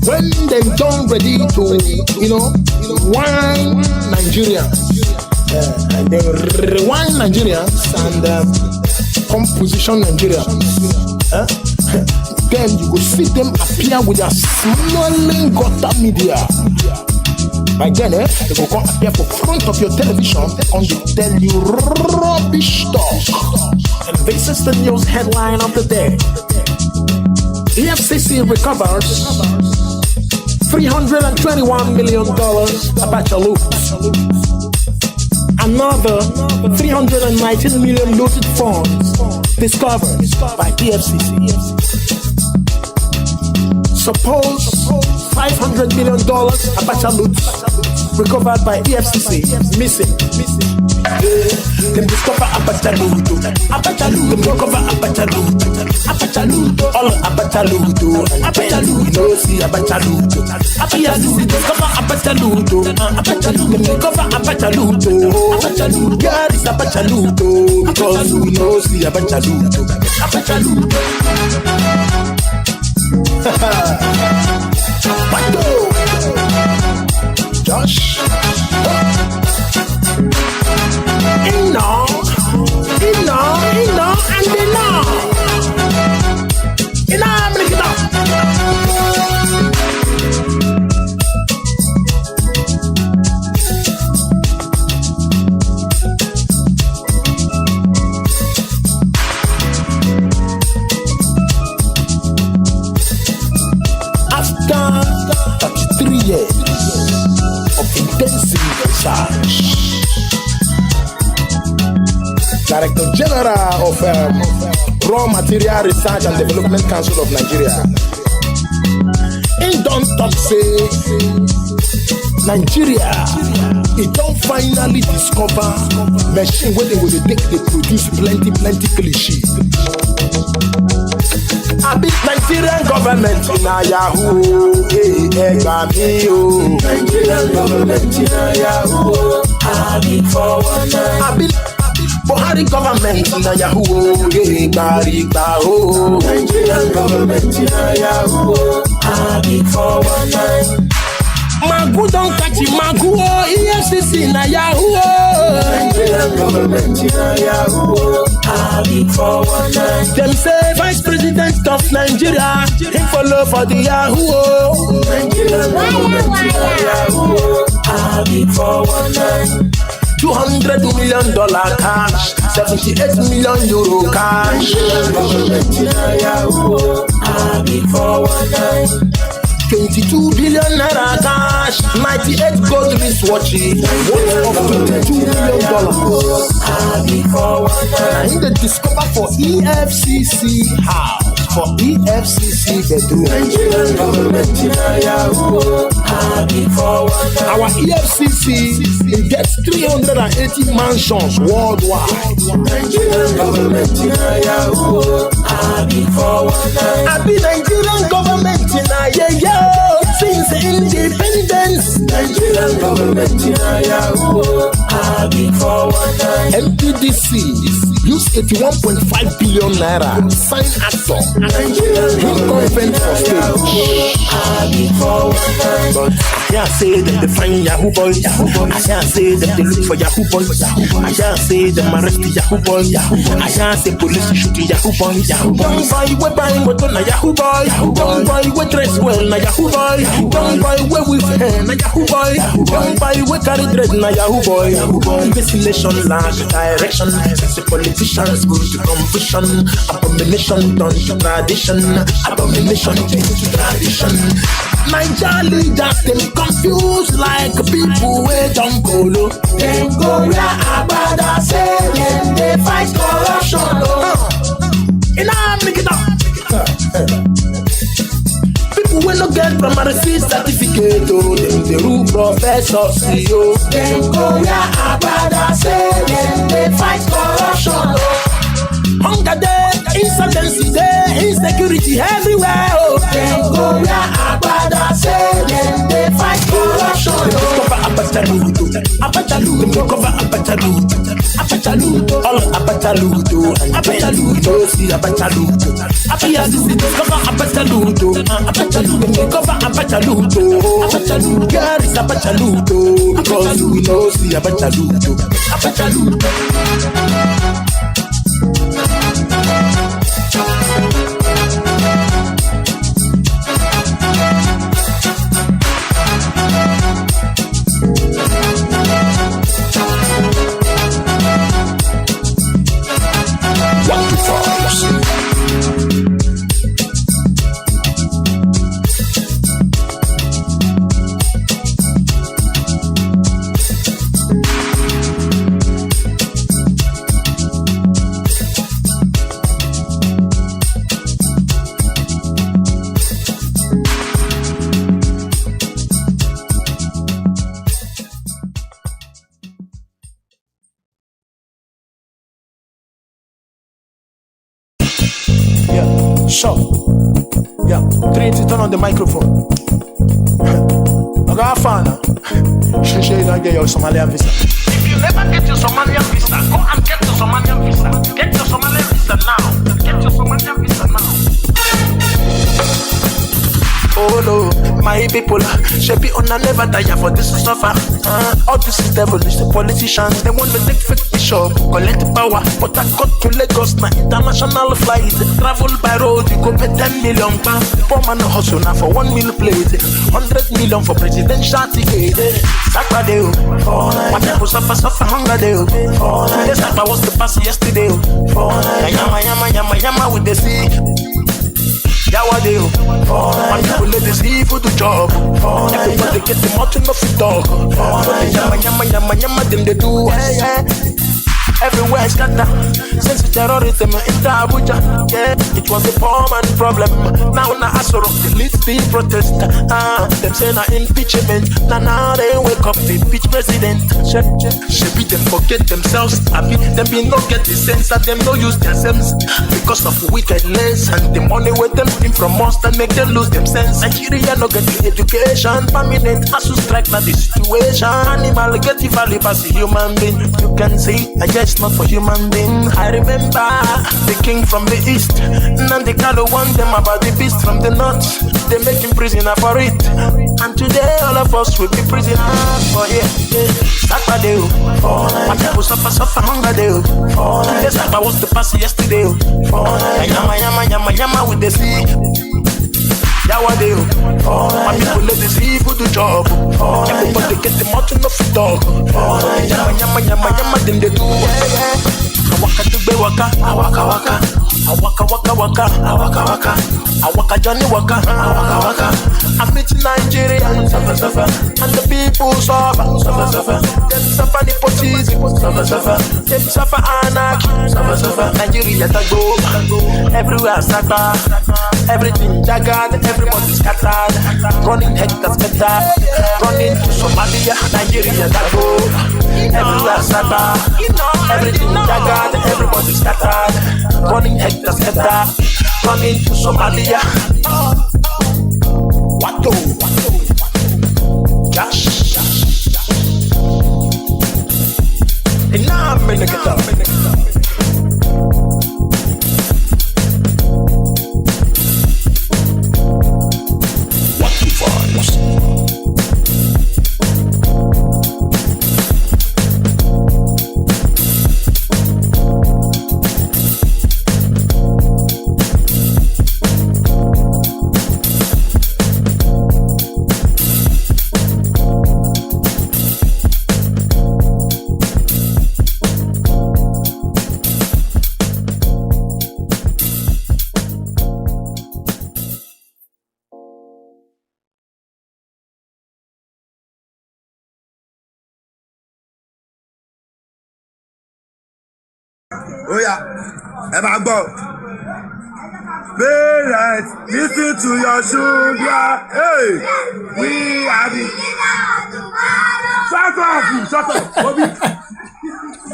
Speaker 9: When they don't ready to, wine Nigerians, and they rewind Nigerians and composition Nigerians, then you will see them appear with their smiling gutter media. By then, they will come appear for front of your television and they tell you rubbish stuff. And this is the news headline of the day. EFCC recovers $321 million Abacha loot. Another 319 million looted funds discovered by EFCC. Suppose $500 million Abacha loot recovered by EFCC missing. Them discover Abacha loot. Abacha loot. Them recover Abacha loot. Abacha loot. All Abacha loot. Abacha loot. No see Abacha loot. Abacha loot. Discover Abacha loot. Abacha loot. Them recover Abacha loot. Abacha loot. God is Abacha loot. Because we know see Abacha loot. Abacha loot. Bando. Josh. And they know. After 33 years of intensive research, Director General of Raw Material Research and Development Council of Nigeria, he don't talk say Nigeria, he don't finally discover machine where they produce plenty cliche. I beat Nigerian government in a Yahoo, Nigerian government in a Yahoo, I beat for one night. I beat Buhari government in a Yahoo, Nigerian government in a Yahoo, I beat for one night. Magu don't catch him, Magu, EFCC in a Yahoo, Nigerian government in a Yahoo, I beat for one night. Them say Vice President of Nigeria, he follow for the Yahoo, Nigerian government in a Yahoo, I beat for one night. $200 million cash, 78 million euro cash. Government in a Yahoo, I beat for one night. 22 billion naira cash, 98 gold wristwatches, worth of $22 million. I beat for one night. And they discover for EFCC house, for EFCC bedroom. Nigerian government in a Yahoo, I beat for one night. Our EFCC, it gets 380 mansions worldwide. Nigerian government in a Yahoo, I beat for one night. I be Nigerian government in a since independence This Nigerian government in Yahoo, MPDC use 81.5 billion naira sign actor incumbent for stage. But I can't say them they find Yahoo boy. I can't say them they look for Yahoo boy. I can't say them arrest Yahoo boy. I can't say police shoot Yahoo boy. Young boy we buying what on a Yahoo boy. Young boy we dress well na Yahoo boy. Young boy we with hair na Yahoo boy. Young boy we carry dread na Yahoo boy. Destination lack direction. Since the politicians go to confusion, abomination done to tradition. Abomination change to tradition. Niger leaders them confused like people who don't go low. Them go where Abada say them they fight corruption. Make it up. People will not get primary certificate. Oh, them the rule professors. CEO. Them go where Abada say them they fight corruption. Hunger day, insurgency day, insecurity everywhere. Oh, them go where Abada say them they fight corruption. Cover Abataludo, Abataludo, cover Abataludo, Abataludo, all Abataludo, Abataludo, see Abataludo, Abataludo, cover Abataludo, Abataludo, cover Abataludo, Abataludo, girl is Abataludo, because we know see Abataludo, Abataludo. Sure. Yeah. Trinity, turn on the microphone. I got a fan. She don't get your Somalian visa. If you never get your Somalian visa, go and get your Somalian visa. Get your Somalian visa now. Get your Somalian visa now. Oh no, my people, should be on a never die for this to suffer. All this is devilish, the politicians, they want to take fake bishop, collect power, but I got to Lagos, na international flight, travel by road, you go pay 10 million pounds, poor man hustle now for 1 meal plate, 100 million for presidential ticket, Saturday, my people suffer hunger day, this I was the past yesterday, yama with the sea. Yawadeo, my people let the seafood to job. Everybody get the mouth enough to talk. Yama, them they do. Everywhere scatter. Since the terrorism in Abuja, yeah, it was a poor man problem. Now Asoro, they lead the protest. Them say na impeachment. Now they wake up the impeach president. Should be them forget themselves. Happy them be no get the sense that them no use their sense because of wickedness and the money with them steam from us that make them lose them sense. Nigeria no get the education. Permanent as to strike na the situation. Animal get the value as a human being. You can see I guess not for human being. I remember the king from the east, Nnamdi warned them about the beast from the north. They make him prisoner for it, and today all of us will be prisoners for it. Saturday, my people suffer hunger day. This I was the past yesterday. Yama with the sea. Yawadeo, my people let the seafood to job. Everybody get the mouth enough to talk. Yama, then they do. Awaka to be waka, awaka. Awaka Johnny waka, awaka. I meet Nigerians, and the people suffer. Them suffer nepotism, them suffer anarchy, Nigeria to go. Everywhere scatter, everything jagged, everybody scattered. Running hectares better, running to Somalia, Nigeria to go. Everywhere scatter, everything jagged, everybody scattered. Running hectares better, running to Somalia. Wato, Oh yeah, Emma go. Parents, listen to your children. Hey, we are the. Shut up, Bobby.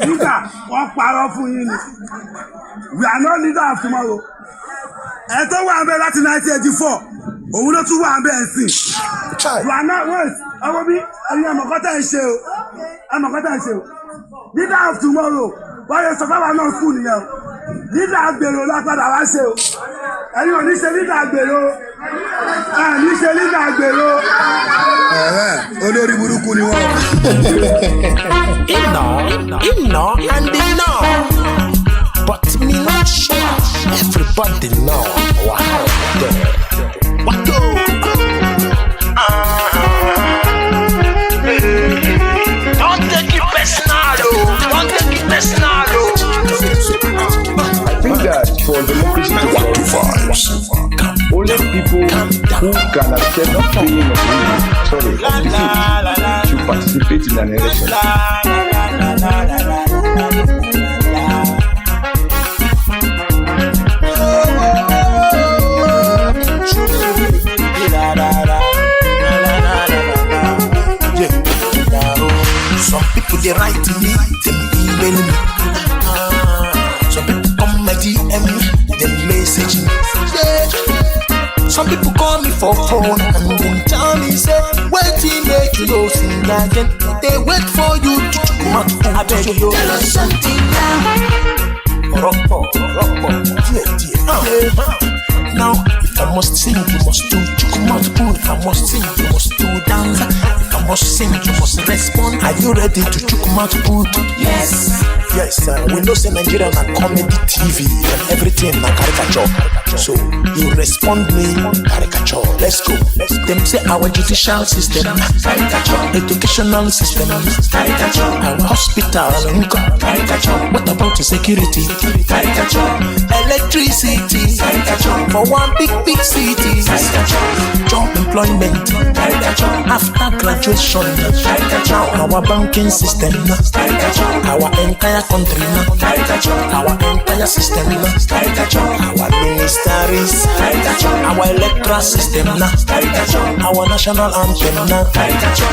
Speaker 9: Leader, one powerful unit. We are not leader of tomorrow. I thought we are better láti 1984. Òun ló tún wà ń bẹ́ẹ̀ sí. You are not worse. Àwọn bí ẹni àmọ̀kọ́tà ń ṣe o. Leader of tomorrow. Wọ́n yẹ sọ fáwọn náà school nìyẹn o. Leader àgbèrò lápadà wá ṣe o. Ẹ̀yin ò ní ṣe leader àgbèrò. Ní ṣe leader àgbèrò. Olórí burúkú ni wọ́n.
Speaker 12: Iná and iná. But me not sure. Everybody know what do. Don't take it personal.
Speaker 6: I think that for democracy to work, only people who can accept being to participate in an election.
Speaker 12: Some people they write to me, they email me. Some people come my DM, they message me. Yeah. Some people call me for phone and then tell me, say, wait till make you know sing again. They wait for you to come out. I beg you, tell us something now. Rock, yeah. Now, if I must sing, you must do chukumat. If I must sing, you must do dance. If I must sing, you must respond. Are you ready to chukumat? Yes. Yes, we know say Nigeria na comedy TV and everything na caricature. So you respond me caricature. Let's go. Them say our judicial system caricature, educational system caricature, our hospital caricature. What about the security caricature, electricity caricature for one big city caricature, job employment caricature, after graduation caricature, our banking system caricature, our entire country now caricature, our entire system now caricature, our ministries caricature, our electoral system now caricature, our national anthem now caricature.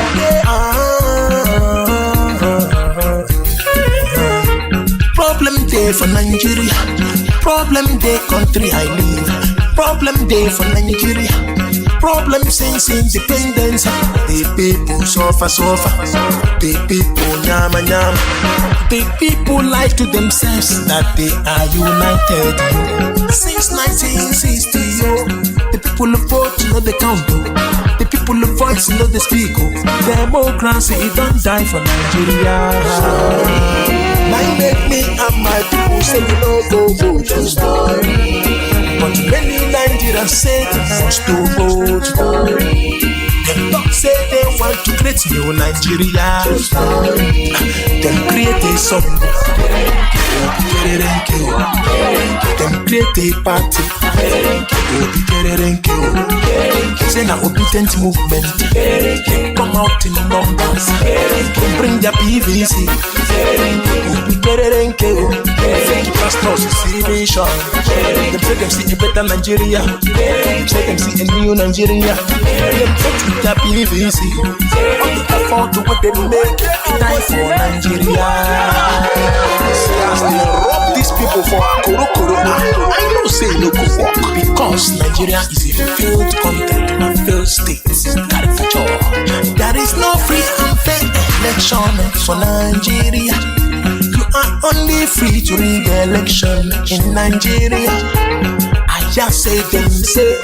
Speaker 12: Problem day for Nigeria, problem day country I live, problem day for Nigeria, problem since independence. The people suffer, the people nyama. The people lie to themselves that they are united. Since 1960, the people vote, not the count. The people voice, not the speak. Democracy, it don't die for Nigeria. Might make me and my people say you know go vote. But many Nigerians say they must to vote. Them don't say they want to create new Nigeria. Them create a song. Them create a party. Say na obedient movement. Come out in numbers. Bring their PVC. Pastors see vision. Them say them see a better Nigeria. Say them see a new Nigeria. Them put their PVC. On the effort to what they make. Time for Nigeria. As they rob these people for Koro, I know say no go work because Nigeria is a failed country, a failed state. Caricature. There is no free and fair election for Nigeria. You are only free to rig election in Nigeria. I just say them say.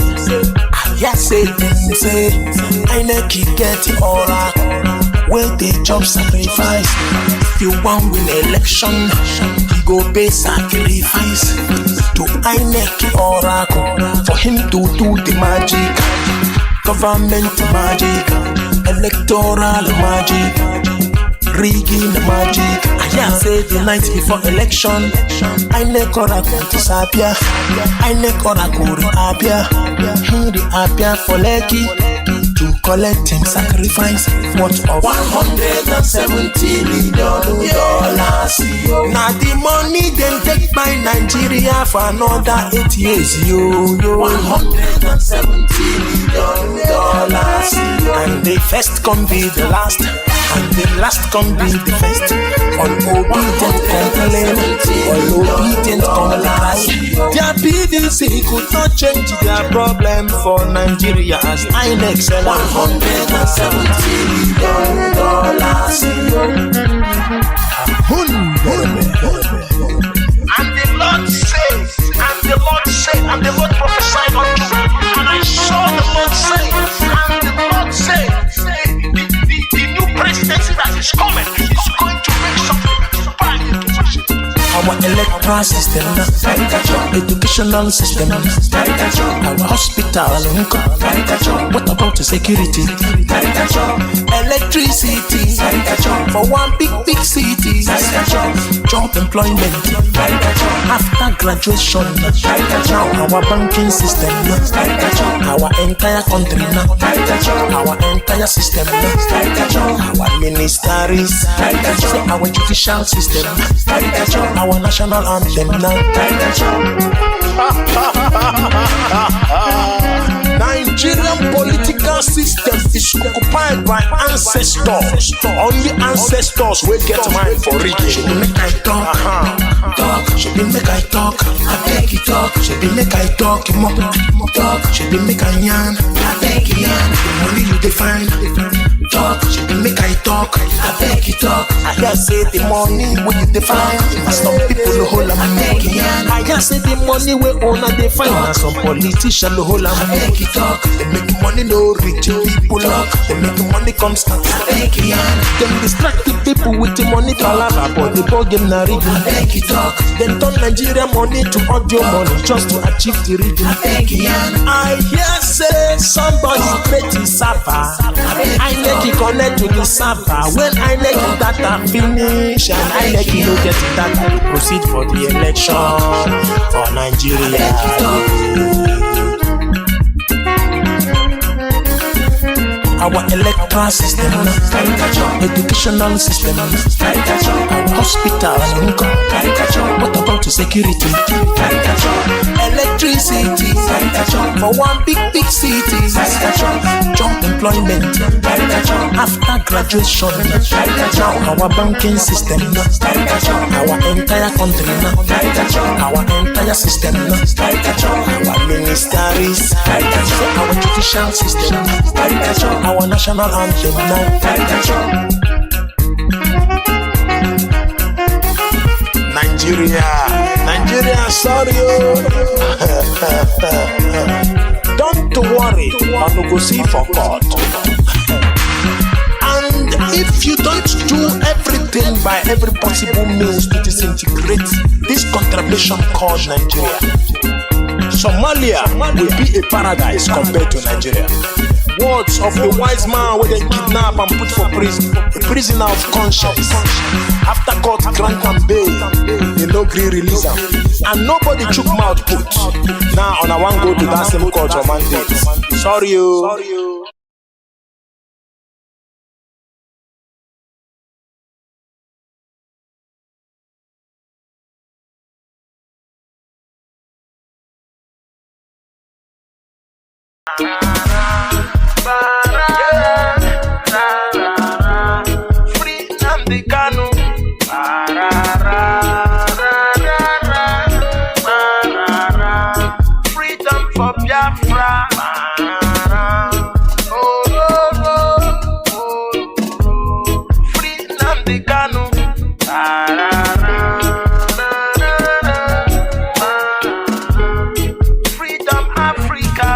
Speaker 12: I never get the aura. Where they job sacrifice. If you want win election, he go pay sacrifice to INEC oracle for him to do the magic, government magic, electoral magic, rigging the magic. I say the night before election, INEC oracle to Sapia, INEC oracle to Apia, the Apia for Lekki. to collect him sacrifice worth of $170 million. Now the money them take by Nigeria for another 8 years. $170 million. And the first can be the last, and the last can be the first. Unobedient complain, unobedient comply. Their PDC could not change their problem for Nigeria as INEC sell $170 million. And the Lord said, and the Lord said, and the Lord prophesied unto me, and I saw the Lord say, and the Lord said, the new presidency that is coming is going to make something bad. Our electoral system, educational system, our hospital, what about the security? Electricity, for one big city, job employment, after graduation, our banking system, our entire country, our entire system, our ministries, our judicial system, our national anthem now. Nigerian political system is occupied by ancestors. Only ancestors will get mine for rigging. Should make I talk, should make I talk. I beg you talk. Should make I talk, talk. Should make I yarn. I beg you yarn. The money you define. Talk, should make I talk. I beg you talk. I just say the money when you define. Some people hold them. I beg you yarn. I just say the money we own and define. Some politicians hold them. I beg you talk. They make money no rich people talk. They make money constant. I beg you yarn. Them distract the people with the money palava, but the ball game na region. I beg you talk. Then turn Nigeria money to audio money just to achieve the region. I beg you yarn. I hear say somebody pretty suffer. I make it connect to the server. When I make the data finish and I make it look at that, proceed for the election for Nigeria. Our electoral system, educational system, our hospital, what about the security? Electricity, for one big city, job employment, after graduation, now our banking system, our entire country, our entire system, our ministries, our judicial system, our national anthem now. Nigeria, sorry. Don't worry, I will go see for God. And if you don't do everything by every possible means to disintegrate this contradiction called Nigeria, Somalia will be a paradise compared to Nigeria. Words of the wise man where they kidnap and put for prison, a prisoner of conscience. After court grant and bail, they no gree release him, and nobody chook mouth put. Now on a one go to that same court on mandate. Sorry you. Free Nnamdi Kanu. Freedom for Biafra. Free Nnamdi Kanu. Freedom Africa.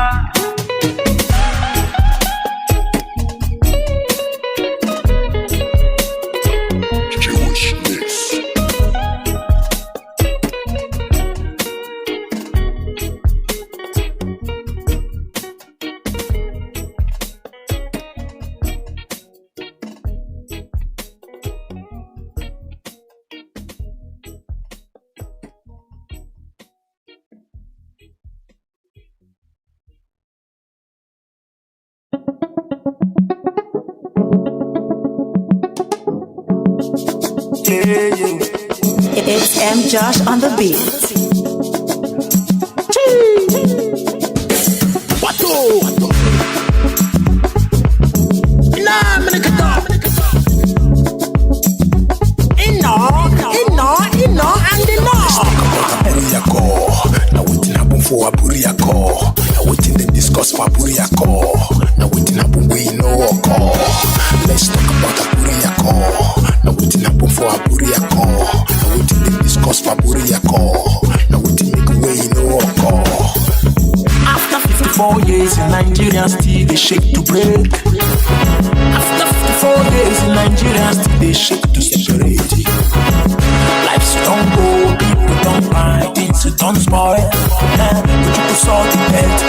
Speaker 8: It's M. Josh on the beat.
Speaker 12: For a Buriako, now waiting the discuss for Buriako, now waiting happen we know call. Let's talk about a Buriako, now waiting happen for a Buriako, now waiting the discuss for Buriako, now waiting make way no call. After 54 years in Nigeria, still they shake to break. After 54 years in Nigeria, still they shake to separate. Life's don't go, people don't buy, things don't spoil. But you could solve the bet,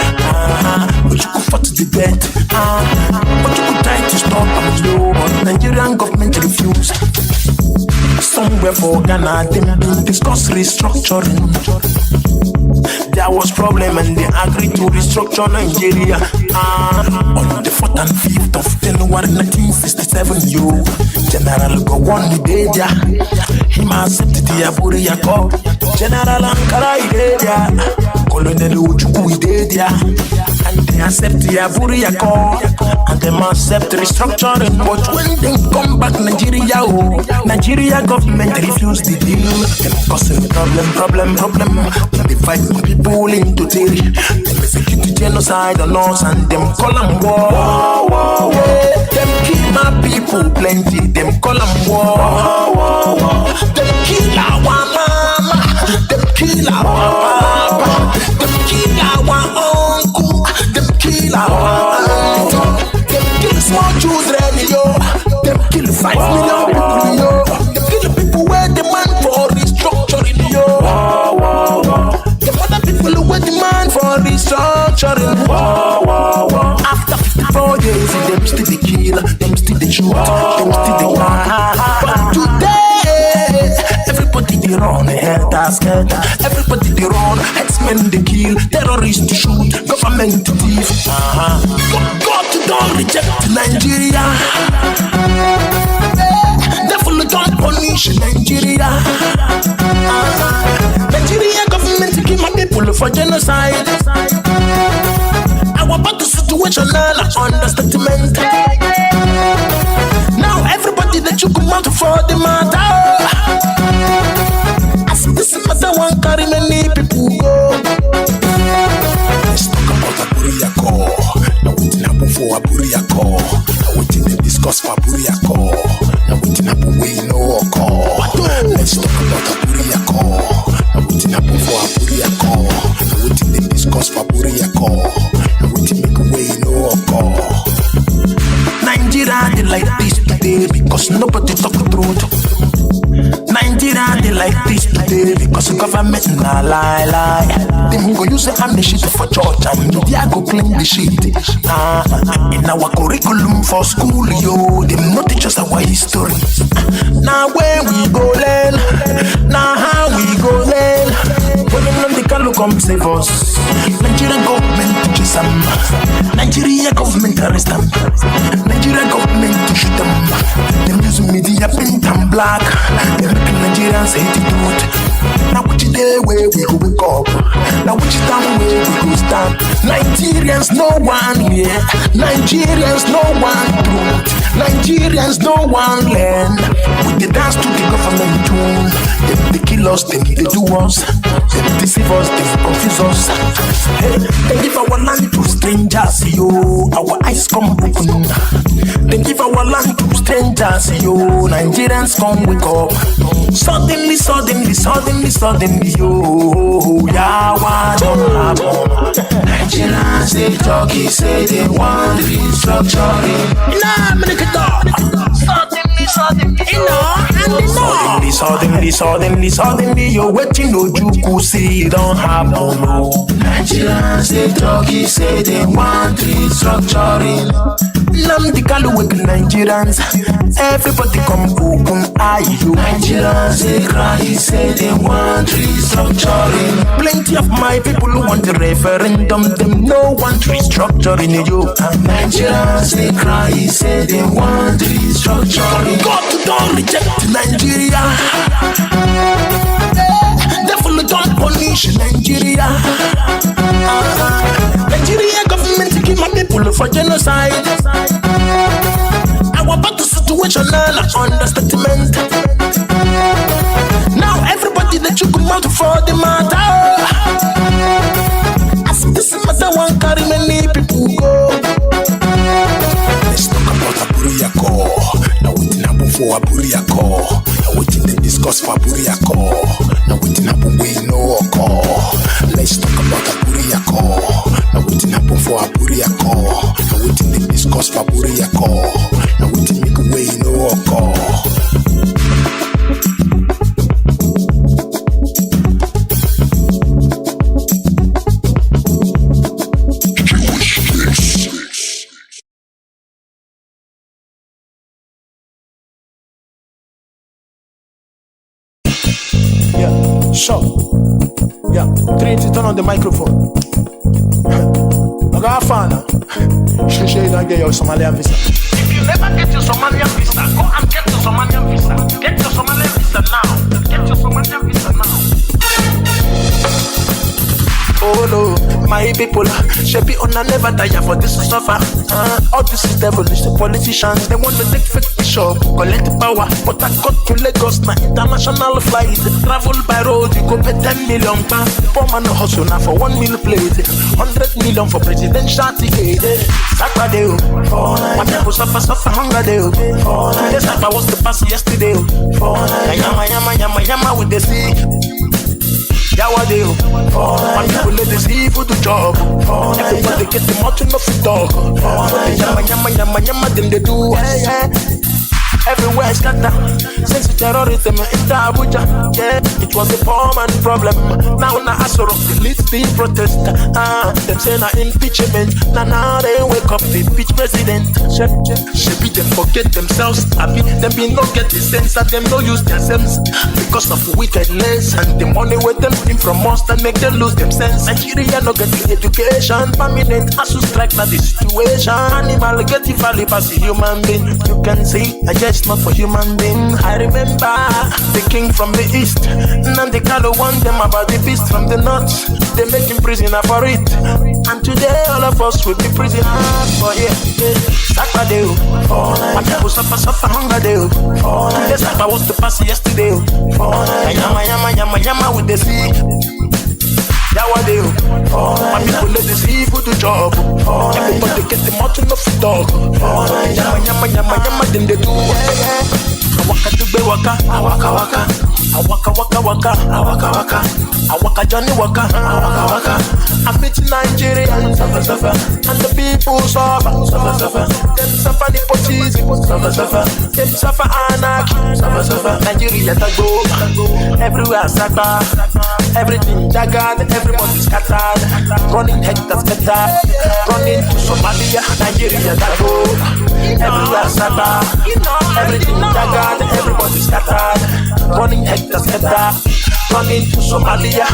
Speaker 12: but you could fight the bet, but you could try to stop and slow, but Nigerian government refused. Somewhere for Ghana, they been discuss restructuring. There was problem and they agreed to restructure Nigeria. On the 4th and 5th of January 1967, General Gowon Ideja, him accepted the Aburiako. General Ankara Ideja, Colonel Ujuku Ideja, and they accept the Aburiako, and they accept restructuring. But when they come back Nigeria government refused the deal. Them causing problem. They fight people into theory. Them execute genocide on us and them call them war. Them kill my people plenty. Them call them war. Them kill our mama. Them kill our papa. Them kill our uncle. Them kill our aunt. Them kill small children, Them kill 5 million people, Them kill the people where demand for restructuring, The other people who demand for restructuring, After 54 years, them still they kill, them still they shoot, them still they lie. But today, everybody they run, helter-skelter. Everybody they run, X-Men they kill, terrorists to shoot, government to thief. God don't reject Nigeria. Devil don't punish Nigeria. Nigeria government kill my people for genocide. Our battle situational understatement. Now everybody that you come out for the matter. As this matter won't carry many people go. Let's talk about a Buriako. Now waiting happen for a Buriako. Now waiting they discuss for Buriako. Now waiting happen we know call. Let's talk about a Buriako. Now waiting happen for a Buriako. Now waiting they discuss for Buriako. Now waiting make way no call. Nigeria they like this today because nobody talk the truth. Nigeria they like this today because the government na lie. Them go use the ammunition for church and media go claim the shit. In our curriculum for school, them not teach us our history. Now where we go learn, now how we go learn. When the Kanu come save us, Nigerian government teaches them. Nigeria government arrest them. Nigeria government to shoot them. Them use media pink and black. Them making Nigerians hate the truth. Now which day where we go wake up? Now which time where we go stand? Nigerians no one here. Nigerians no one truth. Nigerians no one learn. We they dance to the government tune. They kill us, they do us. They deceive us, they confuse us. Hey, they give our land to strangers, our eyes come open. They give our land to strangers, Nigerians come wake up. Suddenly, what don't happen? Nigerians they talk, say they want restructuring. Suddenly, you're waiting, Ojuku say it don't happen, no. Nigerians they talk, say they want restructuring. Nnamdi with Nigerians. Everybody come open eye. You Nigerians, they cry, say they want restructuring. Plenty of my people who want the referendum, them no want restructuring. You Nigerians, they cry, say they want restructuring. God don't reject Nigeria. Devil don't punish Nigeria. Nigeria government kill my people for genocide. Our battle situational understatement. Now everybody that you come out for the matter. As this matter one carry many people go. Let's talk about Aburiako. Now we didn't have for Aburiako. Now we didn't discuss for Aburiako. Now we didn't have we know call. Let's talk about Aburiako. Now we didn't have for Aburiako. Now we didn't discuss for Aburiako. Now we didn't make way no call. Sure. Yeah. Trinity, turn on the microphone. I got a fan. She don't get your Somalian visa. If you never get your Somalian visa, go and get your Somalian visa. Get your Somalian visa now. Get your Somalian visa now. Oh no, my people, Shebi Ona never tire for this to suffer. All this is devilish, the politicians, they want to take fake bishop, collect power, but I got to Lagos, na international flight, travel by road, you go pay 10 million pounds, poor man hustle now for 1 meal plate, 100 million for presidential ticket, Saturday, my people suffer hunger day, today's like I was the past yesterday, yama with the sea. Yawadeo, my people let the seafood to job. Everybody get the mountain of the dog. Yama, then they do. Everywhere is scatter. Since the terrorism in Abuja, yeah, it was a poor man problem. Now Asoro leads the protest. Them say na impeachment. Now they wake up the impeach president. Shebi them forget themselves. Happy them be no get the sense and them no use their sense because of wickedness and the money with them steam from us that make them lose them sense. Nigeria no get the education. Permanent ASU strike na the situation. Animal get the value as a human being. You can see I guess not for human being. I remember the king from the east. Nnamdi want them about the beast from the north. They make him prisoner for it. And today all of us will be prisoners for it. Saturday, my people suffer hunger day. Today's like I was the past yesterday. Yama with the sea. Yawadeo, my people let the seafood to job. Everybody get the mountain of the dog. Yama, then they do. Awaka to be waka, awaka. Awaka Johnny waka, awaka. I meet Nigerians, suffer. And the people suffer. Them suffer nepotism, suffer. Them suffer anarchy, suffer. Nigeria go, everywhere scatter. Everything jagged, everybody scattered. Running hectares better. Running to Somalia, Nigeria go. Everywhere scatter. Everything jagged, everybody scattered. Running hectares better. Running to Somalia.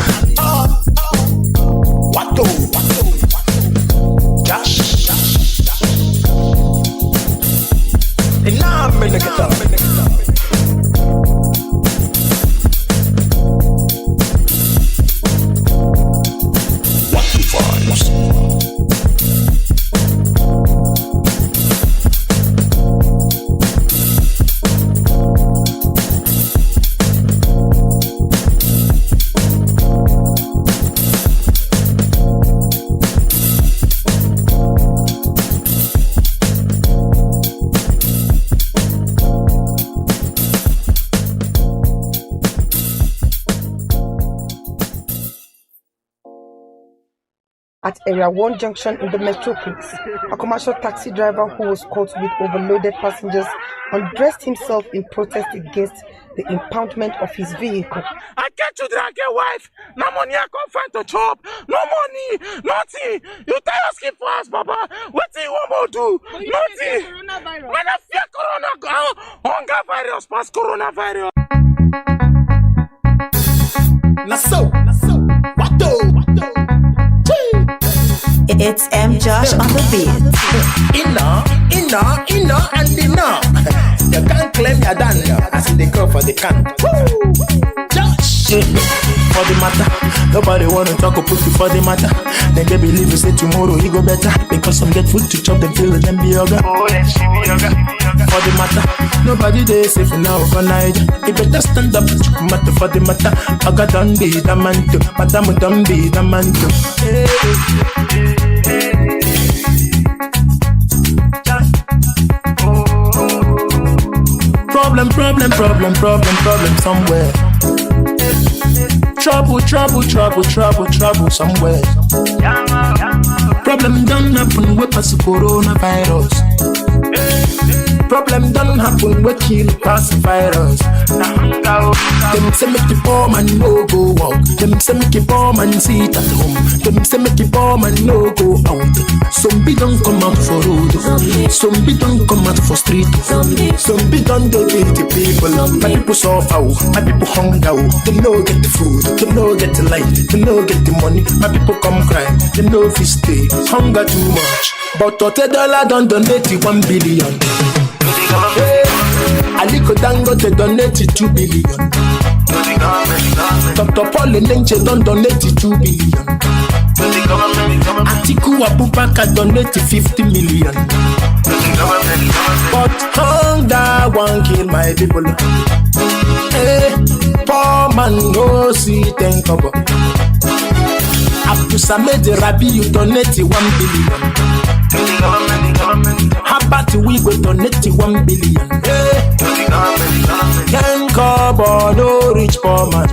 Speaker 12: Wato. Josh. And now I'm gonna get up.
Speaker 10: at Area 1 junction in the metropolis. A commercial taxi driver who was caught with overloaded passengers undressed himself in protest against the impoundment of his vehicle.
Speaker 12: I get children, I get wife. No money, I can't find to chop. No money, nothing. You tell us keep for us, Baba. What do you want to do? Nothing. When I fear corona, hunger virus pass coronavirus.
Speaker 9: Naso. What do?
Speaker 8: It's M. Josh on the beat.
Speaker 9: Inna, and inna. You can't claim you're done as they go for the can. Josh! For the matter, nobody wanna talk or put you for the matter. Then they believe you say tomorrow he go better. Because some get food to chop, them feel them be yoga. For the matter, nobody they safe now overnight. You better stand up, matter for the matter. Aga done be the man too, madam done be the man too. Problem somewhere. Trouble somewhere. Problem don't happen with us coronavirus. Problem don't happen with kill pass virus. Them say make the poor man no go walk. Them say make the poor man sit at home. Them say make the poor man no go out. Some be don't come out for road. Some be don't come out for street. Some be don't go get the people. My people suffer. My people hunger. They no get the food. They no get the light. They no get the money. My people come cry. They no fit stay. Hunger too much. But $30 don't donate 1 billion. Aliko Dangote donate 2 billion. Dr. Paul Nenche don't donate 2 billion. Atiku Abubakar donate 50 million. But hunger won't kill my people. Poor man no see ten kobo. Abdul Samed Rabi you donate 1 billion. How about we go donate 1 billion? Ten kobo no rich poor man.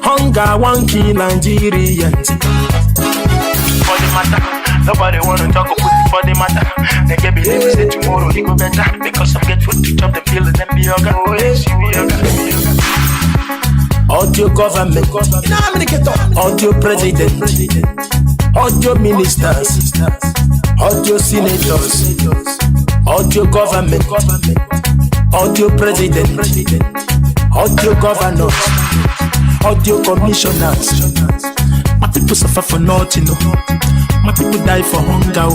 Speaker 9: Hunger won't kill Nigerians. For the matter, nobody wanna talk about it for the matter. They can believe we say tomorrow he go better. Because some get food to chop, they feel them be yoga. Audio government, audio president, audio ministers, audio senators, audio government, audio president, audio governors, audio commissioners. My people suffer for nothing, no. My people die for hunger.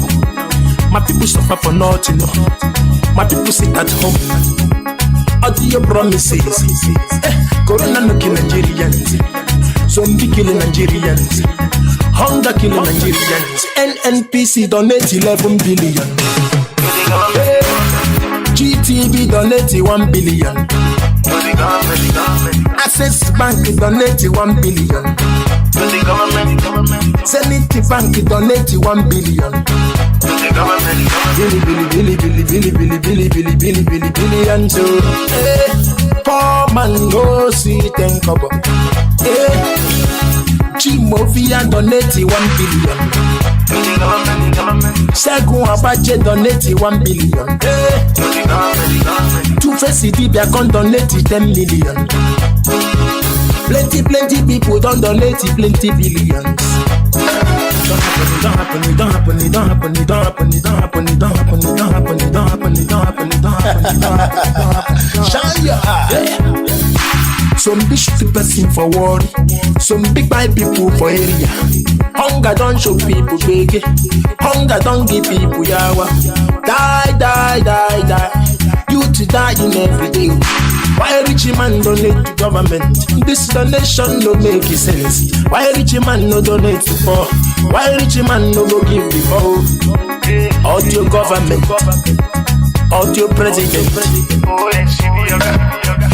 Speaker 9: My people suffer for nothing, no. My people sit at home. Audio promises. Corona no kill Nigerians. Zombie killing Nigerians. Hunger killing Nigerians. NNPC donate 11 billion. GTB donate 1 billion. Access Bank donate 1 billion. Zenith Bank donate 1 billion. Billion so poor man no see ten kobo. G-Movia donate 1 billion. Segun Abache donate 1 billion. Two-Face Idibia con donate 10 million. Plenty people don't donate plenty billions. Don't happen. Shine your eye. Some big person for war. Some big bad people for area. Hunger don't show people big. Hunger don't give people yawa. Die. Youth dying every day. Why rich man donate to government? This donation no make sense. Why rich man no donate to poor? Why rich man no go give the poor? Audio government, audio president. For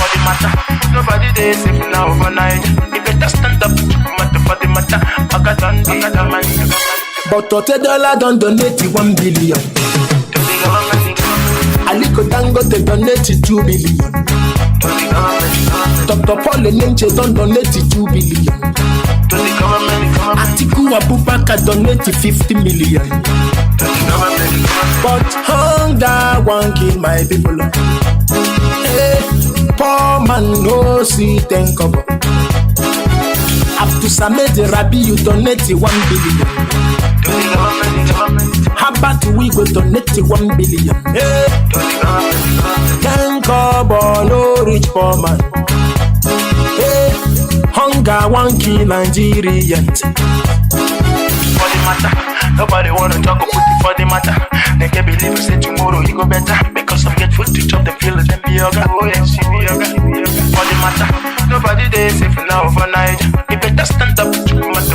Speaker 9: the matter, nobody they safe now overnight. You better stand up, matter for the matter. But $30 don't donate 1 billion. Aliko Dango
Speaker 12: Dangote donated 2 billion. Dr. Paul Enenche don't donate 2 billion. Atiku Abubakar donated 50 million. But hunger won't kill my people. Hey, poor man no see ten cover. Abdul Samed Rabi, you donate 1 billion. How about we go donate 1 billion? Hey, ten cover, no rich poor man. Hey, hunger won't kill Nigerians. For the matter, nobody wanna talk about it for the matter. They can believe you say tomorrow you go better. Because some get food to chop the feel and be yoga. Oh yes, you be yoga. For the matter, nobody they safe now overnight. You better stand up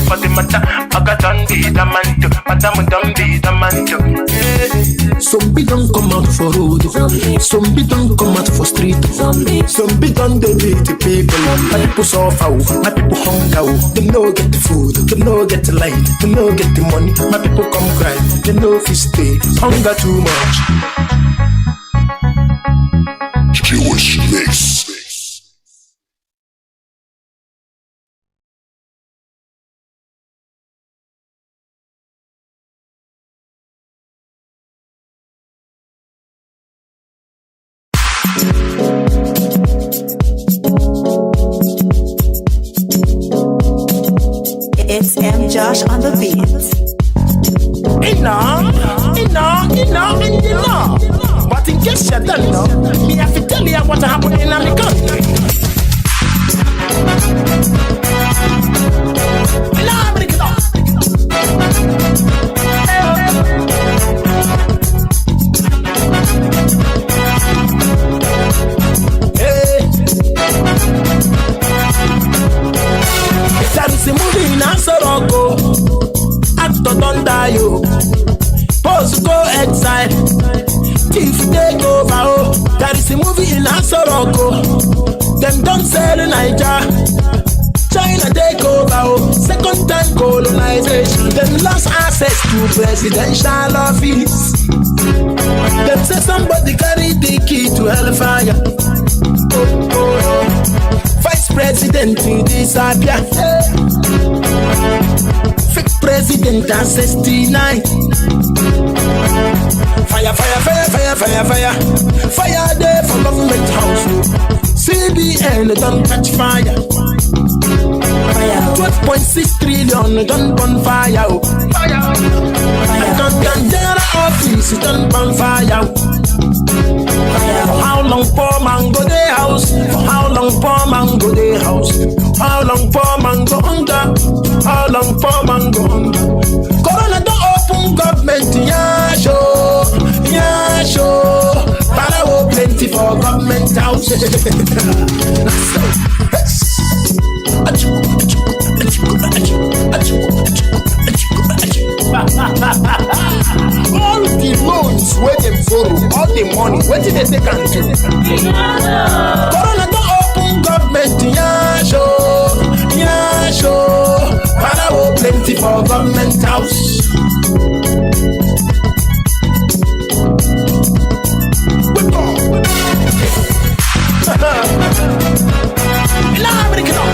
Speaker 12: for the matter. I got on the man to Madame Dambi the man to. Some be don't come out for road. Some be don't come out for street. Some be don't they beat the people. My people suffer. My people hunger. They no get the food. They no get the light. They no get the money. My people come cry. They no fish stay. Hunger too much.
Speaker 11: Jewish mix.
Speaker 8: It's M. Josh on the beat.
Speaker 12: But in case you don't know, me have to tell you what happened in my country. Now break it up. Hey, there is a movie in Asaroko. Actor don't die, yo. Post go exile. Thief take over, oh. There is a movie in Asaroko. Them don't sell in Niger. China take over, oh. Second time colonization. Them lost access to presidential office. Them say somebody carry the key to hellfire. Oh, oh, oh. Vice president to disappear. Fake president and 69. Fire, fire, fire, fire, fire, fire. Fire there for government house. CBN don't catch fire. 12.6 trillion don't burn fire. I don't get office, don't burn fire. For how long poor man go the house? For how long poor man go the house? How long poor man go under? How long poor man go under? Corona don't open government, yeah show. Para plenty for government house. All the loans where them borrow, all the money, where did they take and do? Corona don't open government, yeah show. Para plenty for government house. Now break it up.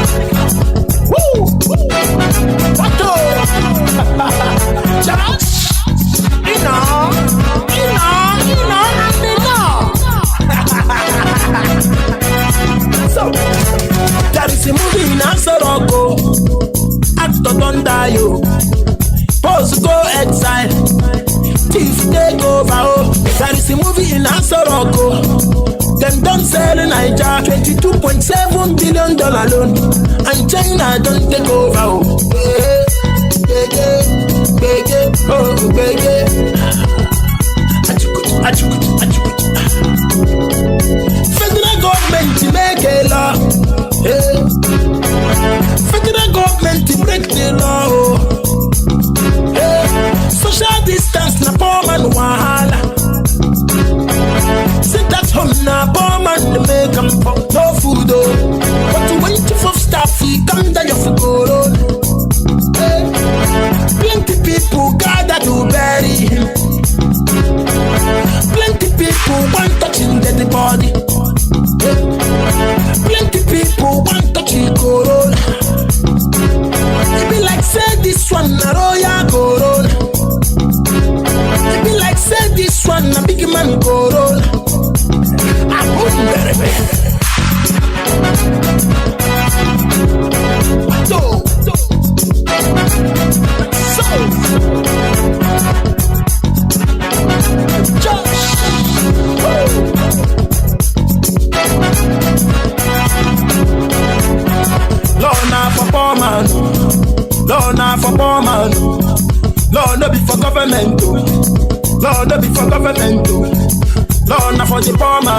Speaker 12: Woo! What Josh? So, there is a movie in Asaroko. Actor don't die, yo. Post go exile. Thief take over, oh. There is a movie in Asaroko. Them don't sell in Niger. $22.7 billion loan. And China don't take over, oh. Bege, oh, bege. Federal government make a law. Hey. Federal government break the law. Oh. Hey. Social distance na poor man wahala. Sit at home na poor man to make them no food. Oh. But when you for staff, he come down your food. Hey. Plenty people gather to bury him. Plenty people want touching dead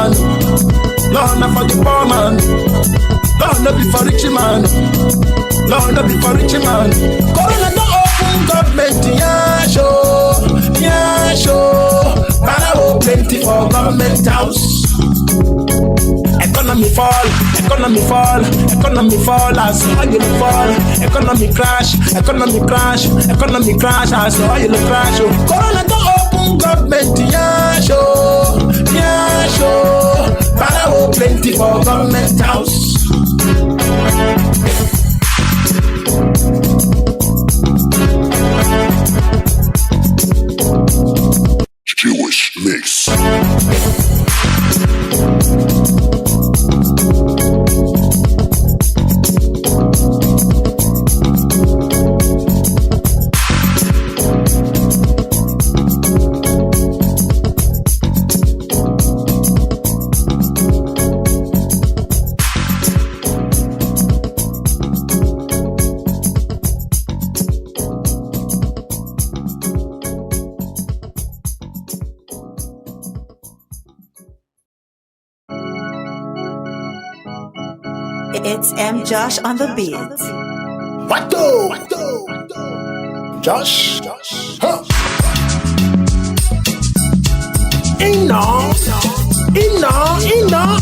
Speaker 12: man. Lord, not for the poor man. Lord, not be for rich man. Lord, not be for rich man. Corona don't open government, yeah, show. Para plenty for government house. Economy fall, as oil fall. Economy crash, as oil crash. Corona don't open government, yeah, show. Para plenty for government house.
Speaker 11: Jewish mix.
Speaker 8: It's M. Josh on the beat.
Speaker 12: What do? Josh? Huh? Inno,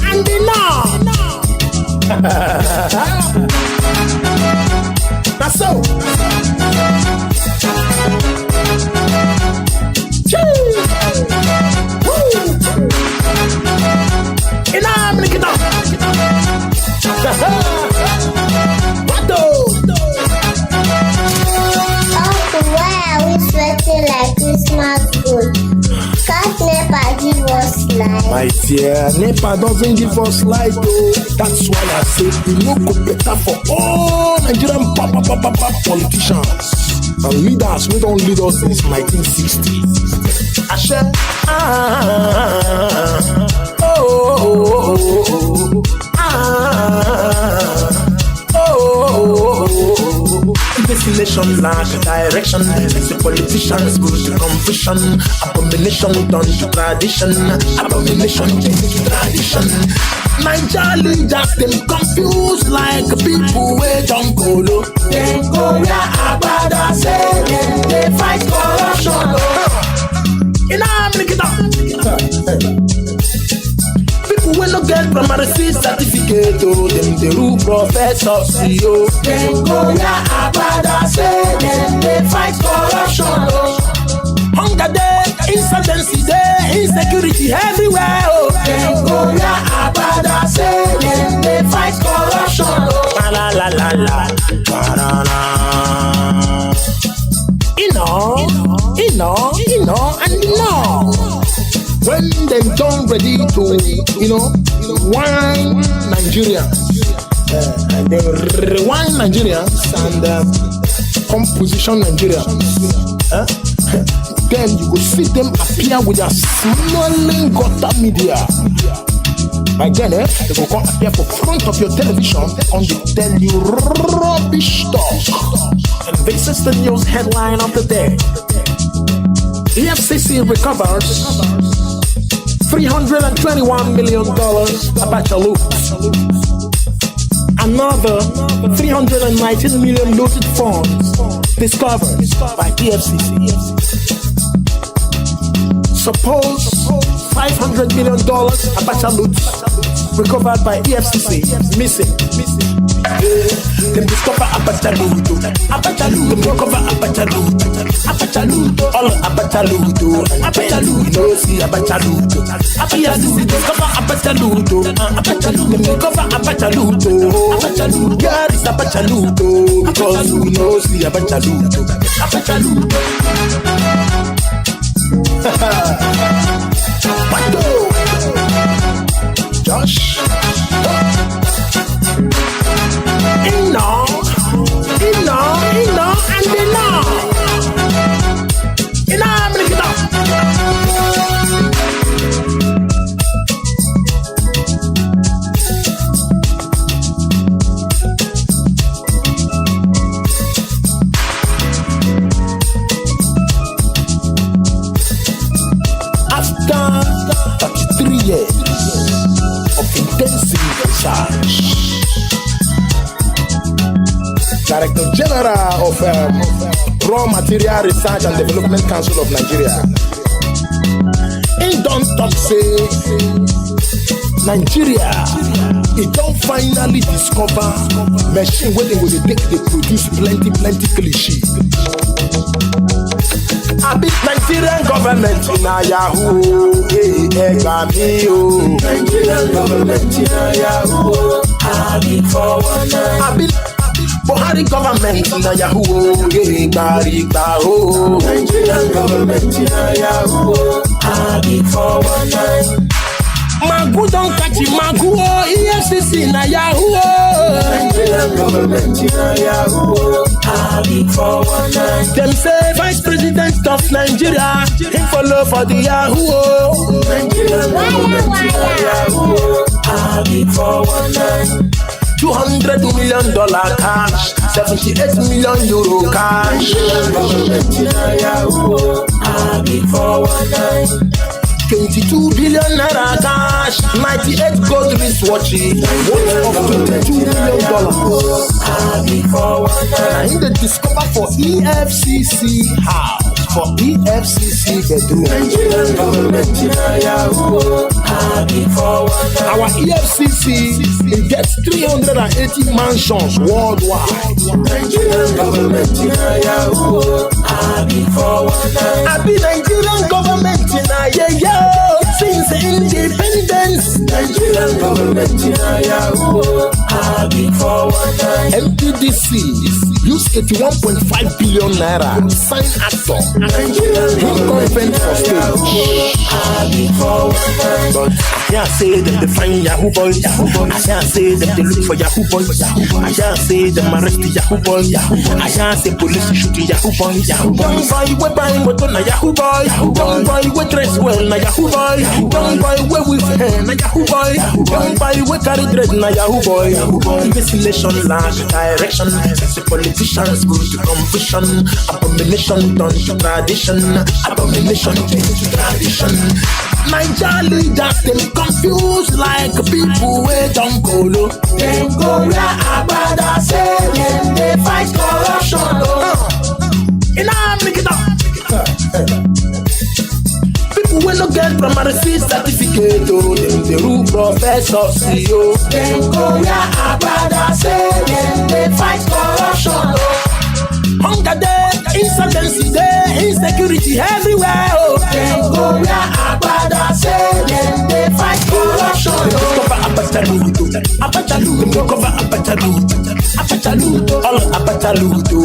Speaker 12: and that's so.
Speaker 13: Like Christmas food. Can't NEPA give us light?
Speaker 12: My dear, NEPA doesn't give us light, though. That's why I say we no go better for all Nigerian politicians and leaders who don't lead us since 1960. Ashe, this nation lack direction. It's the politicians go to confusion. Abomination done to tradition. Abomination change to tradition. Niger leaders them confused like people who don't go low. They go where Abada say they fight corruption. People will not get primary certificate, oh, them the rule professors, CEO. They go where Abada say they fight corruption, oh. Hunger day, insurgency day, insecurity everywhere, oh. They go where Abada say they fight corruption, oh. La la la la, la la. And when they don't ready to, wine Nigerians, they rewind Nigerians and composition Nigerians, then you will see them appear with a smiling gutter media. By then, they will come appear for front of your television and they tell you rubbish talk. And this is the news headline of the day. EFCC recovers $321 million Abacha loot. Another 319 million looted funds discovered by EFCC. Suppose $500 million Abacha loot recovered by EFCC missing. Them discover Abacha loot. Them recover Abacha loot. All Abacha loot. No see Abacha loot. EFCC discover Abacha loot. Them recover Abacha loot. Here is Abacha loot. Because we no see Abacha loot. What do? Josh? Intensive Research, Director General of Raw Material Research and Development Council of Nigeria. He don't talk say Nigeria, it don't finally discover machine where they will take, they produce plenty cliche. I beat Nigerian government in a Yahoo, Nigerian government in a Yahoo, I beat for one night. I beat Buhari government in a Yahoo, Nigerian government in a Yahoo, I beat for one night. Magu don't catch him, Magu, EFCC na Yahoo. Nigerian government na Yahoo. I beat for one night. Them say Vice President of Nigeria, him follow for the Yahoo. Nigerian government na Yahoo. I beat for one night. $200 million cash, 78 million euro cash. Nigerian government na Yahoo. I beat for one night. 22 billion naira cash, 98 gold wristwatches, worth of $22 million. And in the discover for EFCC house, for EFCC bedroom. Nigerian government our EFCC, it gets 380 mansions worldwide. Nigerian government I be Nigerian government since independence. Nigerian government MPDC use 81.5 billion naira sign actor. Nigerian government for stage. But I say them define Yahoo boys. I say them they look for Yahoo boys. I say them arrest Yahoo boys. I say police shooting Yahoo boys. Don't buy we buying what on Yahoo boy. Don't buy we dress well na Yahoo boy. Don't buy we with hair na Yahoo boy. Don't buy we carry dread na Yahoo boy. Investigation lack direction. The politicians go to confusion. Abomination done to tradition. Abomination change to tradition. Niger leaders them confused like people who don't go low. Them go where Abada say them they fight corruption. Make it up. People will not get primary certificate. Them the rule professors CEO. Them go where Abada say them they fight corruption. Hunger day, insurgency day, insecurity everywhere. Them go where Abada say them they fight corruption. Cover Abataluto, cover Abataluto, all Abataluto,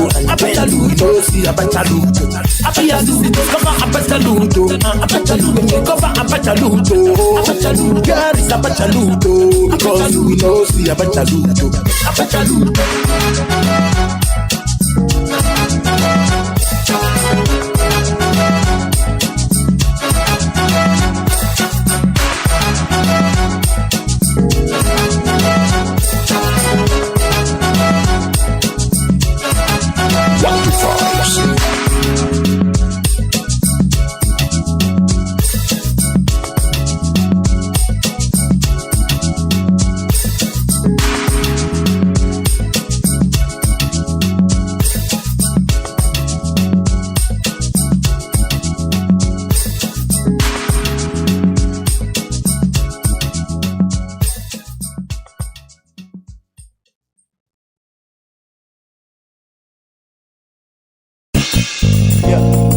Speaker 12: see Abataluto, cover Abataluto, cover Abataluto, girl is Abataluto, because we know see Abataluto.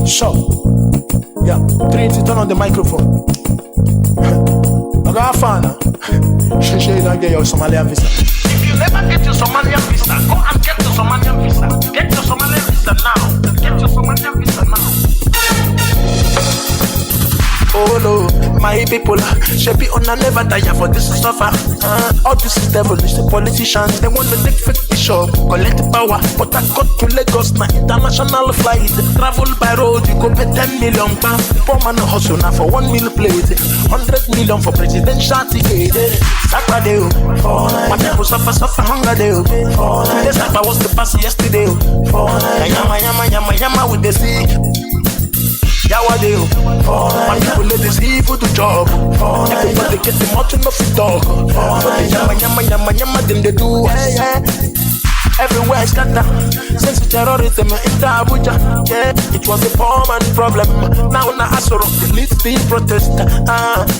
Speaker 12: Sure. Yeah. 380, turn on the microphone. I got a fan now. You don't get your Somalian visa. If you never get your Somalian visa, go and get your Somalian visa. Get your Somalian visa now. Get your Somalian visa now. Oh no, my people, should be on a never die for this to suffer. All this is devilish, the politicians, they want to take fake bishop, collect power, but I got to Lagos, na international flight, travel by road, you go pay 10 million pounds, poor man hustle now for 1 meal plate, 100 million for presidential ticket, Saturday, my people suffer hunger day, this like I was the past yesterday, yama with the sea. Yawadeo. My people let this evil to job. Everybody get the mountain of the dog. Yama, then they do. Everywhere is scatter. Since the terrorism in Abuja, it was a poor man problem. Now Asoro, they lead the protest.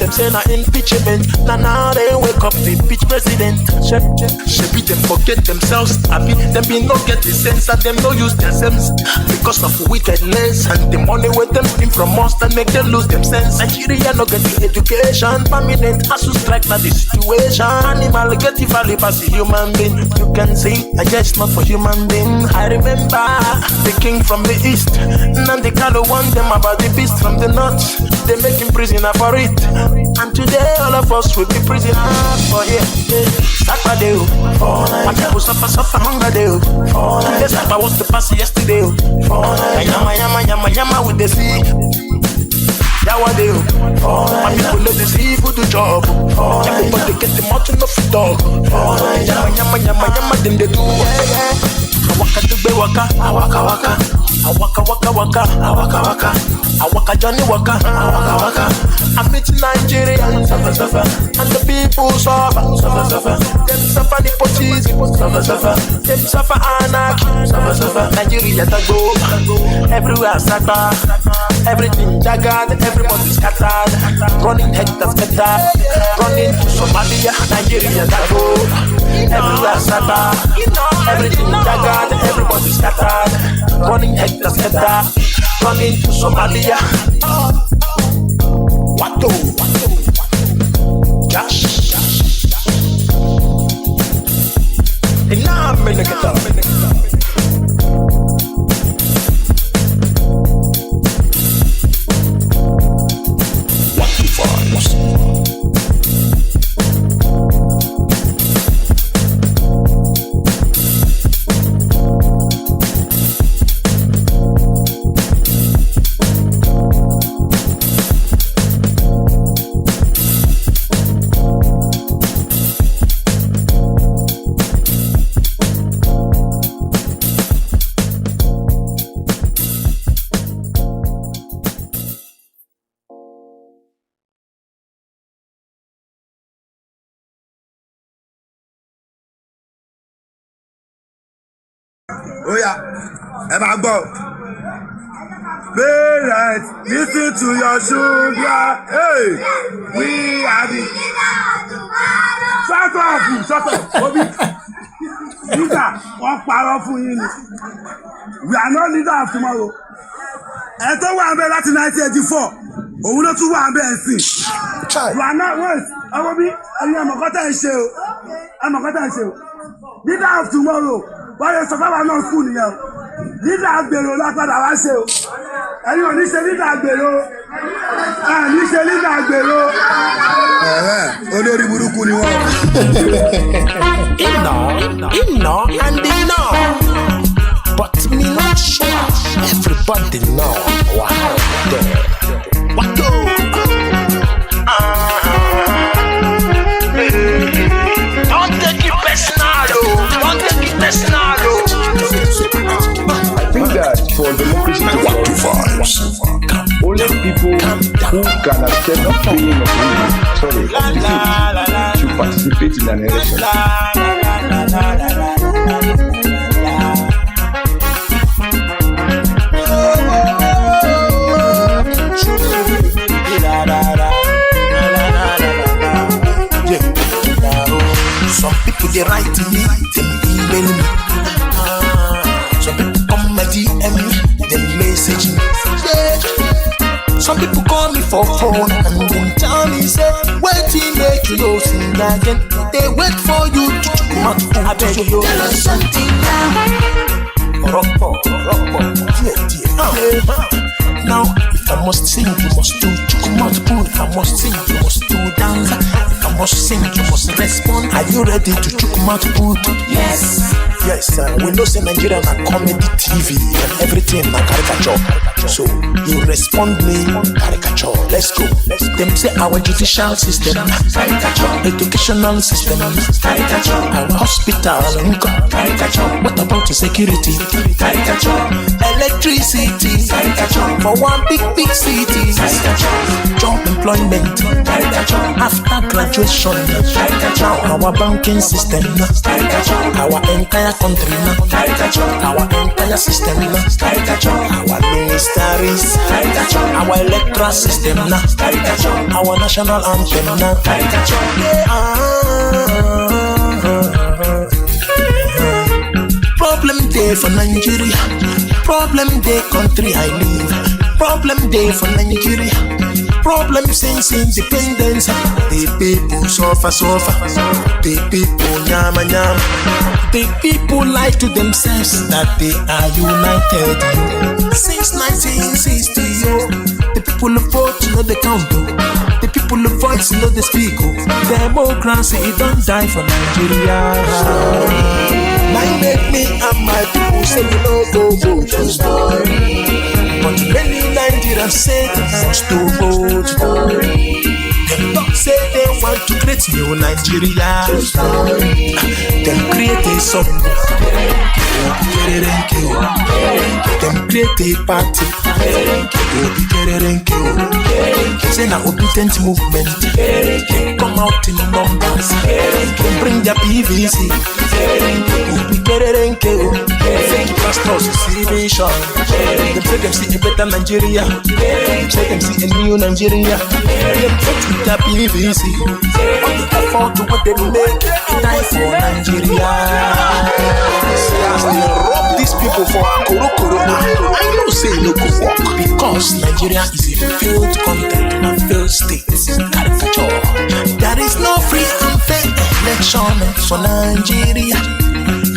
Speaker 12: Them say na impeachment. Now they wake up the impeach president. Shebi them forget themselves. Happy them be no get the sense that them no use their sense because of wickedness and the money with them steam from us that make them lose them sense. Nigeria no get the education. Permanent has to strike na the situation. Animal get the value as a human being. You can see I guess not for human beings. I remember the king from the east, Nnamdi warned them about the beast from the north. They make him prisoner for it, and today all of us will be prisoners for it. Saturday, my people suffer hunger day. This I was the past yesterday. Yama with the sea. Yawadeo. My people let this evil to job. Everybody get the mountain of the dog. Yama, then they do. Awaka to be waka, awaka. Awaka waka, awaka. Awaka Johnny waka, awaka. I'm meeting Nigerians, suffer. And the people suffer. Them suffer nepotism, suffer. Them suffer anarchy, suffer. Nigeria to go. Everywhere suffer. Everything jagged, everybody scattered. Running hectares better. Running to Somalia, Nigeria to go. Everywhere suffer. Everything jagged, everybody scattered. Running hectares better. Running to Somalia. Wato. Josh. And now I'm gonna get up.
Speaker 14: Oh yeah, parents, listen to your sugar. Hey, we are the. Shut up, Obi. Leader, one powerful unit. We are not leader of tomorrow. And so we are there láti 1984. Òun ló tún wà bẹ́ẹ̀ sí. You are not worse. Obi, ẹni àmọ̀kọ́tà ń ṣe o. Leader of tomorrow. Wọ́n yẹ sọ́kọ́ wa náà skul nìyẹn o. Lídà àgbèrò lápadà wá ṣe o. Ẹ̀yin ò ní ṣe lídà àgbèrò. Ní ṣe lídà àgbèrò. Olórí burúkú ni wọ́n.
Speaker 12: Iná and iná. But me not sure. Everybody know what happened. What do? Don't take it personal, don't take it personal.
Speaker 6: I think that for democracy to work, only people who can accept paying of to participate in an election.
Speaker 12: Some people they write to me, they email me. Some people come my DM me, they message me. Some people call me for phone and then tell me say, wait till make you know sing again. They wait for you to come out. I beg you, tell us something now. Rock, Now if I must sing, you must do. If I must sing, you must do dance. If I must sing, you must respond. Are you ready to chook mouth put? Yes. Yes, we know say Nigeria na comedy TV and everything na caricature. So you respond me caricature. Let's go. Them say our judicial system caricature, educational system caricature, our hospital caricature. What about the security? Caricature. Electricity caricature for one big city. Caricature. Job employment caricature. After graduation caricature. Our banking system caricature. Our entire country caricature. Our entire system caricature. Our ministries caricature. Our electoral system caricature. Our national anthem caricature. Problem day for Nigeria. Problem day country I live. Problem day for Nigeria. Problem since independence. The people suffer. The people nyama. The people lie to themselves that they are united. Since 1960, the people vote, they count. The people voice, they speak. Democracy don't die for Nigeria. Might make me and my people say we no go vote. But many Nigerians say they must to vote. Them don't say they want to create new Nigeria. Them create a song. Them create a party. Say na obedient movement. Come out in numbers. Them bring their PVC. Fake pastors see vision. Them say them see a better Nigeria. Them say them see a new Nigeria. Them put their PVC. What they afford to what they make. Die for Nigeria. As they rob these people for Koro, I know say no go work because Nigeria is a failed country, a failed state. Caricature. There is no free and fair election for Nigeria.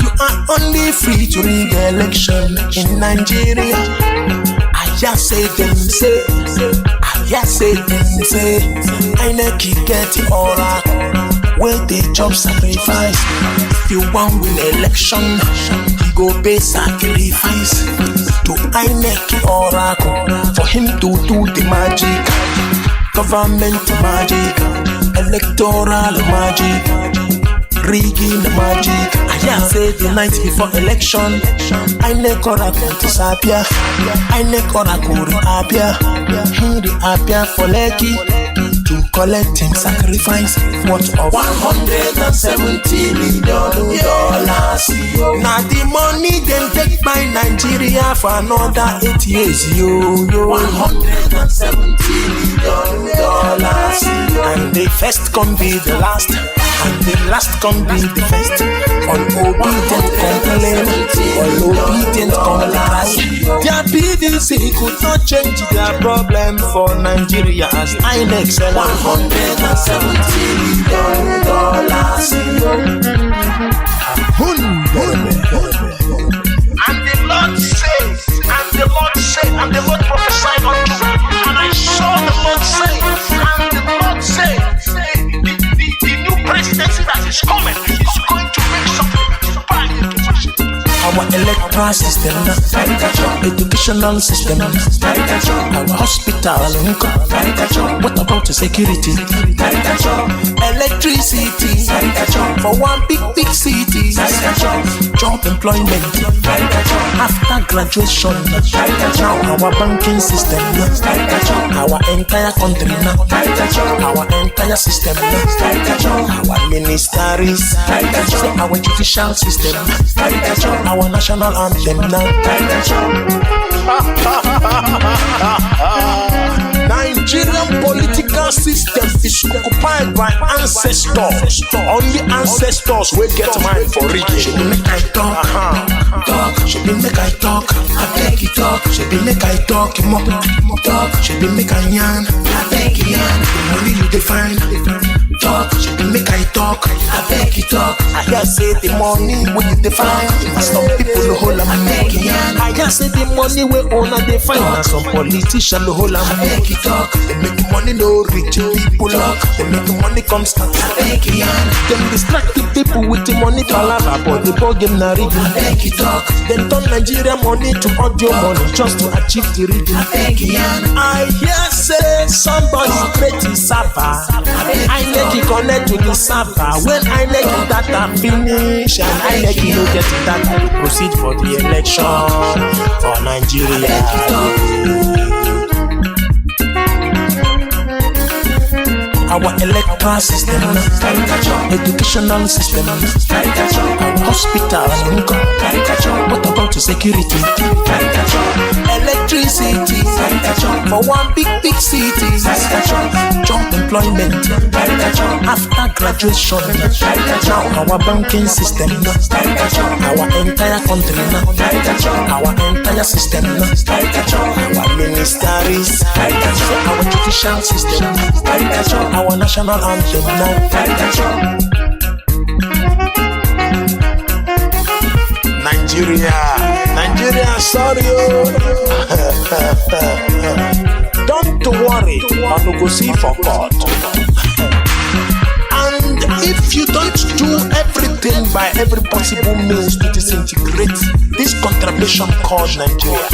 Speaker 12: You are only free to rig election in Nigeria. I just say them say. I never get it all out. Where they job sacrifice. If you want win election, he go pay sacrifice to INEC oracle for him to do the magic. Government magic, electoral magic, rigging the magic. I say the night before election, INEC oracle disappear. INEC oracle reappear. He reappear for Lekki. To collect him sacrifice worth of $170 million. Now the money them take by Nigeria for another 8 years. $170 million. And the first can be the last, and the last can be the first. Unobedient complain, unobedient complain. Their PDC could not change their problem for Nigeria as INEC sell $170 million. And the Lord said, and the Lord prophesied unto me, and I saw the Lord say, and the Lord said, the new presidency that is coming is going to make something our electoral system, educational system, our hospital, what about the security? Electricity, for one big city, job employment, after graduation, our banking system, our entire country, our entire system, our ministries, our judicial system, our national anthem now. Nigerian political system is occupied by ancestors. Only ancestors will get mine for rigging. Should be make I talk, should be make I talk. I beg you talk. Should be make I talk, talk. Should be make I yarn. I beg you yarn. The money you define. Talk, should be make I talk. I beg you talk. I hear say the money when you define. Some people hold on. I beg you yarn. I hear say the money we own and they find now some politician the whole and make it talk. They make money no rich people up. They make money come start make it. Them distract the people with the money palava, but the ball game na reading make it talk. Then turn Nigeria money to audio money just to achieve the reading. I hear say somebody create the server. I need to connect to the server. When I need the data finish and I need to get the data to proceed for the election for Nigeria. Our electoral system, educational system, our hospital, what about the security? Electricity, for one big city, job employment, after graduation, now our banking system, our entire country, our entire system, our ministries, our judicial system, our national anthem now. Nigeria, sorry. Don't worry, I will go see for God. And if you don't do everything by every possible means to disintegrate this contradiction called Nigeria,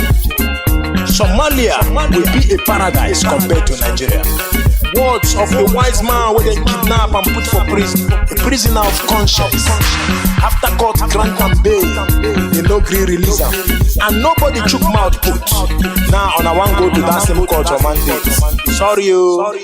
Speaker 12: Somalia will be a paradise compared to Nigeria. Words of the wise man where they kidnap and put for prison, a prisoner of conscience. After court grant and bail, they no green release him, and nobody chook mouth put. Now on I want go to that same court for mandate. Sorry you.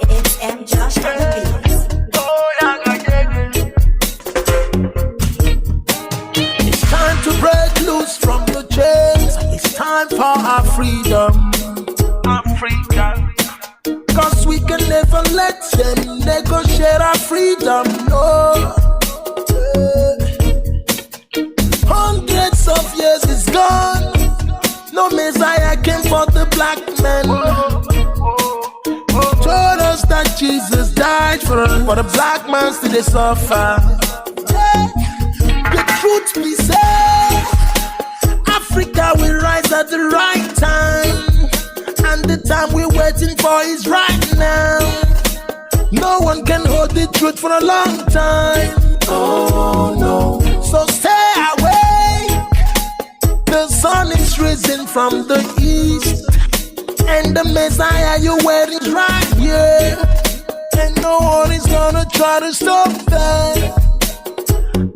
Speaker 8: It's M. Josh on the beat.
Speaker 9: It's time to break loose from the chains. It's time for our freedom. Africa. Cause we can never let them negotiate our freedom. No. Hundreds of years is gone. No Messiah came for the black man. Told us that Jesus died for us, for the black man still they suffer. The truth be said, Africa will rise at the right time, and the time we're waiting for is right now. No one can hold the truth for a long time. Oh no, so stay awake. The sun is risen from the east, and the Messiah you're waiting is right here, and no one is gonna try to stop that.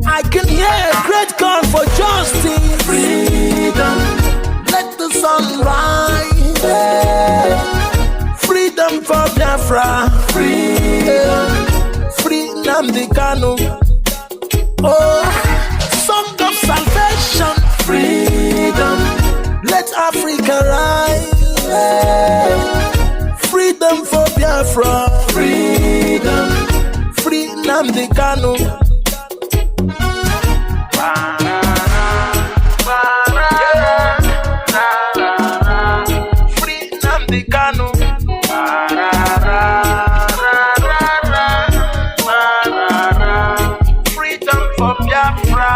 Speaker 9: I can hear a great call for justice. Freedom, let the sun rise. Freedom for Biafra. Freedom, free Nnamdi Kanu. Oh, song of salvation. Freedom, let Africa rise. Freedom for Biafra. Freedom, free Nnamdi Kanu. Free Nnamdi Kanu. Freedom for Biafra.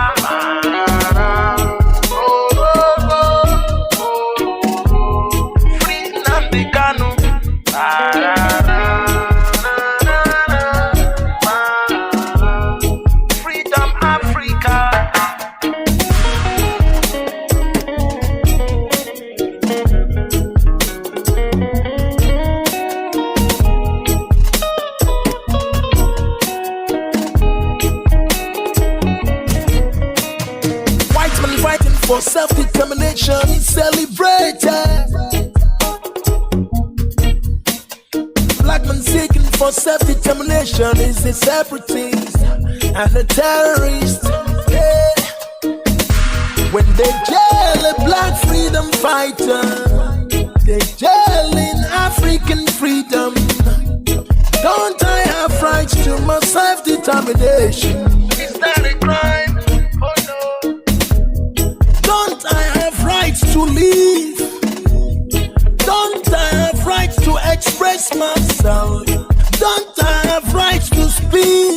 Speaker 9: For self-determination is celebrated. Black man seeking for self-determination is a separatist and a terrorist. Yeah. When they jail a black freedom fighter, they jailing African freedom. Don't I have rights to my self-determination? Is that a crime? Oh no. to live. Don't I have right to express myself? Don't I have right to speak?